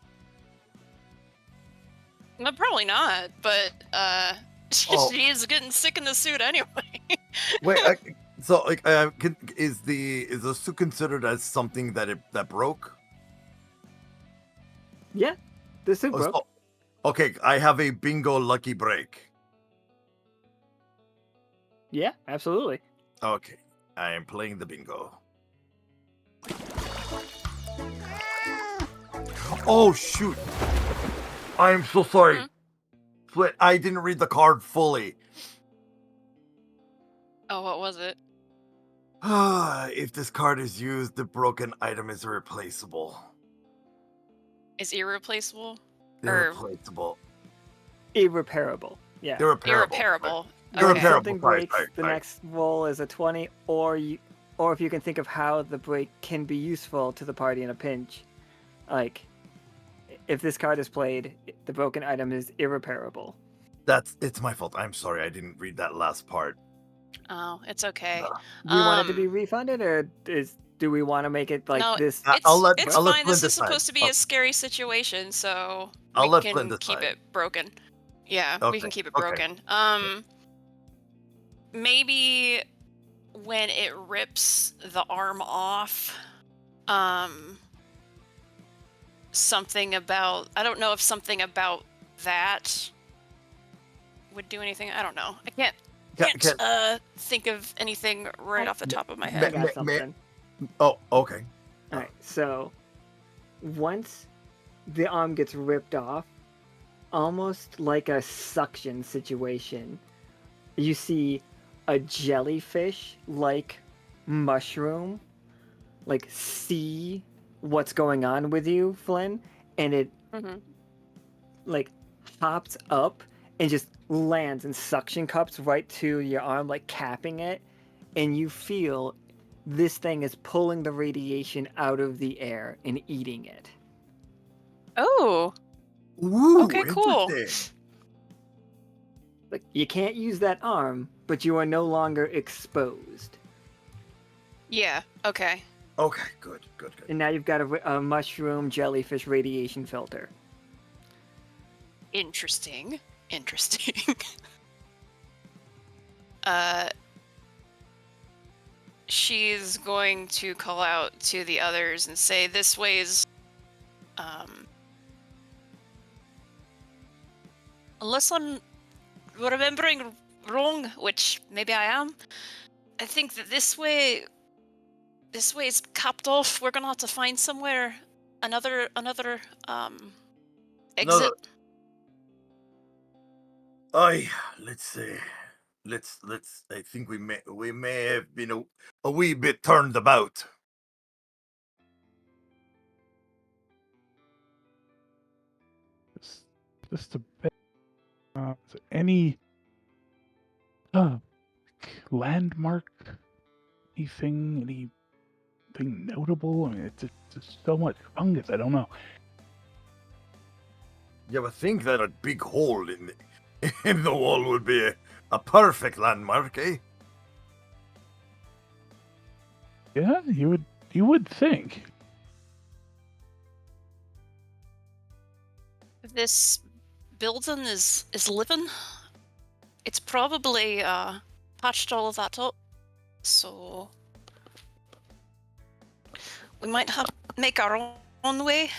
Well, probably not, but Oh. she is getting sick in the suit anyway. Wait, so like, is the suit considered as something that broke? Yeah, the suit Oh, broke. so- okay, I have a bingo lucky break. Yeah, absolutely. Okay, I am playing the bingo. Oh shoot! I am so sorry. Hmm? Flynn, I didn't read the card fully. Oh, what was it? If this card is used, the broken item is irreplaceable. Is irreplaceable? Irreplaceable. Irreparable. Yeah. Irreparable. If Irreparable. something Sorry, breaks, sorry, the sorry. next roll is a 20, or if you can think of how the break can be useful to the party in a pinch. Like, if this card is played, the broken item is irreparable. It's my fault. I'm sorry. I didn't read that last part. Oh, it's okay. Do you want it to Um, be refunded, or is Do we want to make it like no, this? I'll let it's I'll let fine. Flynn This is decide. supposed to be a scary situation, so I'll we let Flynn can keep decide. it broken. Yeah, we Okay, can keep it okay. broken. Maybe when it rips the arm off, something about, I don't know if something about that would do anything. I don't know. I can't think of anything right off the top of my I head. got something. Oh, okay. All right. So once the arm gets ripped off, almost like a suction situation, you see a jellyfish-like mushroom, like see what's going on with you, Flynn, and it Mm-hmm. like hops up and just lands and suction cups right to your arm, like capping it, and you feel this thing is pulling the radiation out of the air and eating it. Oh, Ooh, okay, cool. interesting. Like, you can't use that arm, but you are no longer exposed. Yeah, okay. Okay, good. And now you've got a mushroom jellyfish radiation filter. Interesting. She's going to call out to the others and say, this way's, unless I'm remembering wrong, which maybe I am, I think that this way is capped off. We're gonna have to find somewhere, another exit. Let's see. Let's. I think we may have been a wee bit turned about. Just a bit. Is there any landmark? Anything notable? I mean, it's just so much fungus. I don't know. You would think that a big hole in the wall would be a perfect landmark, eh? Yeah, you would think. This building is living. It's probably patched all of that up, so we might have make our own way.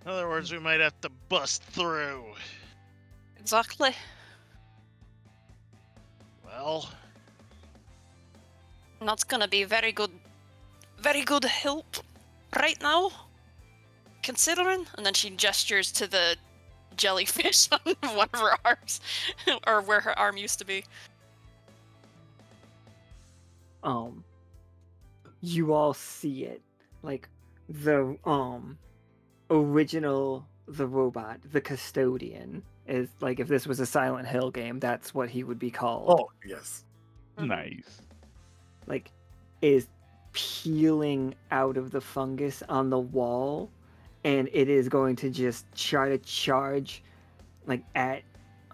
In other words, we might have to bust through. Exactly. Well, And that's gonna be very good help right now, considering. And then she gestures to the jellyfish on one of her arms, or where her arm used to be. You all see it, like the original the robot, the custodian, is like, if this was a Silent Hill game, that's what he would be called. Oh, yes. Nice. Like, is peeling out of the fungus on the wall, and it is going to just try to charge, like, at.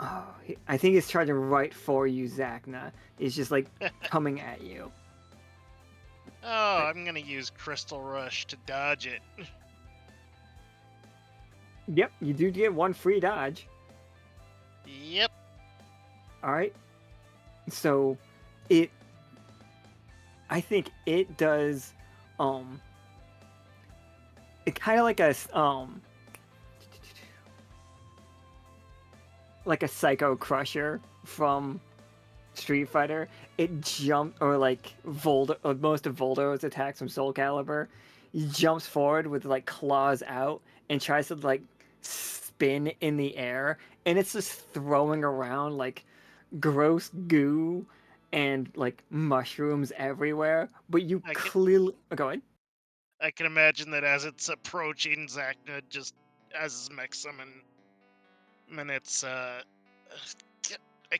Oh, I think it's charging right for you, Zacna. It's just like coming at you. oh, I'm gonna use Crystal Rush to dodge it. Yep, you do get one free dodge. Yep. All right. So, I think it does, it kind of like a Psycho Crusher from Street Fighter. It jumped, or like most of Voldo's attacks from Soul Calibur. He jumps forward with like claws out and tries to like spin in the air, and it's just throwing around like gross goo and like mushrooms everywhere. But you I can- clearly go ahead. I can imagine that as it's approaching, Zacna just as his mech summon, and it's I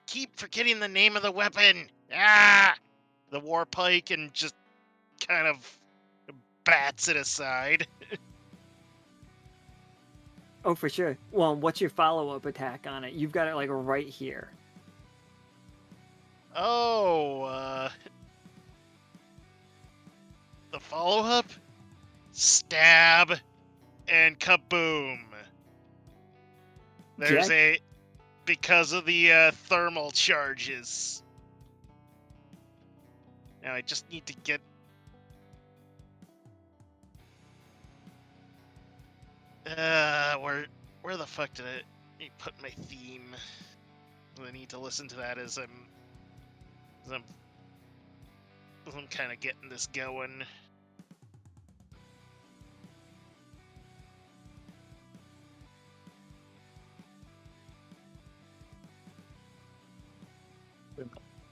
keep forgetting the name of the weapon. The war pike, and just kind of bats it aside. Oh, for sure. Well, what's your follow-up attack on it? You've got it like right here. Oh, the follow-up? Stab and kaboom. There's Jack? because of the thermal charges. Now I just need to get... where the fuck did I put my theme? I need to listen to that as I'm kind of getting this going.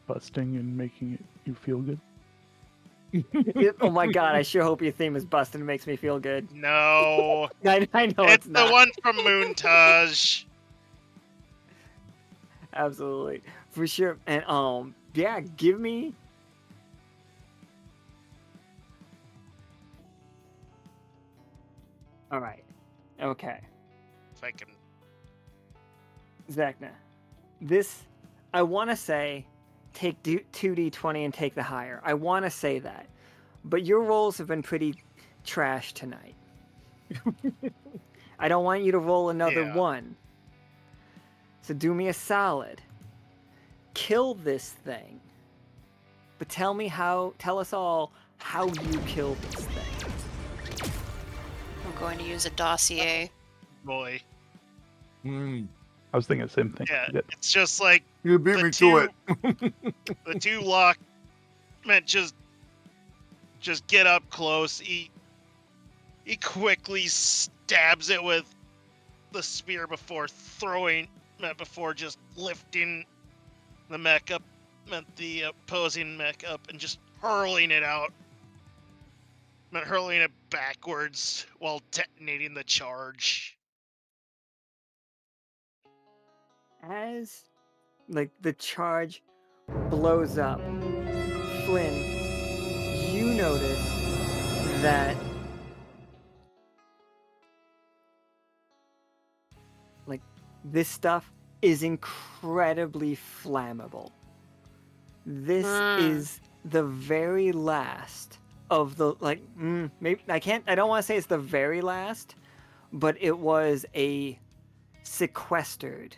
Busting and making you feel good. Oh my god, I sure hope your theme is busted and makes me feel good. No, I know it's it's the not. one from Moontage. Absolutely. For sure. And yeah, give me Alright. Okay. If I can... Zacna. This I wanna say take 2d20 and take the higher. I wanna say that. But your rolls have been pretty trash tonight. I don't want you to roll another Yeah. one. So do me a solid. Kill this thing. But tell us all how you kill this thing. I'm going to use a dossier. Boy. I was thinking the same thing. Yeah, Good. it's just like You beat The me two- to it. the two lock meant just get up close. He quickly stabs it with the spear before just lifting the mech up, the opposing mech up, and just hurling it out. Hurling it backwards while detonating the charge. As like the charge blows up, Flynn, you notice that like this stuff is incredibly flammable. This is the very last of the maybe I don't want to say it's the very last, but it was a sequestered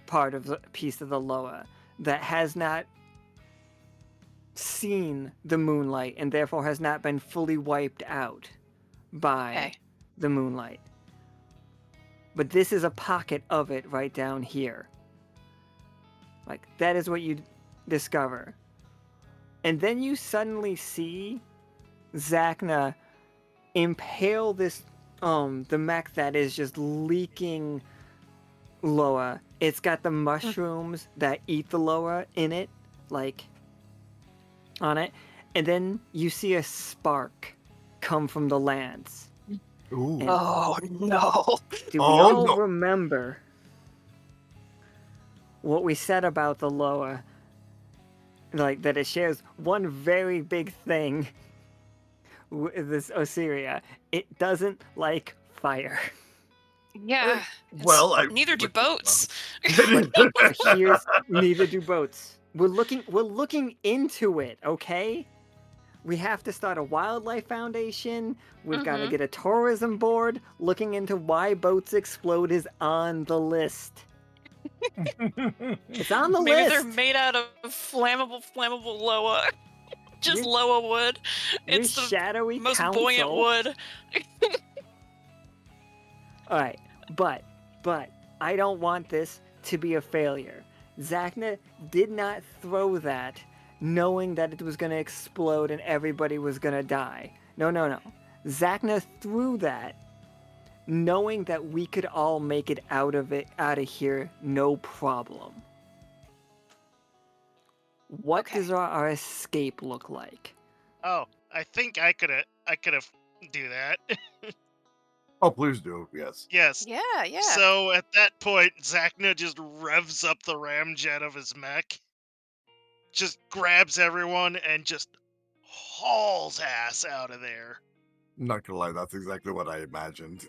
part of the piece of the Loa that has not seen the moonlight and therefore has not been fully wiped out by Okay. the moonlight. But this is a pocket of it right down here. Like, that is what you discover. And then you suddenly see Zacna impale this, the mech that is just leaking Loa. It's got the mushrooms that eat the Loa in it, like, on it. And then you see a spark come from the lance. Ooh. And Oh no! do we Oh, all no. remember what we said about the Loa? Like, that it shares one very big thing with this Osiria. It doesn't like fire. Yeah. Well, neither do boats. But here's neither do boats. We're looking into it, okay? We have to start a wildlife foundation. We've got to get a tourism board. Looking into why boats explode is on the list. It's on the Maybe list. they're made out of flammable Loa. Just Your- Loa wood. Your It's the shadowy most council. buoyant wood. All right, but I don't want this to be a failure. Zacna did not throw that knowing that it was going to explode and everybody was going to die. No. Zacna threw that knowing that we could all make it out of here no problem. What Okay. does our escape look like? Oh, I think I could have do that. Oh, please do. Yes. Yes. Yeah. So at that point, Zacna just revs up the ramjet of his mech, just grabs everyone, and just hauls ass out of there. Not gonna lie, that's exactly what I imagined.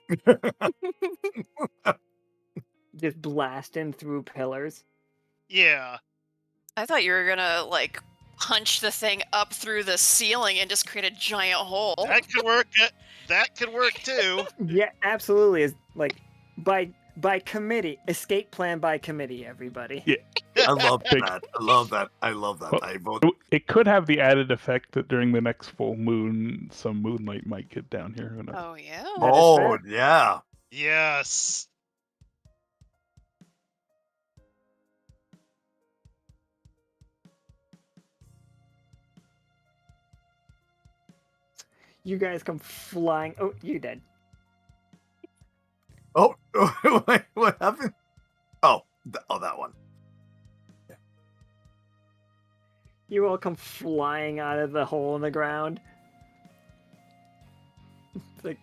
Just blasting through pillars. Yeah. I thought you were gonna like punch the thing up through the ceiling and just create a giant hole. That could work. That could work too. Yeah, absolutely. Is like by committee, escape plan by committee. Everybody. Yeah. I love Big- that. I love that. I love that. Well, I vote. It could have the added effect that during the next full moon, some moonlight might get down here. Who knows? Oh yeah. That is Oh fair. yeah. Yes. You guys come flying. Oh, you dead. Oh, wait, what happened? Oh, that one. You all come flying out of the hole in the ground. It's like,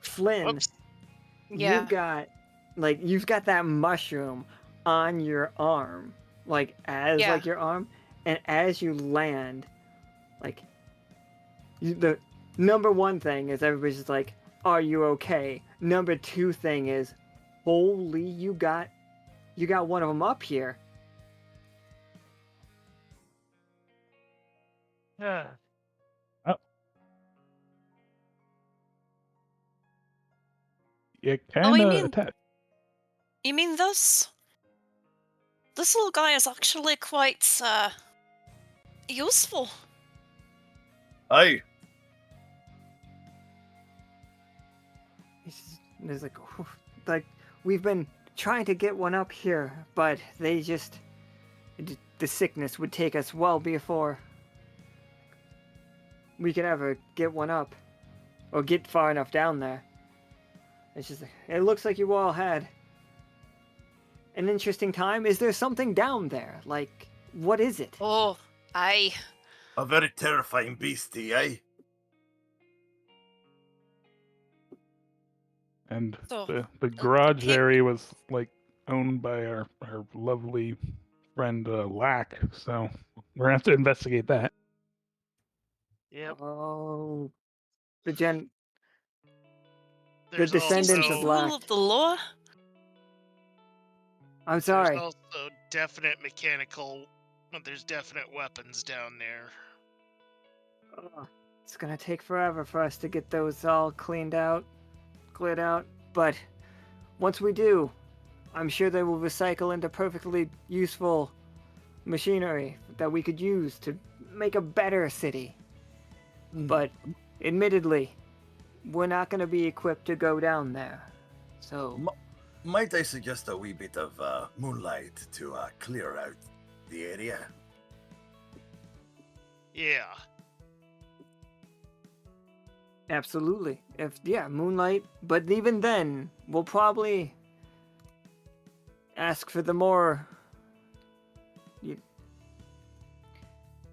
Flynn, Oops. Yeah. you've got that mushroom on your arm, like as Yeah. like your arm, and as you land, like the number one thing is everybody's just like, "Are you okay?" Number two thing is, "Holy, you got one of them up here." You Oh, you can mean- attack. You mean this little guy is actually quite useful. Hey, There's like we've been trying to get one up here, but the sickness would take us well before we could ever get one up or get far enough down there. It's just it looks like you all had an interesting time. Is there something down there? Like, what is it? Oh, aye. a very terrifying beastie, eh? And So, the garage pig- area was like owned by our lovely friend Lack, so we're gonna have to investigate that. Yep. Oh, the There's descendants also, of Lack. Rule of the law. I'm sorry. There's also definite mechanical. There's definite weapons down there. It's gonna take forever for us to get those all cleared out. But once we do, I'm sure they will recycle into perfectly useful machinery that we could use to make a better city. But admittedly, we're not gonna be equipped to go down there. So Might I suggest a wee bit of moonlight to clear out the area? Yeah. absolutely, moonlight. But even then, we'll probably ask for the more.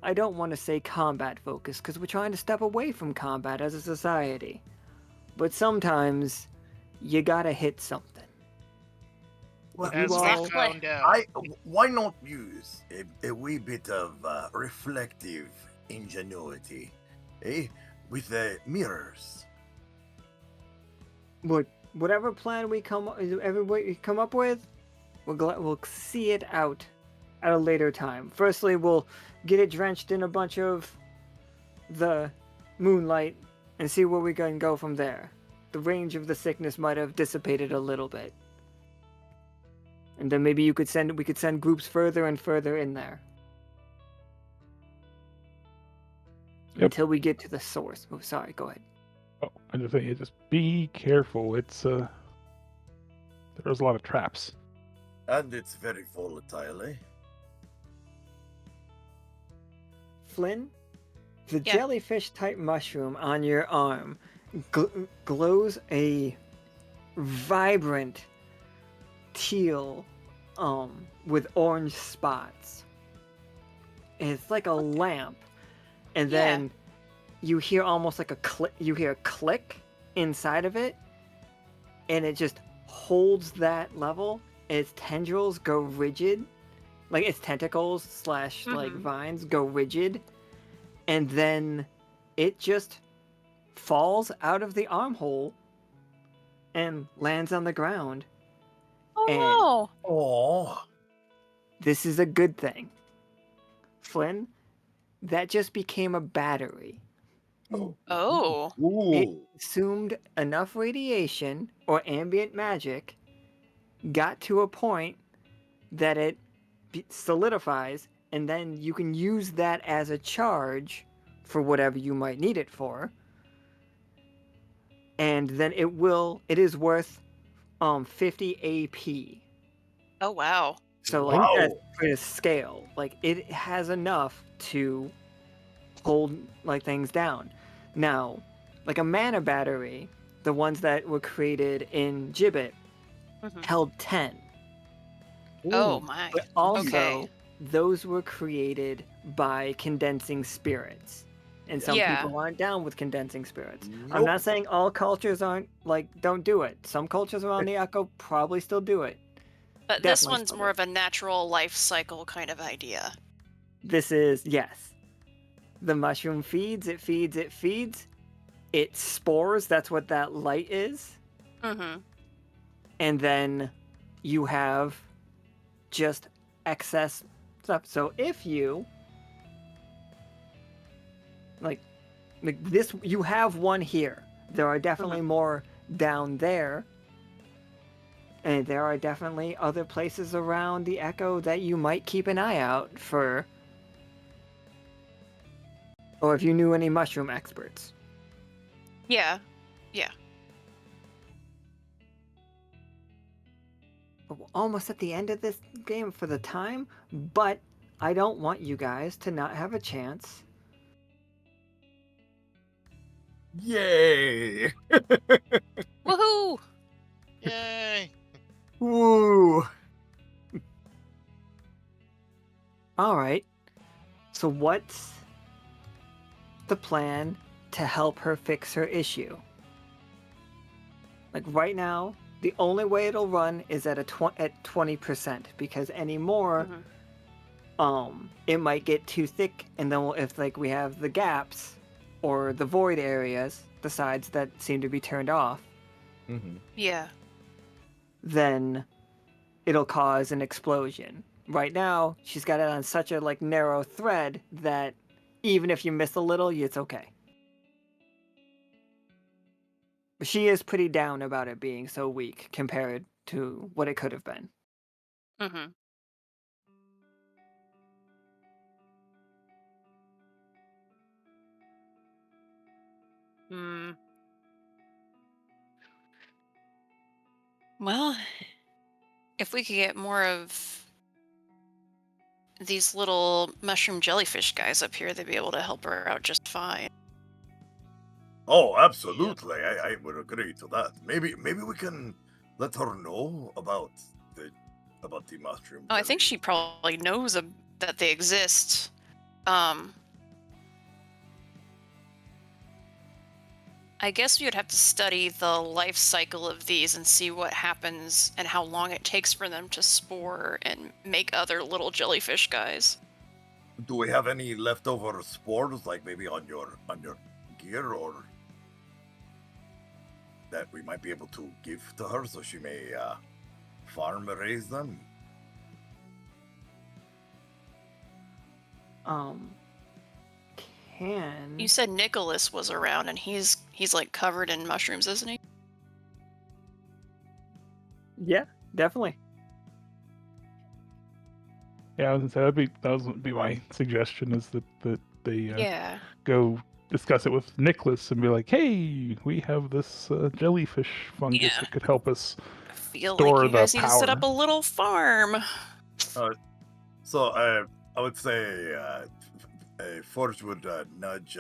I don't want to say combat focus because we're trying to step away from combat as a society. But sometimes you gotta hit something. Well, You As all- we found out. why not use a wee bit of reflective ingenuity, eh? With the mirrors. Whatever plan we come up with, we'll see it out at a later time. Firstly, we'll get it drenched in a bunch of the moonlight and see where we can go from there. The range of the sickness might have dissipated a little bit, and then maybe we could send groups further and further in there. Yep. Until we get to the source. Oh, sorry. Go ahead. Oh, I just say, just be careful. It's there's a lot of traps. And it's very volatile, eh? Flynn, the Yeah. jellyfish-type mushroom on your arm glows a vibrant teal, with orange spots. It's like a lamp, and Yeah. then you hear almost like a click. You hear a click inside of it, and it just holds that level. Its tendrils go rigid, like its tentacles / like Mhm. vines go rigid, and then it just falls out of the armhole and lands on the ground. Oh And- no! Oh, this is a good thing. Flynn, that just became a battery. Oh. It Ooh. consumed enough radiation or ambient magic, got to a point that it solidifies, and then you can use that as a charge for whatever you might need it for. And then it is worth 50 AP. Oh wow. So like Wow. that's for the scale. Like it has enough to hold like things down. Now, like a mana battery, the ones that were created in Gibbet Mhm. held 10. Oh my. But also, Okay. those were created by condensing spirits. And some Yeah. people aren't down with condensing spirits. I'm Nope. not saying all cultures don't do it. Some cultures around the Echo probably still do it. But this Definitely one's still more do. of a natural life cycle kind of idea. This is, yes. The mushroom feeds, it feeds, it feeds. It spores, that's what that light is. Mm-hmm. And then you have just excess stuff. So if you like this, you have one here. There are definitely more down there. And there are definitely other places around the Echo that you might keep an eye out for. Or if you knew any mushroom experts. Yeah. Yeah. But we're almost at the end of this game for the time, but I don't want you guys to not have a chance. Yay. Woohoo! Yay! Woo! Alright. So what's the plan to help her fix her issue? Like right now, the only way it'll run is at 20%, because any more, it might get too thick, and then if like we have the gaps or the void areas, the sides that seem to be turned off, Yeah. then it'll cause an explosion. Right now, she's got it on such a like narrow thread that even if you miss a little, it's okay. But she is pretty down about it being so weak compared to what it could have been. Mm-hmm. Hmm. Well, if we could get more of these little mushroom jellyfish guys up here, they'd be able to help her out just fine. Oh, absolutely. I would agree to that. Maybe we can let her know about the mushroom. Oh, I think jelly. she probably knows that they exist. I guess we would have to study the life cycle of these and see what happens and how long it takes for them to spore and make other little jellyfish guys. Do we have any leftover spores, like maybe on your gear, or that we might be able to give to her so she may farm raise them? Can You said Nicholas was around and he's like covered in mushrooms, isn't he? Yeah, definitely. Yeah, I was gonna say that would be my suggestion, is that they Yeah. go discuss it with Nicholas and be like, hey, we have this jellyfish fungus Yeah. that could help us I feel store like you the guys need to set power. up a little farm. So I would say Forge would nudge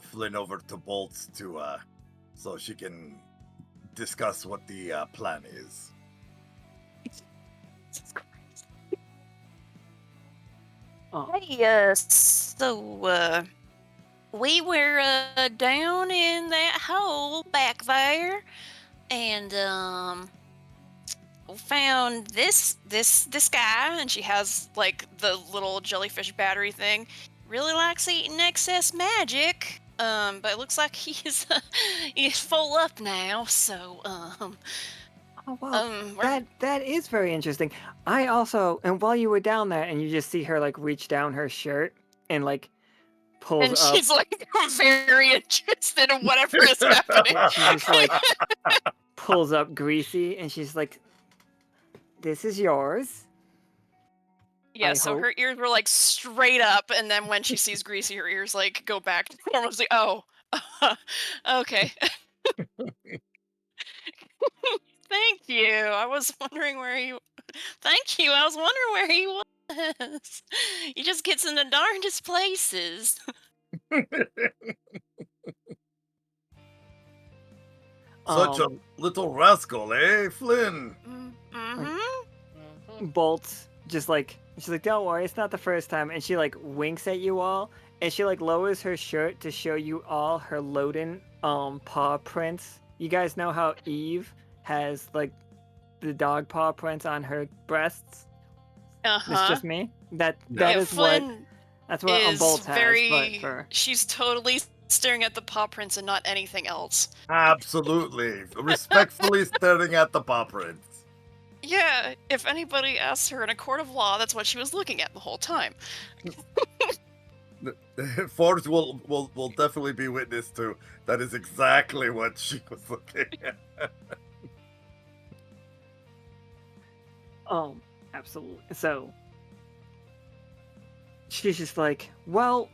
Flynn over to Bolts to so she can discuss what the plan is. Oh, Hey, so we were down in that hole back there, and found this guy, and she has like the little jellyfish battery thing. Really likes eating excess magic. But it looks like he's full up now. So Oh well, Where- that is very interesting. I also, and while you were down there, and you just see her like reach down her shirt and like pulls and up. she's like very interested in whatever is happening. She just like pulls up Greasy, and she's like, "This is yours." Yeah, I so hope. her ears were like straight up, and then when she sees Greasy, her ears like go back to normal. It's like, oh, okay. Thank you. I was wondering where he. Thank you. I was wondering where he was. He just gets in the darndest places. Such a Um, little rascal, eh, Flynn? Mm-hmm. Bolts just like she's like, "Don't worry, it's not the first time." And she like winks at you all, and she like lowers her shirt to show you all her Loden paw prints. You guys know how Eve has like the dog paw prints on her breasts? It's Uh-huh. just me. That Yeah, is what Flynn that's what is Bolts has, but very. for She's totally staring at the paw prints and not anything else. Absolutely. Respectfully staring at the paw prints. Yeah, if anybody asks her in a court of law, that's what she was looking at the whole time. Forbes will definitely be witness to. That is exactly what she was looking at. absolutely. So she's just like, well,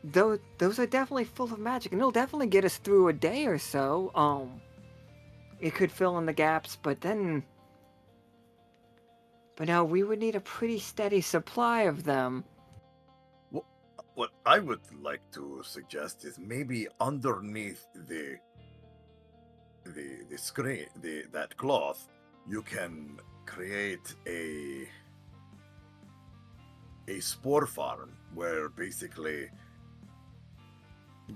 those are definitely full of magic, and it'll definitely get us through a day or so. It could fill in the gaps, but now we would need a pretty steady supply of them. What I would like to suggest is maybe underneath the screen, that cloth, you can create a spore farm where basically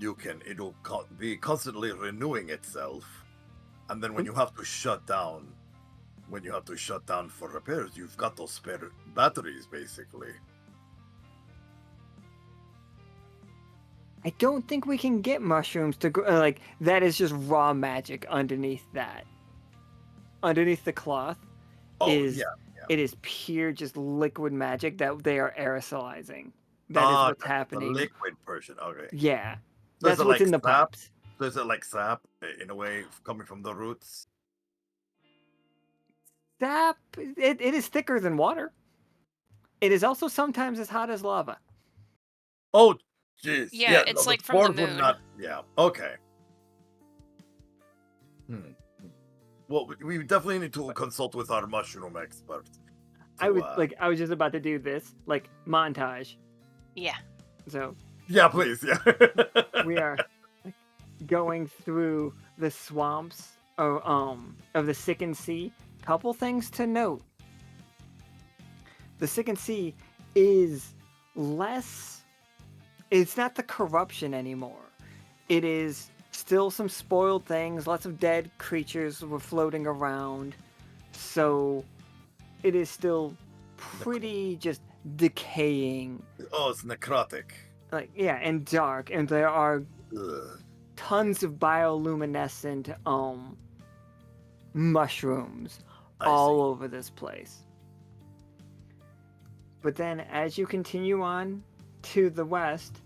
it'll be constantly renewing itself, and then when you have to shut down for repairs, you've got those spare batteries basically. I don't think we can get mushrooms to go like that. Is just raw magic underneath that. Underneath the cloth is yeah. it is pure just liquid magic that they are aerosolizing. That is what's The happening. liquid version. Okay. Yeah, So that's what's in the sap? pipes. So is it like sap in a way coming from the roots? Sap. It is thicker than water. It is also sometimes as hot as lava. Oh, jeez. Yeah, it's no, like from the spores would moon. not. Yeah. Okay. Well, we definitely need to consult with our mushroom expert. I was just about to do this like montage. Yeah. So Yeah, please. Yeah. we are like, going through the swamps of the Sicken Sea. Couple things to note. The Sicken Sea is less. It's not the corruption anymore. It is still some spoiled things. Lots of dead creatures were floating around. So it is still pretty just decaying. Oh, it's necrotic. Like, yeah, and dark. And there are Ugh. tons of bioluminescent mushrooms I all see. over this place. But then as you continue on to the west,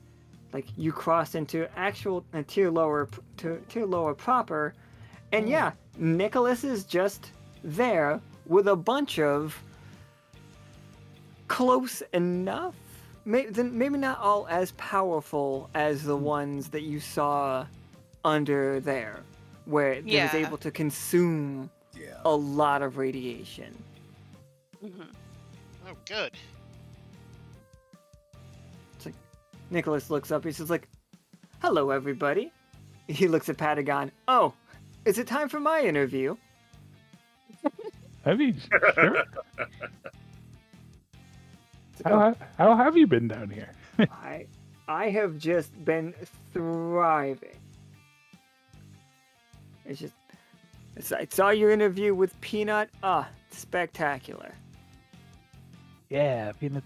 like you cross into actual tier lower proper, and yeah, Nicholas is just there with a bunch of close enough, maybe not all as powerful as the ones that you saw under there, where it was Yeah. able to consume Yeah. a lot of radiation. Mm-hmm. Oh, good. Nicholas looks up. He's just like, "Hello, everybody." He looks at Patagon. "Oh, is it time for my interview?" Have you? Sure. How have you been down here? I have just been thriving. It's just I saw your interview with Peanut. Spectacular. Yeah, I mean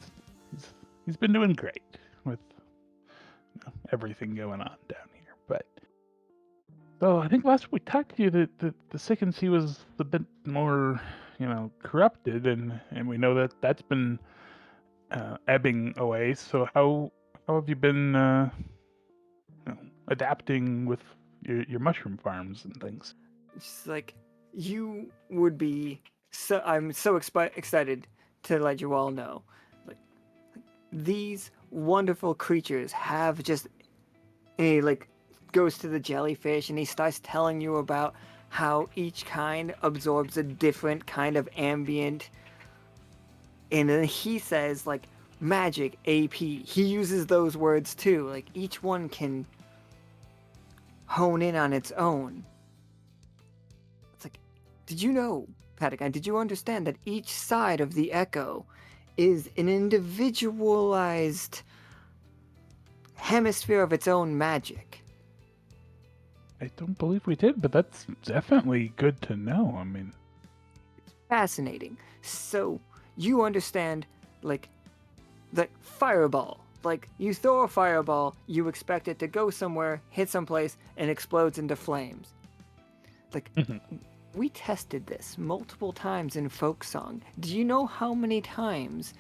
he's been doing great with everything going on down here. But So I think last we talked to you, the second sea was a bit more, corrupted, and we know that that's been ebbing away. So how have you been adapting with your mushroom farms and things? It's like you would be so. I'm so excited to let you all know, like these wonderful creatures have just he goes to the jellyfish and he starts telling you about how each kind absorbs a different kind of ambient, and then he says like magic AP. He uses those words too. Like each one can hone in on its own. It's like, did you know, Patagon, did you understand that each side of the echo is an individualized hemisphere of its own magic? I don't believe we did, but that's definitely good to know. I mean, Fascinating. So, you understand, like, the fireball. Like, you throw a fireball, you expect it to go somewhere, hit someplace, and explodes into flames. Like, we tested this multiple times in folk song. Do you know how many times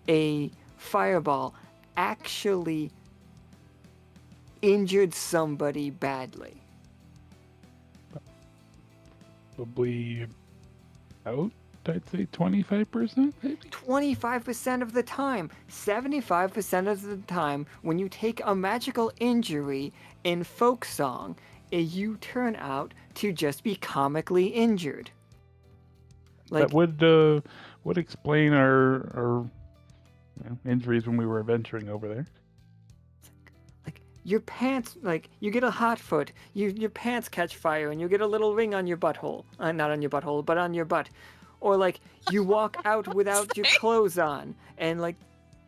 a fireball actually injured somebody badly? probably out, I'd say 25%, maybe? 25% of the time, 75% of the time, when you take a magical injury in folk song, you turn out to just be comically injured. Like, That would explain our injuries when we were adventuring over there. your pants, like, you get a hot foot, your pants catch fire, and you get a little ring on your butthole. Not on your butthole, but on your butt. Or, like, you walk out without your clothes on, and,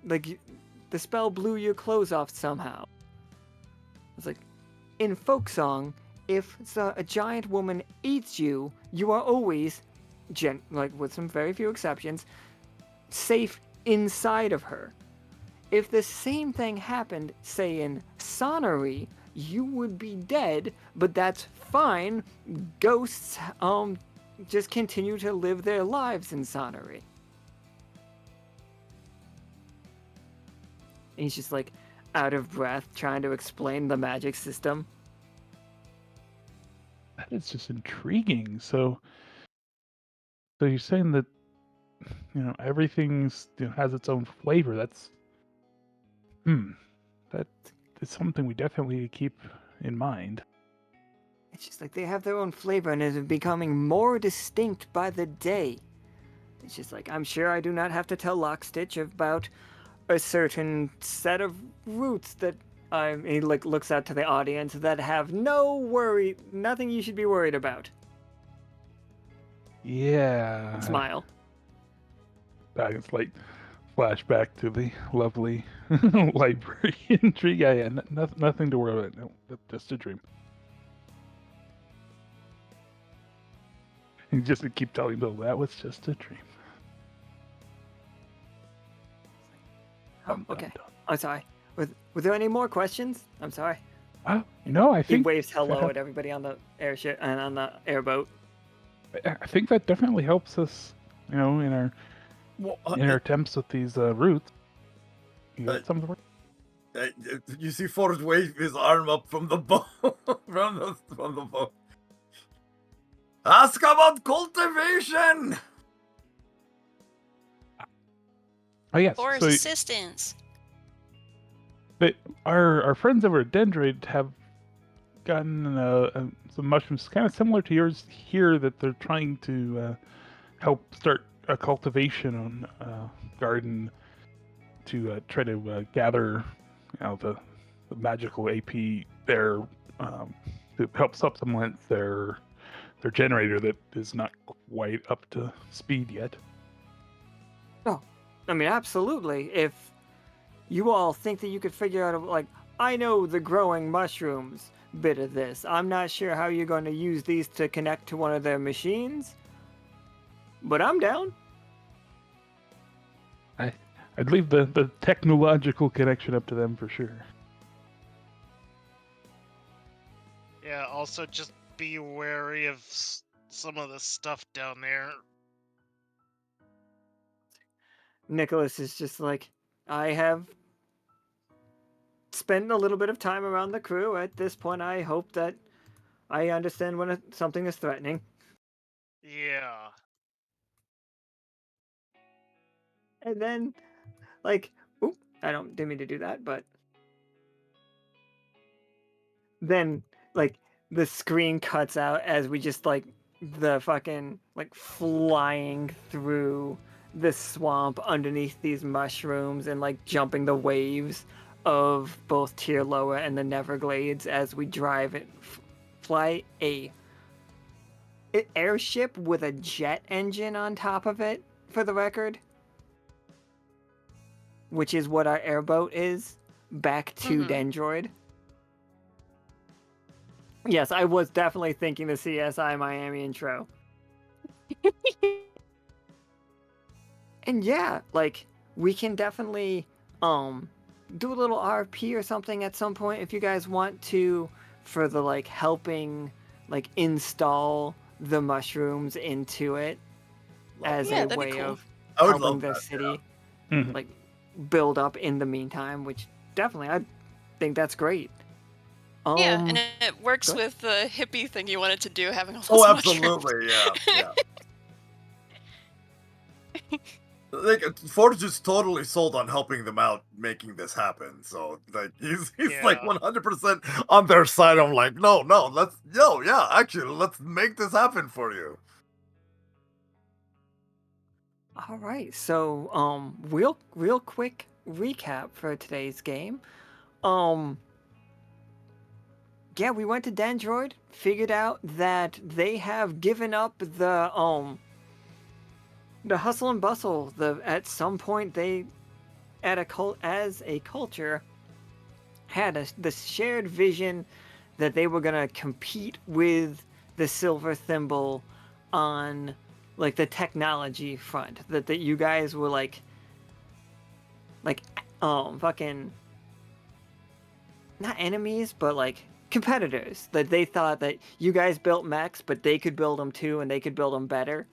the spell blew your clothes off somehow. It's like, in folk song, if a giant woman eats you, you are always, with some very few exceptions, safe inside of her. If the same thing happened, say in Sonnery, you would be dead, but that's fine. Ghosts just continue to live their lives in Sonnery. And he's just like out of breath trying to explain the magic system. That is just intriguing. So you're saying that everything's has its own flavor. That is something we definitely keep in mind. It's just like they have their own flavor and it is becoming more distinct by the day. It's just like, I'm sure I do not have to tell Lockstitch about a certain set of roots that he looks out to the audience that have nothing you should be worried about. Yeah. Smile. It's like flashback to the lovely library entry. Yeah. Nothing to worry about. No, just a dream. And just to keep telling Bill that was just a dream. Okay. I'm sorry. Were there any more questions? I'm sorry. No, I He think waves hello at everybody on the airship and on the airboat. I think that definitely helps us, in our attempts with these routes. You got something to work? You see Ford wave his arm up from the boat, from the boat. Ask about cultivation. Oh yes. Or So assistance. but our friends over at Dendroid have gotten some mushrooms kind of similar to yours here that they're trying to help start a cultivation garden to try to gather the magical AP there to help supplement their generator that is not quite up to speed yet. Oh, I mean, absolutely. If you all think that you could figure out, I know the growing mushrooms bit of this. I'm not sure how you're going to use these to connect to one of their machines, but I'm down. I'd leave the technological connection up to them for sure. Yeah, also just be wary of some of the stuff down there. Nicholas is just like, I have spent a little bit of time around the crew. At this point, I hope that I understand when something is threatening. Yeah. And then, oop, didn't mean to do that, but then, the screen cuts out as we just, the fucking, flying through the swamp underneath these mushrooms and, jumping the waves of both Tier Lower and the Neverglades as we drive it, fly a airship with a jet engine on top of it, for the record. Which is what our airboat is, back to Dendroid. Yes, I was definitely thinking the CSI Miami intro. And yeah, we can definitely do a little RP or something at some point if you guys want to, for the helping install the mushrooms into it as Yeah, a that'd be way cool. of I would helping love the that. city Mhm. build up in the meantime, which definitely I think that's great. Yeah, and it works go with the hippie thing you wanted to do, having all those Oh, mushrooms. absolutely, yeah. Forge is totally sold on helping them out making this happen. So he's Yeah. 100% on their side. I'm like, actually let's make this happen for you. All right, so real quick recap for today's game. Yeah, we went to Dendroid, figured out that they have given up the hustle and bustle. At some point they, as a culture, had the shared vision that they were gonna compete with the Silver Thimble on the technology front. That you guys were fucking not enemies, but competitors. That they thought that you guys built mechs, but they could build them too, and they could build them better,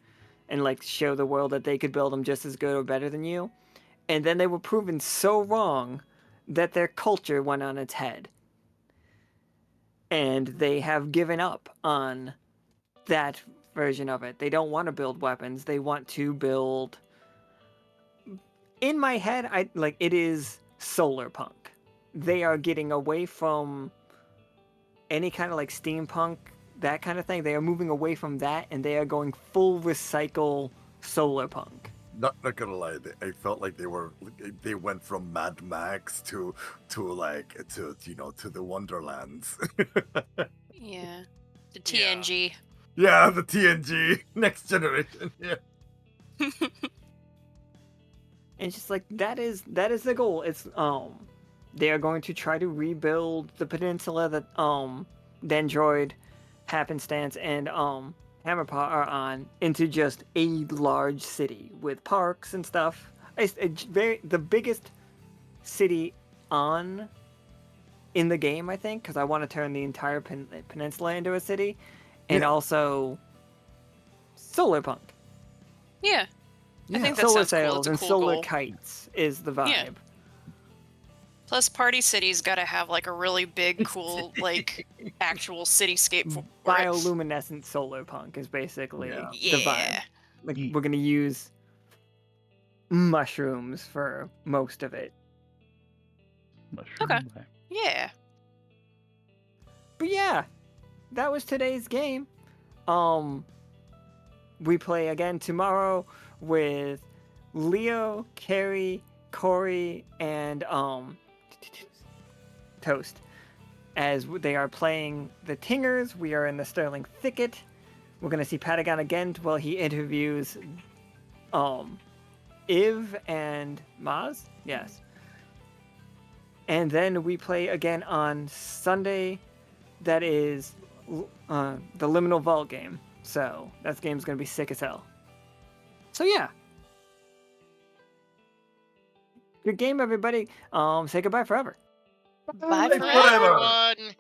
and show the world that they could build them just as good or better than you. And then they were proven so wrong that their culture went on its head, and they have given up on that version of it. They don't want to build weapons. They want to build. In my head, it is solar punk. They are getting away from any kind of steampunk, that kind of thing. They are moving away from that, and they are going full recycle solar punk. Not gonna lie, I felt like they went from Mad Max to the Wonderlands. Yeah. The Yeah. TNG. Yeah, the TNG next generation. Yeah. And it's just that is the goal. It's they are going to try to rebuild the peninsula that Dendroid, Happenstance, and Hammerpaw are on into just a large city with parks and stuff. It's the biggest city in the game, I think, because I want to turn the entire peninsula into a city, and Yeah. also solar punk. Yeah. I think that solar sounds cool. sails It's a and cool solar goal. kites is the vibe. Yeah. Plus, Party City's got to have a really big, cool, actual cityscape for it. Bioluminescent solar punk is basically Yeah. the vibe. Yeah. We're gonna use mushrooms for most of it. Mushroom Okay. black. Yeah. But yeah, that was today's game. We play again tomorrow with Leo, Carrie, Corey, and Toast. As they are playing the Tingers, we are in the Sterling Thicket. We're gonna see Patagon again while he interviews Iv and Maz. Yes. And then we play again on Sunday. That is the Liminal Vault game. So that game's gonna be sick as hell. So yeah. Good game, everybody. Say goodbye forever. Bye Bye forever. forever. Everyone.